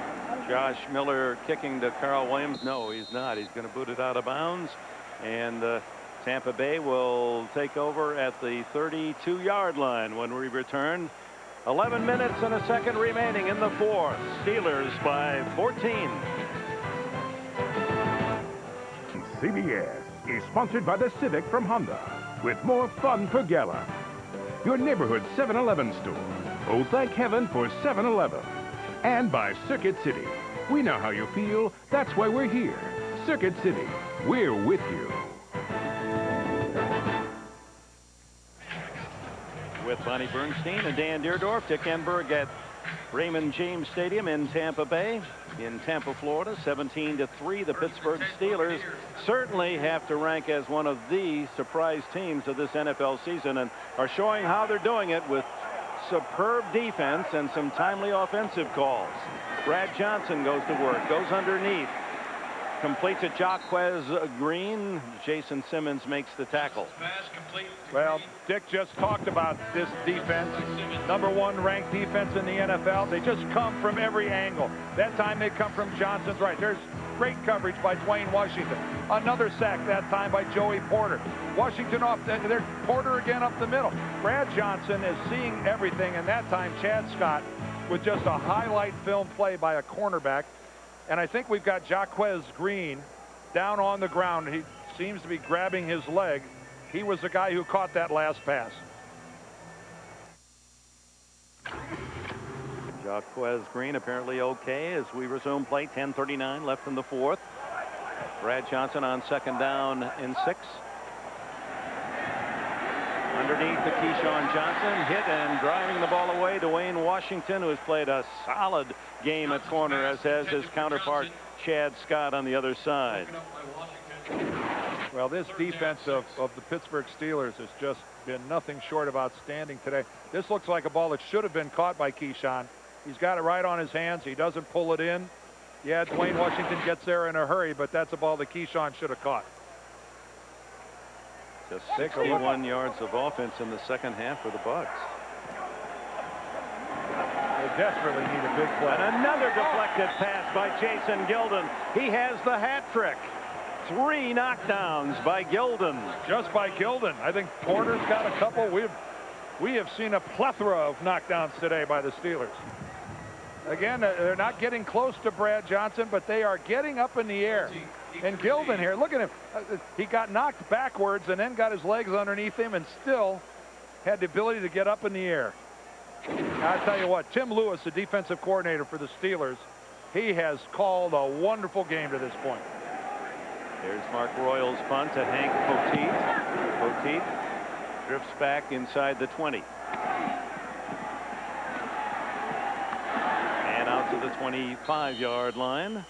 Josh Miller kicking to Carl Williams. No, he's not. He's going to boot it out of bounds, and Tampa Bay will take over at the 32-yard line when we return. 11 minutes and a second remaining in the 4th. Steelers by 14. CBS is sponsored by the Civic from Honda, with more fun per gallon. Your neighborhood 7-Eleven store. Oh, thank heaven for 7-Eleven. And by Circuit City. We know how you feel. That's why we're here. Circuit City. We're with you. With Bonnie Bernstein and Dan Deerdorf, Dick Enberg at Raymond James Stadium in Tampa Bay. In Tampa, Florida, 17-3. The Pittsburgh Steelers certainly have to rank as one of the surprise teams of this NFL season and are showing how they're doing it with superb defense and some timely offensive calls. Brad Johnson goes to work, goes underneath, completes it. Jaquez Green. Jason Simmons makes the tackle. Well, Dick just talked about this defense. #1 ranked defense in the NFL. They just come from every angle. That time they come from Johnson's right. There's great coverage by Dwayne Washington. Another sack that time by Joey Porter. Washington off. There's Porter again up the middle. Brad Johnson is seeing everything, and that time Chad Scott with just a highlight film play by a cornerback. And I think we've got Jaquez Green down on the ground. He seems to be grabbing his leg. He was the guy who caught that last pass. Jaquez Green apparently okay as we resume play. 10:39 left in the 4th. Brad Johnson on 2nd down and 6. Underneath to Keyshawn Johnson, hit and driving the ball away. Dwayne Washington, who has played a solid game at corner, as has his counterpart Chad Scott on the other side. Well, this defense of the Pittsburgh Steelers has just been nothing short of outstanding today. This looks like a ball that should have been caught by Keyshawn. He's got it right on his hands. He doesn't pull it in. Yeah, Dwayne Washington gets there in a hurry, but that's a ball that Keyshawn should have caught. Just 61 yards of offense in the second half for the Bucs. They desperately need a big play. And another deflected pass by Jason Gilden. He has the hat trick. 3 knockdowns by Gilden. Just by Gilden. I think Porter's got a couple. We have seen a plethora of knockdowns today by the Steelers. Again, they're not getting close to Brad Johnson, but they are getting up in the air. And Gilden here, look at him. He got knocked backwards and then got his legs underneath him and still had the ability to get up in the air. I'll tell you what, Tim Lewis, the defensive coordinator for the Steelers, he has called a wonderful game to this point. There's Mark Royal's punt to Hank Poteet. Poteet drifts back inside the 20. And out to the 25-yard line.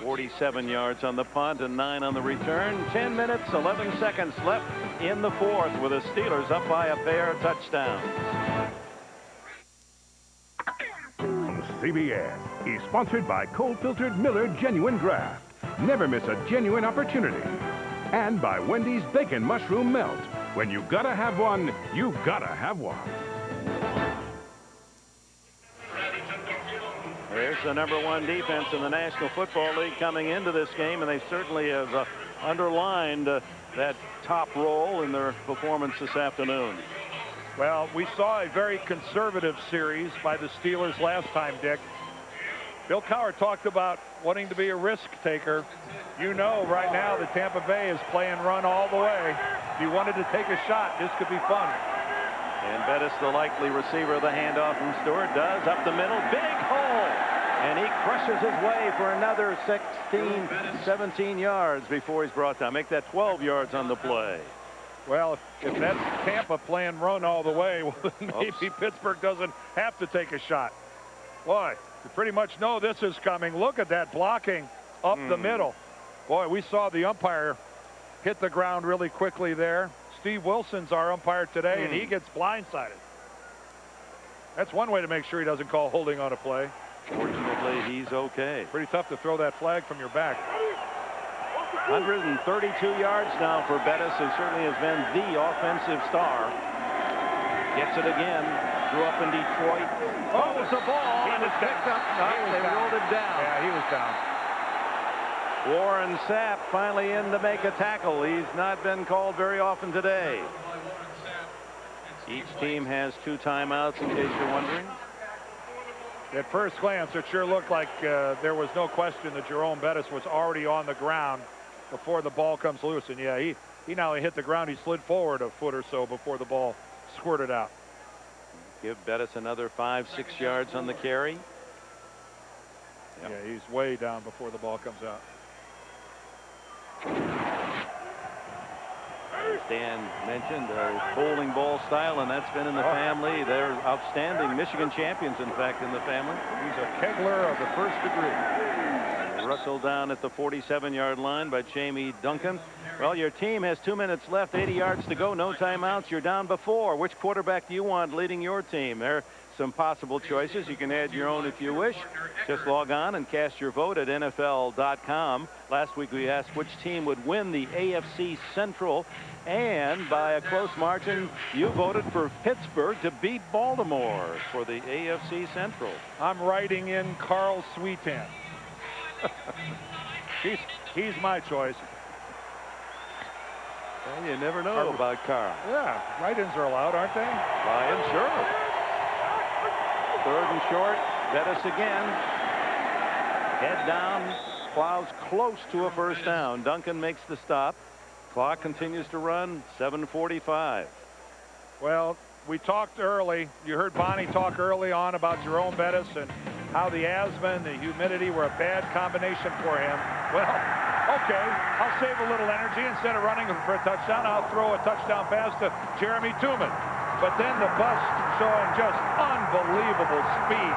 47 yards on the punt and 9 on the return. 10 minutes, 11 seconds left in the fourth with the Steelers up by a pair of touchdowns. CBS is sponsored by cold-filtered Miller Genuine Draft. Never miss a genuine opportunity. And by Wendy's Bacon Mushroom Melt. When you gotta have one, you gotta have one. There's the #1 defense in the National Football League coming into this game, and they certainly have underlined that top role in their performance this afternoon. Well, we saw a very conservative series by the Steelers last time, Dick. Bill Cowher talked about wanting to be a risk taker. You know right now that Tampa Bay is playing run all the way. If you wanted to take a shot, this could be fun. And Bettis, the likely receiver, the handoff from Stewart, does up the middle, big hole, and he crushes his way for another 16, 17 yards before he's brought down. Make that 12 yards on the play. Well, if that's Tampa playing run all the way, well, then maybe Pittsburgh doesn't have to take a shot. Boy, you pretty much know this is coming. Look at that blocking up the middle. Boy, we saw the umpire hit the ground really quickly there. Steve Wilson's our umpire today, and he gets blindsided. That's one way to make sure he doesn't call holding on a play. Fortunately, he's okay. Pretty tough to throw that flag from your back. 132 yards now for Bettis, who certainly has been the offensive star. Gets it again. Grew up in Detroit. Oh, it's a ball. He was picked up. They rolled him down. Yeah, he was down. Warren Sapp finally in to make a tackle. He's not been called very often today. Each team has 2 timeouts, in case you're wondering. At first glance, it sure looked like there was no question that Jerome Bettis was already on the ground before the ball comes loose. And yeah, he not only hit the ground, he slid forward a foot or so before the ball squirted out. Give Bettis another 5-6 yards on the carry. Yep. Yeah, he's way down before the ball comes out. As Dan mentioned, a bowling ball style, and that's been in the family. They're outstanding Michigan champions, in fact, in the family. He's a kegler of the first degree. Russell down at the 47-yard line by Jamie Duncan. Well, your team has 2 minutes left, 80 yards to go, no timeouts. You're down before. Which quarterback do you want leading your team? There are some possible choices. You can add your own if you wish. Just log on and cast your vote at NFL.com. Last week we asked which team would win the AFC Central, and by a close margin, you voted for Pittsburgh to beat Baltimore for the AFC Central. I'm writing in Carl Sweetan. he's my choice. Well, you never know about Carl. Yeah, write-ins are allowed, aren't they? Ryan, sure. 3rd and short. Bettis again. Head down. Plows close to a first down. Duncan makes the stop. Clock continues to run. 7:45. Well, we talked early. You heard Bonnie talk early on about Jerome Bettis and how the asthma and the humidity were a bad combination for him. Well, okay, I'll save a little energy. Instead of running for a touchdown, I'll throw a touchdown pass to Jeremy Tooman. But then the bus showing just unbelievable speed.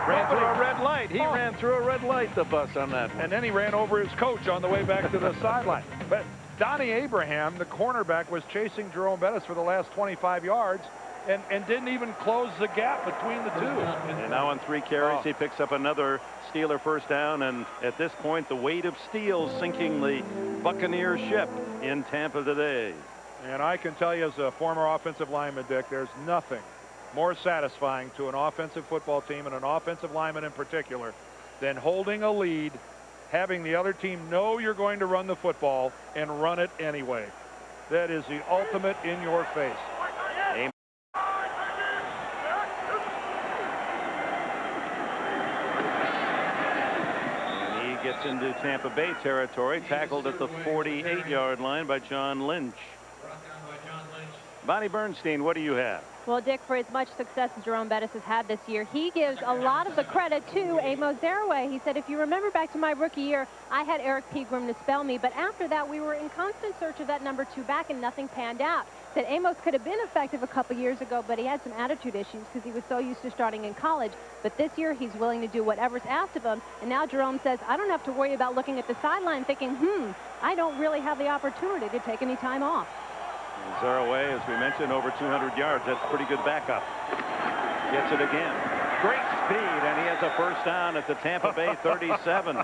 Ran through a red light. He ran through a red light, the bus on that one. And then he ran over his coach on the way back to the sideline. But Donnie Abraham, the cornerback, was chasing Jerome Bettis for the last 25 yards and didn't even close the gap between the two. And now on 3 carries, he picks up another Steeler first down. And at this point, the weight of steel sinking the Buccaneers ship in Tampa today. And I can tell you as a former offensive lineman, Dick, there's nothing more satisfying to an offensive football team and an offensive lineman in particular than holding a lead having the other team know you're going to run the football and run it anyway. That is the ultimate in your face. And he gets into Tampa Bay territory, tackled at the 48-yard line by John Lynch. Bonnie Bernstein, what do you have? Well, Dick, for as much success as Jerome Bettis has had this year, he gives a lot of the credit to Amos Zaraway. He said, if you remember back to my rookie year, I had Eric Pegram to spell me, but after that, we were in constant search of that number 2 back, and nothing panned out. Said Amos could have been effective a couple years ago, but he had some attitude issues because he was so used to starting in college. But this year, he's willing to do whatever's asked of him, and now Jerome says, I don't have to worry about looking at the sideline thinking, I don't really have the opportunity to take any time off. Zaraway, as we mentioned, over 200 yards. That's pretty good backup. Gets it again. Great speed, and he has a first down at the Tampa Bay 37.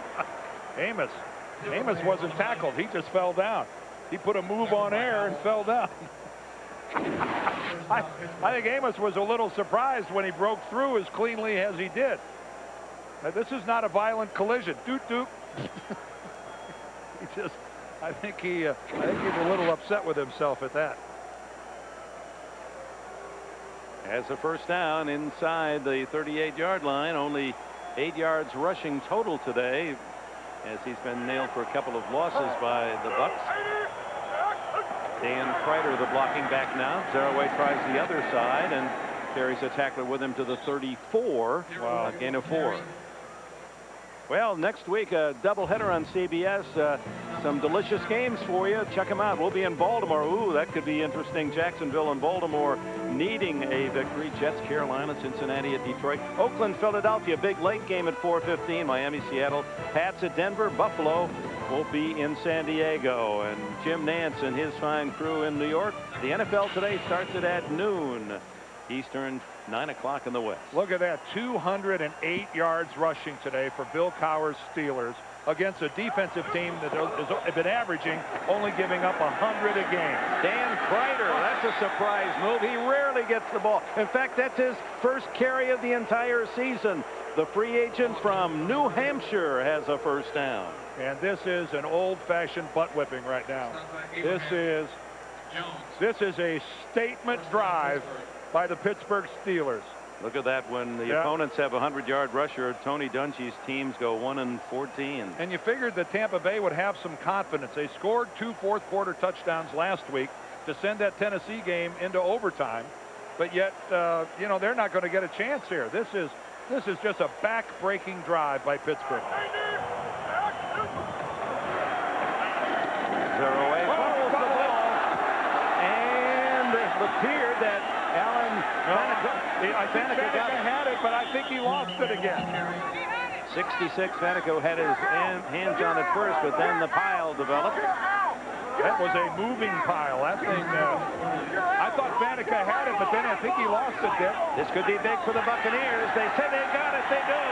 Amos wasn't tackled. He just fell down. He put a move on air and fell down. I think Amos was a little surprised when he broke through as cleanly as he did. Now, this is not a violent collision. Doot doot. I think he's a little upset with himself at that. Has a first down inside the 38-yard line. Only 8 yards rushing total today, as he's been nailed for a couple of losses by the Bucs. Dan Kreider, the blocking back now. Zaraway tries the other side and carries a tackler with him to the 34. Wow. A gain of 4. Well, next week, a doubleheader on CBS. Some delicious games for you. Check them out. We'll be in Baltimore. Ooh, that could be interesting. Jacksonville and Baltimore needing a victory. Jets, Carolina, Cincinnati at Detroit. Oakland, Philadelphia, big late game at 4:15. Miami, Seattle, Pats at Denver. Buffalo will be in San Diego. And Jim Nantz and his fine crew in New York. The NFL today starts at noon Eastern, 9 o'clock in the West. Look at that, 208 yards rushing today for Bill Cowher's Steelers against a defensive team that has been averaging only giving up 100 a game. Dan Kreider, that's a surprise move. He rarely gets the ball. In fact, that's his first carry of the entire season. The free agent from New Hampshire has a first down. And this is an old-fashioned butt whipping right now. This is a statement drive by the Pittsburgh Steelers. Look at that. When the opponents have a 100-yard rusher, Tony Dungy's teams go 1-14. And you figured that Tampa Bay would have some confidence. They scored 2 fourth-quarter touchdowns last week to send that Tennessee game into overtime. But yet, they're not going to get a chance here. This is just a back-breaking drive by Pittsburgh. Zaraway fumbles the ball, and it appeared that I think Faneca had it, but I think he lost it again. 66. Faneca had his hands on it first, but then the pile developed. That was a moving pile. That thing, I thought Faneca had it, but then I think he lost it, Dick. This could be big for the Buccaneers. They say they got it. They do.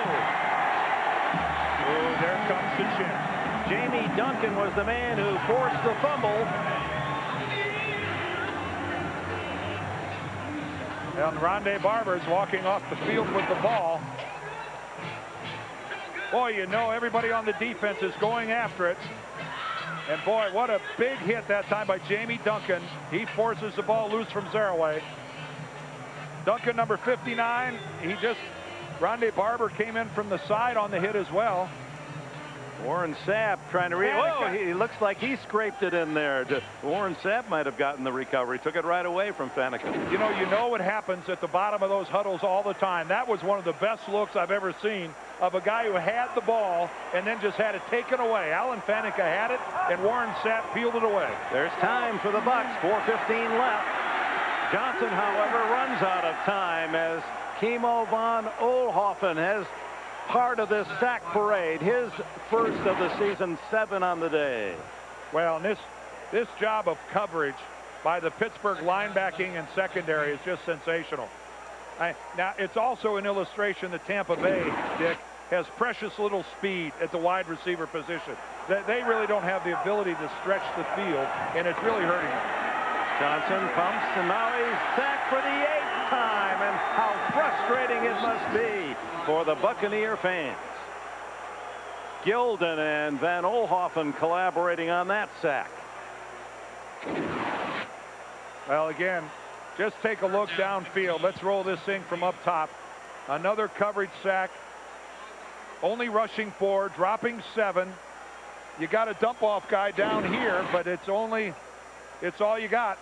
Oh, there comes the chin. Jamie Duncan was the man who forced the fumble. And Rondé Barber's walking off the field with the ball. Boy, everybody on the defense is going after it. And boy, what a big hit that time by Jamie Duncan. He forces the ball loose from Zaraway. Duncan, number 59, Rondé Barber came in from the side on the hit as well. Warren Sapp trying to he looks like he scraped it in there. Warren Sapp might have gotten the recovery. Took it right away from Faneca. You know what happens at the bottom of those huddles all the time. That was one of the best looks I've ever seen of a guy who had the ball and then just had it taken away. Alan Faneca had it, and Warren Sapp peeled it away. There's time for the Bucs. 4:15 left. Johnson, however, runs out of time as Kimo von Oelhoffen has part of this sack parade. His first of the season, 7 on the day. Well, this job of coverage by the Pittsburgh linebacking and secondary is just sensational. Now, it's also an illustration that Tampa Bay, Dick, has precious little speed at the wide receiver position. They really don't have the ability to stretch the field, and it's really hurting them. Johnson pumps, and now he's sacked for the 8th time, and how frustrating it must be for the Buccaneer fans. Gilden and Van Olhoffen collaborating on that sack. Well, again, just take a look downfield. Let's roll this thing from up top. Another coverage sack. Only rushing 4, dropping 7. You got a dump off guy down here, but it's all you got.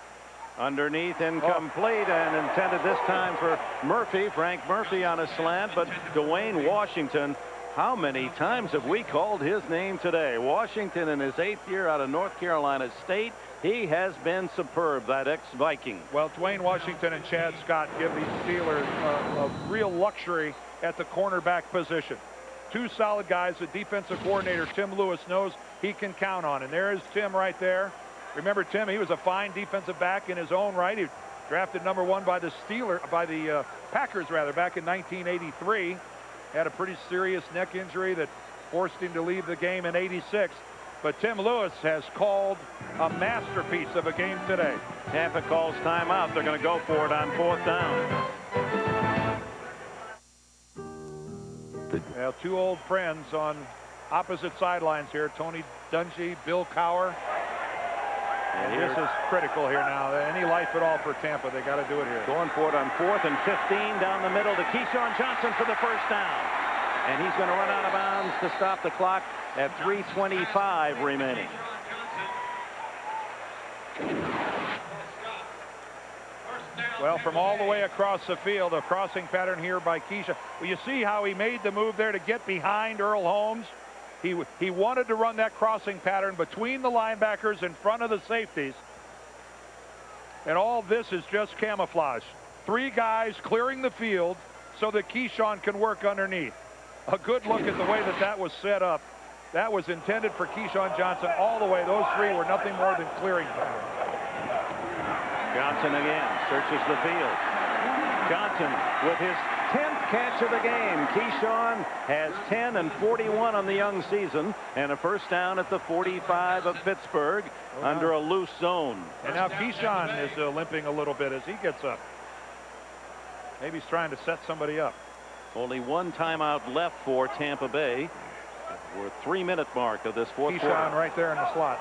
Underneath, incomplete, and intended this time for Murphy, Frank Murphy on a slant, but Dwayne Washington, how many times have we called his name today? Washington in his 8th year out of North Carolina State. He has been superb, that ex-Viking. Well, Dwayne Washington and Chad Scott give these Steelers a real luxury at the cornerback position. 2 solid guys. The defensive coordinator, Tim Lewis, knows he can count on. And there is Tim right there. Remember Tim, he was a fine defensive back in his own right. He drafted #1 by the Packers back in 1983. Had a pretty serious neck injury that forced him to leave the game in '86. But Tim Lewis has called a masterpiece of a game today. Tampa calls timeout. They're going to go for it on 4th down. Now, 2 old friends on opposite sidelines here. Tony Dungy, Bill Cowher. And this is critical here now. Any life at all for Tampa, they got to do it here. Going for it on 4th and 15 down the middle to Keyshawn Johnson for the first down. And he's going to run out of bounds to stop the clock at 3:25 remaining. Well, from all the way across the field, a crossing pattern here by Keyshawn. Well, you see how he made the move there to get behind Earl Holmes. He wanted to run that crossing pattern between the linebackers in front of the safeties. And all this is just camouflage. 3 guys clearing the field so that Keyshawn can work underneath. A good look at the way that was set up. That was intended for Keyshawn Johnson all the way. Those 3 were nothing more than clearing patterns. Johnson again searches the field. Johnson with his 10th catch of the game. Keyshawn has 10 and 41 on the young season, and a first down at the 45 of Pittsburgh under a loose zone. And now Keyshawn is limping a little bit as he gets up. Maybe he's trying to set somebody up. Only 1 timeout left for Tampa Bay. We're 3-minute mark of this 4th quarter. Keyshawn right there in the slot.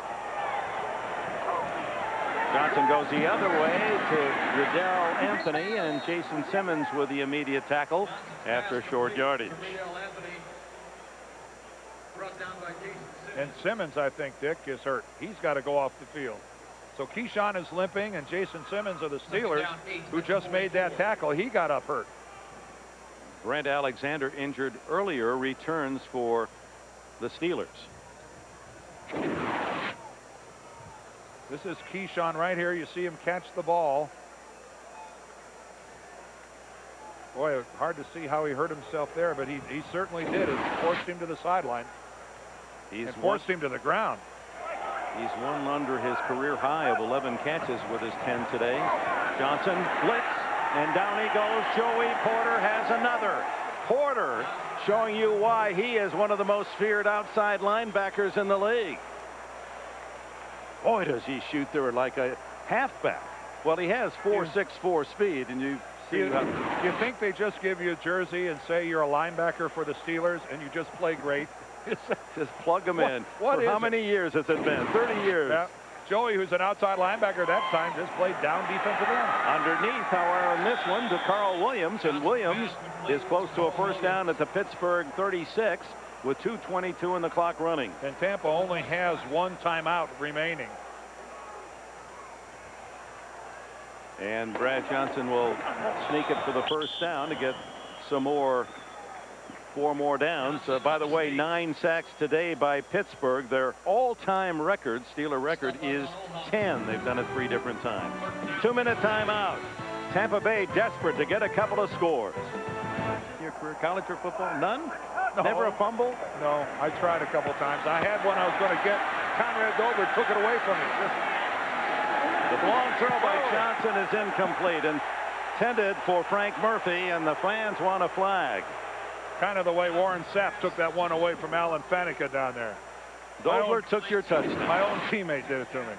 Johnson goes the other way to Riddell Anthony, and Jason Simmons with the immediate tackle after short yardage. And Simmons, I think, Dick, is hurt. He's got to go off the field. So Keyshawn is limping, and Jason Simmons of the Steelers, who just made that tackle, he got up hurt. Brent Alexander, injured earlier, returns for the Steelers. This is Keyshawn right here. You see him catch the ball. Boy, hard to see how he hurt himself there, but he certainly did. It forced him to the sideline. He forced him to the ground. He's one under his career high of 11 catches with his 10 today. Johnson blitz, and down he goes. Joey Porter has another. Porter showing you why he is one of the most feared outside linebackers in the league. Boy, does he shoot there like a halfback. Well, he has 4.64 speed, and you see. You think they just give you a jersey and say you're a linebacker for the Steelers and you just play great? Just plug them in. For how many years has it been? 30 years. Yeah. Joey, who's an outside linebacker at that time, just played down defensive end. Underneath, however, on this one to Carl Williams, and Williams is close to a first down at the Pittsburgh 36 with 2:22 in the clock running. And Tampa only has 1 timeout remaining. And Brad Johnson will sneak it for the first down to get some more. 4 more downs. By the way, 9 sacks today by Pittsburgh. Their all-time record, Steeler record, is 10. They've done it 3 different times. 2-minute timeout. Tampa Bay desperate to get a couple of scores. Your career, college or football? None? No. Never a fumble? No, I tried a couple times. I had one I was going to get. Conrad Dover took it away from me. The long throw by Johnson is incomplete, intended for Frank Murphy, and the fans want a flag. Kind of the way Warren Sapp took that one away from Alan Faneca down there. Dover took your touchdown. My own teammate did it to me.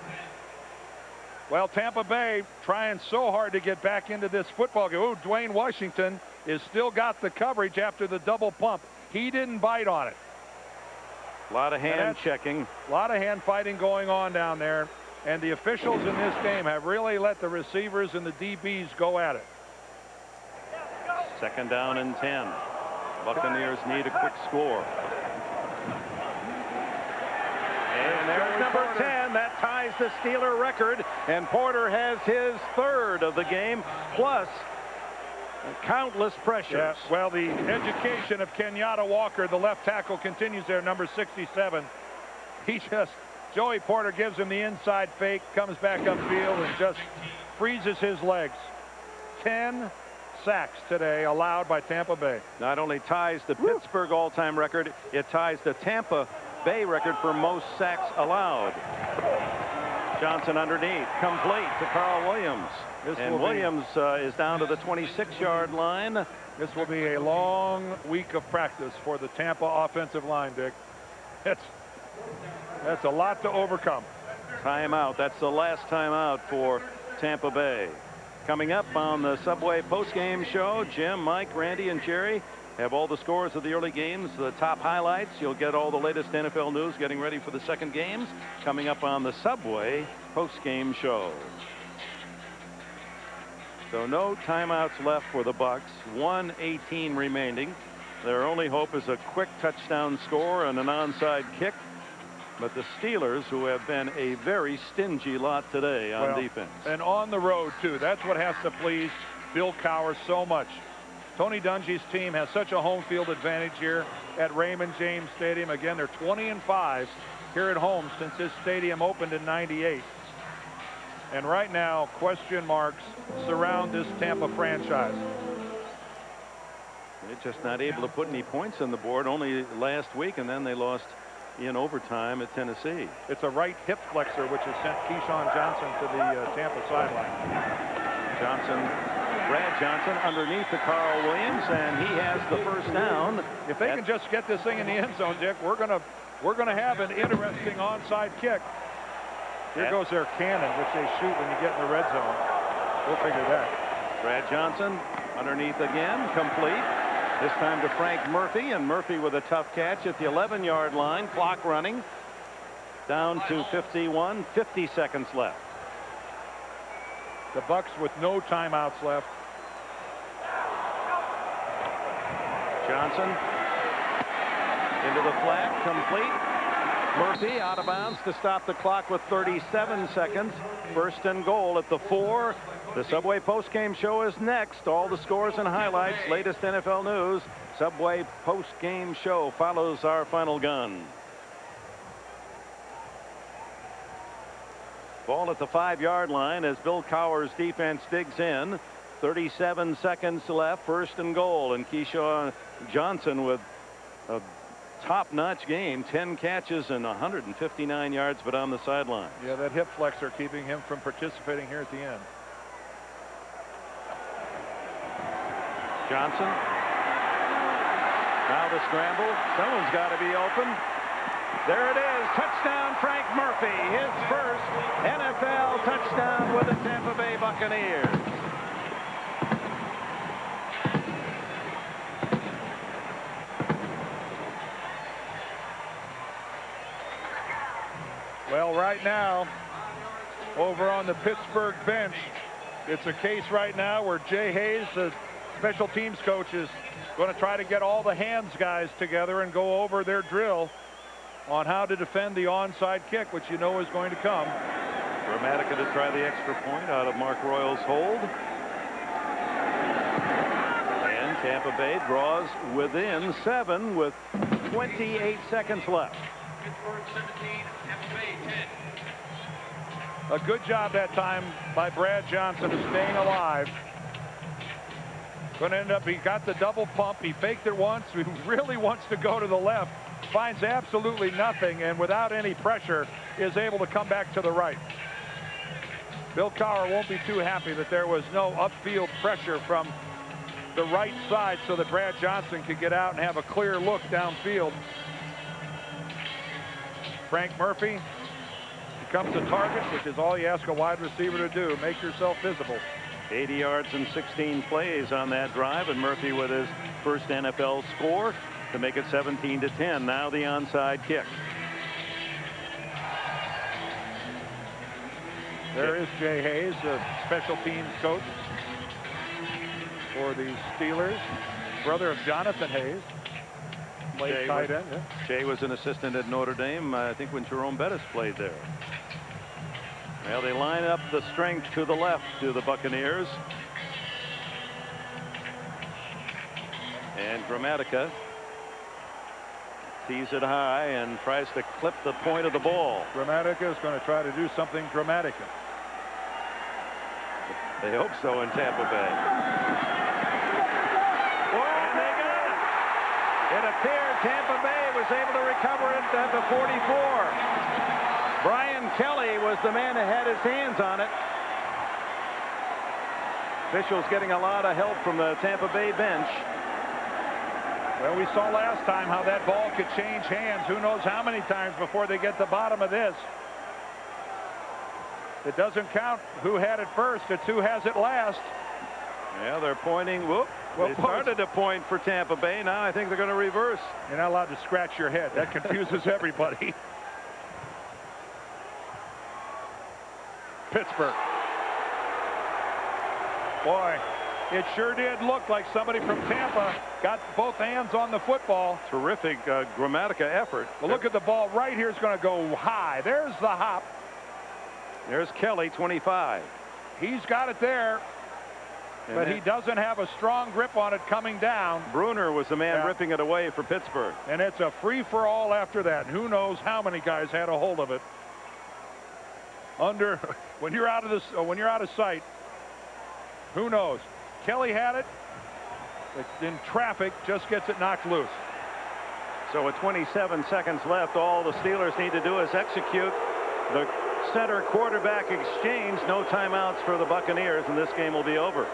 Well, Tampa Bay trying so hard to get back into this football game. Oh, Dwayne Washington is still got the coverage after the double pump. He didn't bite on it. A lot of hand checking. A lot of hand fighting going on down there. And the officials in this game have really let the receivers and the DBs go at it. 2nd down and 10. Buccaneers need a quick score. And there's number 10. That ties the Steeler record. And Porter has his 3rd of the game, plus countless pressures. Yeah, well, the education of Kenyatta Walker, the left tackle, continues there, number 67. Joey Porter gives him the inside fake, comes back upfield, and just freezes his legs. 10 sacks today allowed by Tampa Bay. Not only ties the Pittsburgh all-time record, it ties the Tampa Bay record for most sacks allowed. Johnson underneath, complete to Carl Williams. And Williams is down to the 26-yard line. This will be a long week of practice for the Tampa offensive line, Dick. That's a lot to overcome. Timeout. That's the last timeout for Tampa Bay. Coming up on the Subway postgame show, Jim, Mike, Randy, and Jerry have all the scores of the early games, the top highlights. You'll get all the latest NFL news getting ready for the second games coming up on the Subway postgame show. So no timeouts left for the Bucs. 1:18 remaining. Their only hope is a quick touchdown score and an onside kick. But the Steelers, who have been a very stingy lot today on defense. And on the road, too. That's what has to please Bill Cowher so much. Tony Dungy's team has such a home field advantage here at Raymond James Stadium. Again, they're 20-5 here at home since this stadium opened in '98. And right now, question marks surround this Tampa franchise. They're just not able to put any points on the board. Only last week, and then they lost in overtime at Tennessee. It's a right hip flexor, which has sent Keyshawn Johnson to the Tampa sideline. Brad Johnson underneath to Carl Williams, and he has the 1st down. If they can just get this thing in the end zone, Dick, we're gonna have an interesting onside kick. Here goes their cannon, which they shoot when you get in the red zone. We'll figure that. Brad Johnson underneath again, complete. This time to Frank Murphy, and Murphy with a tough catch at the 11-yard line. Clock running down to 51, 50 seconds left. The Bucs with no timeouts left. Johnson into the flat, complete. Murphy out of bounds to stop the clock with 37 seconds. 1st and goal at the 4. The Subway postgame show is next. All the scores and highlights, latest NFL news. Subway postgame show follows our final gun. Ball at the 5-yard line as Bill Cowher's defense digs in. 37 seconds left. 1st and goal, and Keyshawn Johnson with a top-notch game. 10 catches and 159 yards, but on the sideline. Yeah, that hip flexor keeping him from participating here at the end. Johnson. Now the scramble. Someone's got to be open. There it is. Touchdown, Frank Murphy. His 1st NFL touchdown with the Tampa Bay Buccaneers. Well, right now, over on the Pittsburgh bench, it's a case right now where Jay Hayes, the special teams coach, is going to try to get all the hands guys together and go over their drill on how to defend the onside kick, which you know is going to come. Dramatica to try the extra point out of Mark Royal's hold. And Tampa Bay draws within 7 with 28 seconds left. Pittsburgh 17, Tampa Bay 10. A good job that time by Brad Johnson of staying alive. Going to end up, he got the double pump. He faked it once. He really wants to go to the left. Finds absolutely nothing, and without any pressure is able to come back to the right. Bill Cowher won't be too happy that there was no upfield pressure from the right side so that Brad Johnson could get out and have a clear look downfield. Frank Murphy becomes a target, which is all you ask a wide receiver to do. Make yourself visible. 80 yards and 16 plays on that drive, and Murphy with his 1st NFL score. to make it 17-10. Now the onside kick. There is Jay Hayes, the special teams coach for the Steelers, brother of Jonathan Hayes. Jay was an assistant at Notre Dame, I think, when Jerome Bettis played there. Well, they line up the strength to the left to the Buccaneers. And Gramatica tees it high and tries to clip the point of the ball. Gramatica is going to try to do something dramatic. They hope so in Tampa Bay. And they got it. It appeared Tampa Bay was able to recover it at the 44. Brian Kelly was the man that had his hands on it. Officials getting a lot of help from the Tampa Bay bench. Well, we saw last time how that ball could change hands. Who knows how many times before they get the bottom of this. It doesn't count who had it first. It's who has it last. Yeah, they're pointing. Whoop. They started to point for Tampa Bay. Now I think they're going to reverse. You're not allowed to scratch your head. That confuses everybody. Pittsburgh. Boy, it sure did look like somebody from Tampa got both hands on the football. Terrific Gramatica effort. Well, look at the ball right here. Is going to go high. There's the hop. There's Kelly, 25. He's got it there, but he doesn't have a strong grip on it coming down. Bruner was the man ripping it away for Pittsburgh. And it's a free-for-all after that. Who knows how many guys had a hold of it. When you're out of sight, who knows? Kelly had it. In traffic, just gets it knocked loose. So with 27 seconds left, all the Steelers need to do is execute the center quarterback exchange. No timeouts for the Buccaneers, and this game will be over.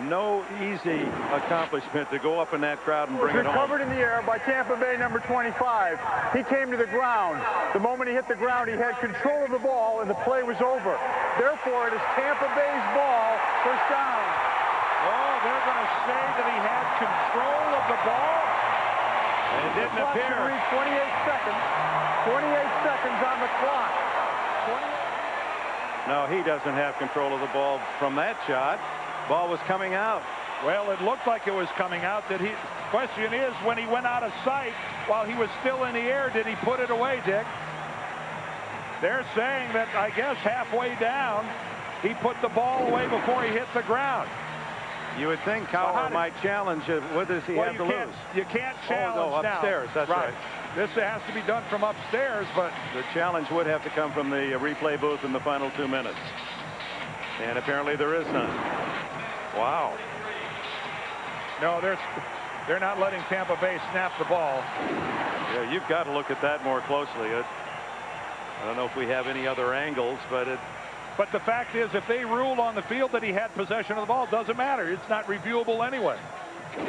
No easy accomplishment to go up in that crowd and bring it home. Recovered in the air by Tampa Bay number 25. He came to the ground. The moment he hit the ground, he had control of the ball, and the play was over. Therefore, it is Tampa Bay's ball, first down. Oh, they're going to say that he had control of the ball? And it didn't appear. 28 seconds. 28 seconds on the clock. No, he doesn't have control of the ball from that shot. Ball was coming out. Well, it looked like it was coming out. Question is, when he went out of sight while he was still in the air, did he put it away, Dick? They're saying that, I guess, halfway down, he put the ball away before he hit the ground. You would think Cowher might challenge it. What does he have to lose? You can't challenge now. Upstairs, that's right. This has to be done from upstairs, but the challenge would have to come from the replay booth in the final 2 minutes. And apparently there is none. Wow. No, they're not letting Tampa Bay snap the ball. Yeah, you've got to look at that more closely. I don't know if we have any other angles, but the fact is, if they rule on the field that he had possession of the ball, it doesn't matter. It's not reviewable anyway.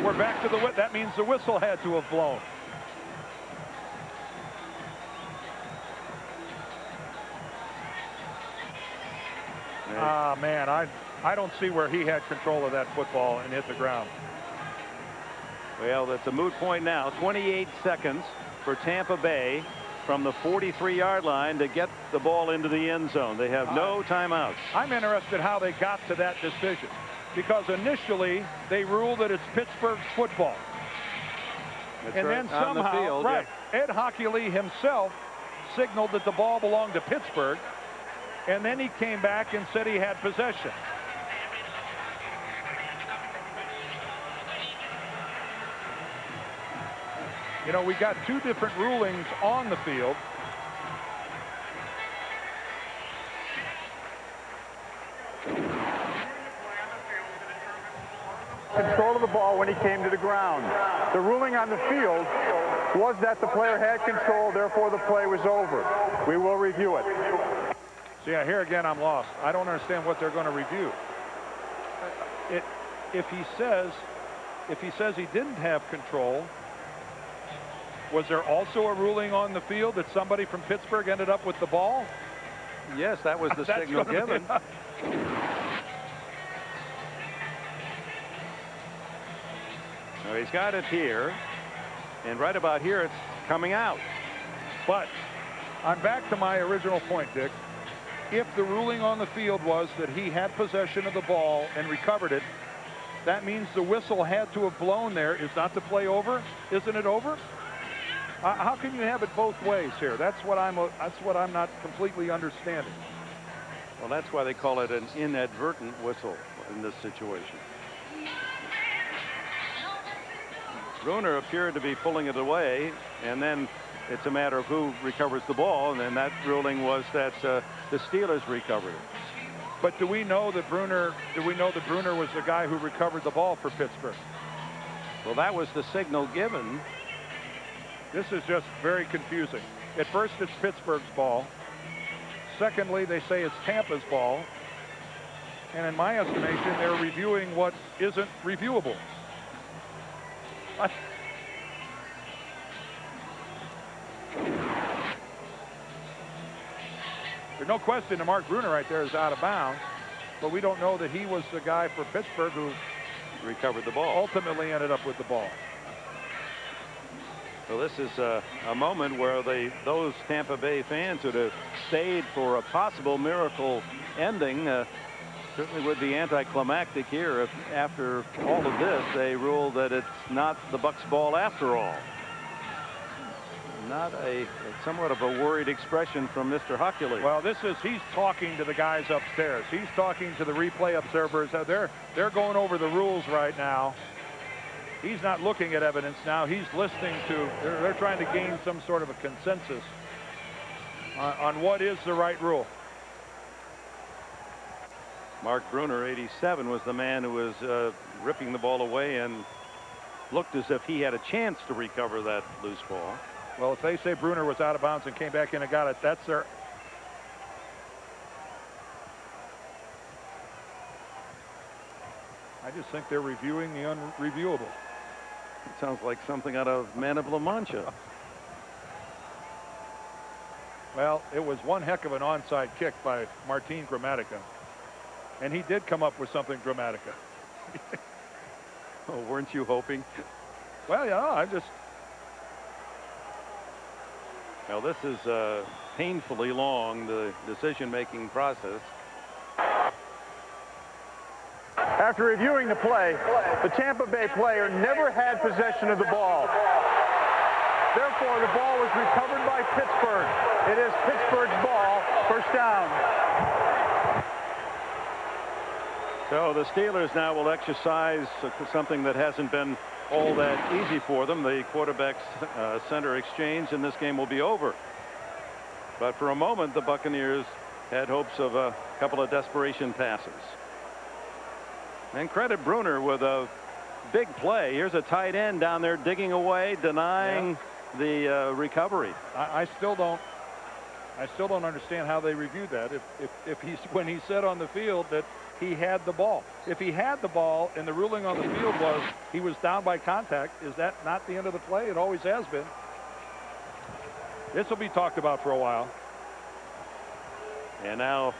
We're back to that means the whistle had to have blown. Ah, man, I don't see where he had control of that football and hit the ground. Well, that's a moot point now. 28 seconds for Tampa Bay from the 43-yard line to get the ball into the end zone. They have no timeouts. I'm interested how they got to that decision, because initially they ruled that it's Pittsburgh's football. That's and right. Then somehow, the field, Ed Hockley himself signaled that the ball belonged to Pittsburgh, and then he came back and said he had possession. You know, we got two different rulings on the field. Control of the ball when he came to the ground. The ruling on the field was that the player had control, therefore the play was over. We will review it. So yeah, here again I'm lost. I don't understand what they're going to review. If he says he didn't have control, was there also a ruling on the field that somebody from Pittsburgh ended up with the ball? Yes, that was the signal given. Now he's got it here, and right about here it's coming out. But I'm back to my original point, Dick. If the ruling on the field was that he had possession of the ball and recovered it, that means the whistle had to have blown there. Is not the play over? Isn't it over? How can you have it both ways here? That's what I'm not completely understanding. Well, that's why they call it an inadvertent whistle in this situation. Bruner appeared to be pulling it away, and then it's a matter of who recovers the ball, and then that ruling was that the Steelers recovered it. But do we know that Bruner was the guy who recovered the ball for Pittsburgh? Well, that was the signal given. This is just very confusing. At first, it's Pittsburgh's ball. Secondly, they say it's Tampa's ball. And in my estimation, they're reviewing what isn't reviewable. There's no question that Mark Bruner right there is out of bounds, but we don't know that he was the guy for Pittsburgh who recovered the ball. Ultimately ended up with the ball. So this is a moment where those Tampa Bay fans would have stayed for a possible miracle ending. Certainly would be anticlimactic here if after all of this they rule that it's not the Bucs' ball after all. Not somewhat of a worried expression from Mr. Hockley. Well, he's talking to the guys upstairs. He's talking to the replay observers. They're going over the rules right now. He's not looking at evidence now. He's listening to. They're trying to gain some sort of a consensus on what is the right rule. Mark Bruner, 87, was the man who was ripping the ball away and looked as if he had a chance to recover that loose ball. Well, if they say Bruner was out of bounds and came back in and got it, that's their. I just think they're reviewing the unreviewable. It sounds like something out of Man of La Mancha. Well, it was one heck of an onside kick by Martin Gramatica. And he did come up with something Gramatica. Oh, weren't you hoping? Well, yeah, Now, this is painfully long, the decision-making process. After reviewing the play, the Tampa Bay player never had possession of the ball. Therefore, the ball was recovered by Pittsburgh. It is Pittsburgh's ball, first down. So the Steelers now will exercise something that hasn't been all that easy for them. The quarterback's center exchange, and this game will be over. But for a moment, the Buccaneers had hopes of a couple of desperation passes. And credit Bruner with a big play. Here's a tight end down there digging away, denying the recovery. I still don't understand how they reviewed that. When he said on the field that he had the ball. If he had the ball and the ruling on the field was he was down by contact, is that not the end of the play? It always has been. This will be talked about for a while. And now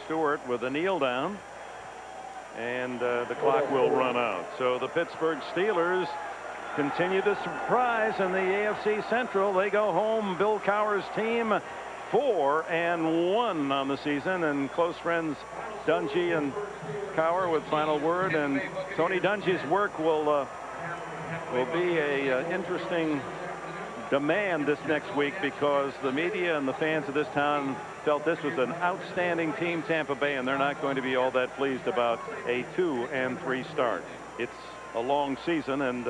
Stewart with a kneel down, and the clock will run out. So the Pittsburgh Steelers continue to surprise in the AFC Central. They go home. Bill Cowher's team 4-1 on the season, and close friends Dungy and Cowher with final word. And Tony Dungy's work will be a interesting demand this next week, because the media and the fans of this town felt this was an outstanding team, Tampa Bay, and they're not going to be all that pleased about a 2-3 start. It's a long season, and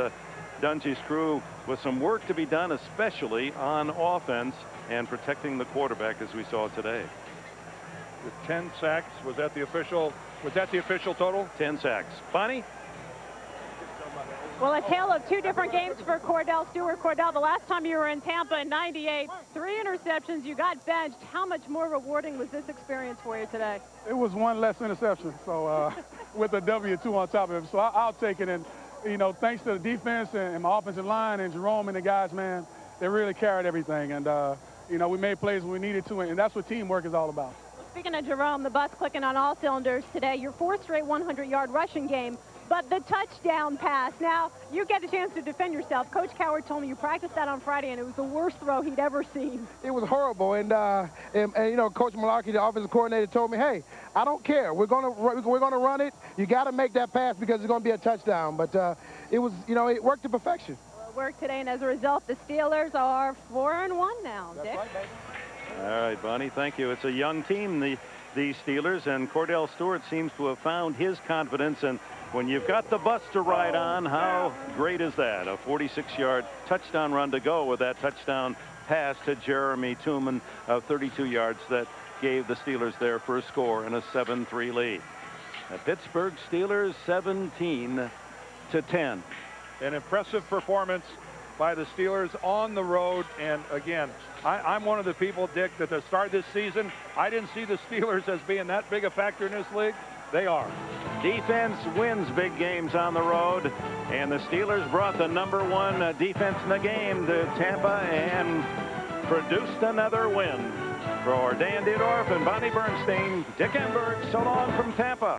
Dungy's crew with some work to be done, especially on offense and protecting the quarterback, as we saw today. With 10 sacks, was that the official total? 10 sacks. Bonnie? Well, a tale of two different games for Cordell Stewart. Cordell, the last time you were in Tampa in '98, 3 interceptions, you got benched. How much more rewarding was this experience for you today? It was one less interception, so with a W2 on top of it. So I'll take it. And, you know, thanks to the defense and my offensive line and Jerome and the guys, man, they really carried everything. And, you know, we made plays when we needed to, and that's what teamwork is all about. Speaking of Jerome, the bus clicking on all cylinders today. Your 4th straight 100-yard rushing game. But the touchdown pass, now you get a chance to defend yourself. Coach Coward told me you practiced that on Friday, and it was the worst throw he'd ever seen. It was horrible, and you know, Coach Malarkey, the offensive coordinator, told me, hey, I don't care. We're gonna run it. You got to make that pass because it's gonna be a touchdown. But it was, you know, it worked to perfection. Well, it worked today, and as a result, the Steelers are 4-1 now. That's Dick? right, baby. All right, Bonnie, thank you. It's a young team, the Steelers, and Cordell Stewart seems to have found his confidence. And when you've got the bus to ride on, how great is that? A 46-yard touchdown run to go with that touchdown pass to Jeremy Tooman of 32 yards that gave the Steelers their first score in a 7-3 lead. The Pittsburgh Steelers 17-10. An impressive performance by the Steelers on the road. And again, I'm one of the people, Dick, that to start this season, I didn't see the Steelers as being that big a factor in this league. They are. Defense wins big games on the road, and the Steelers brought the #1 defense in the game to Tampa and produced another win. For Dan Dierdorf and Bonnie Bernstein, Dick Enberg, so long from Tampa.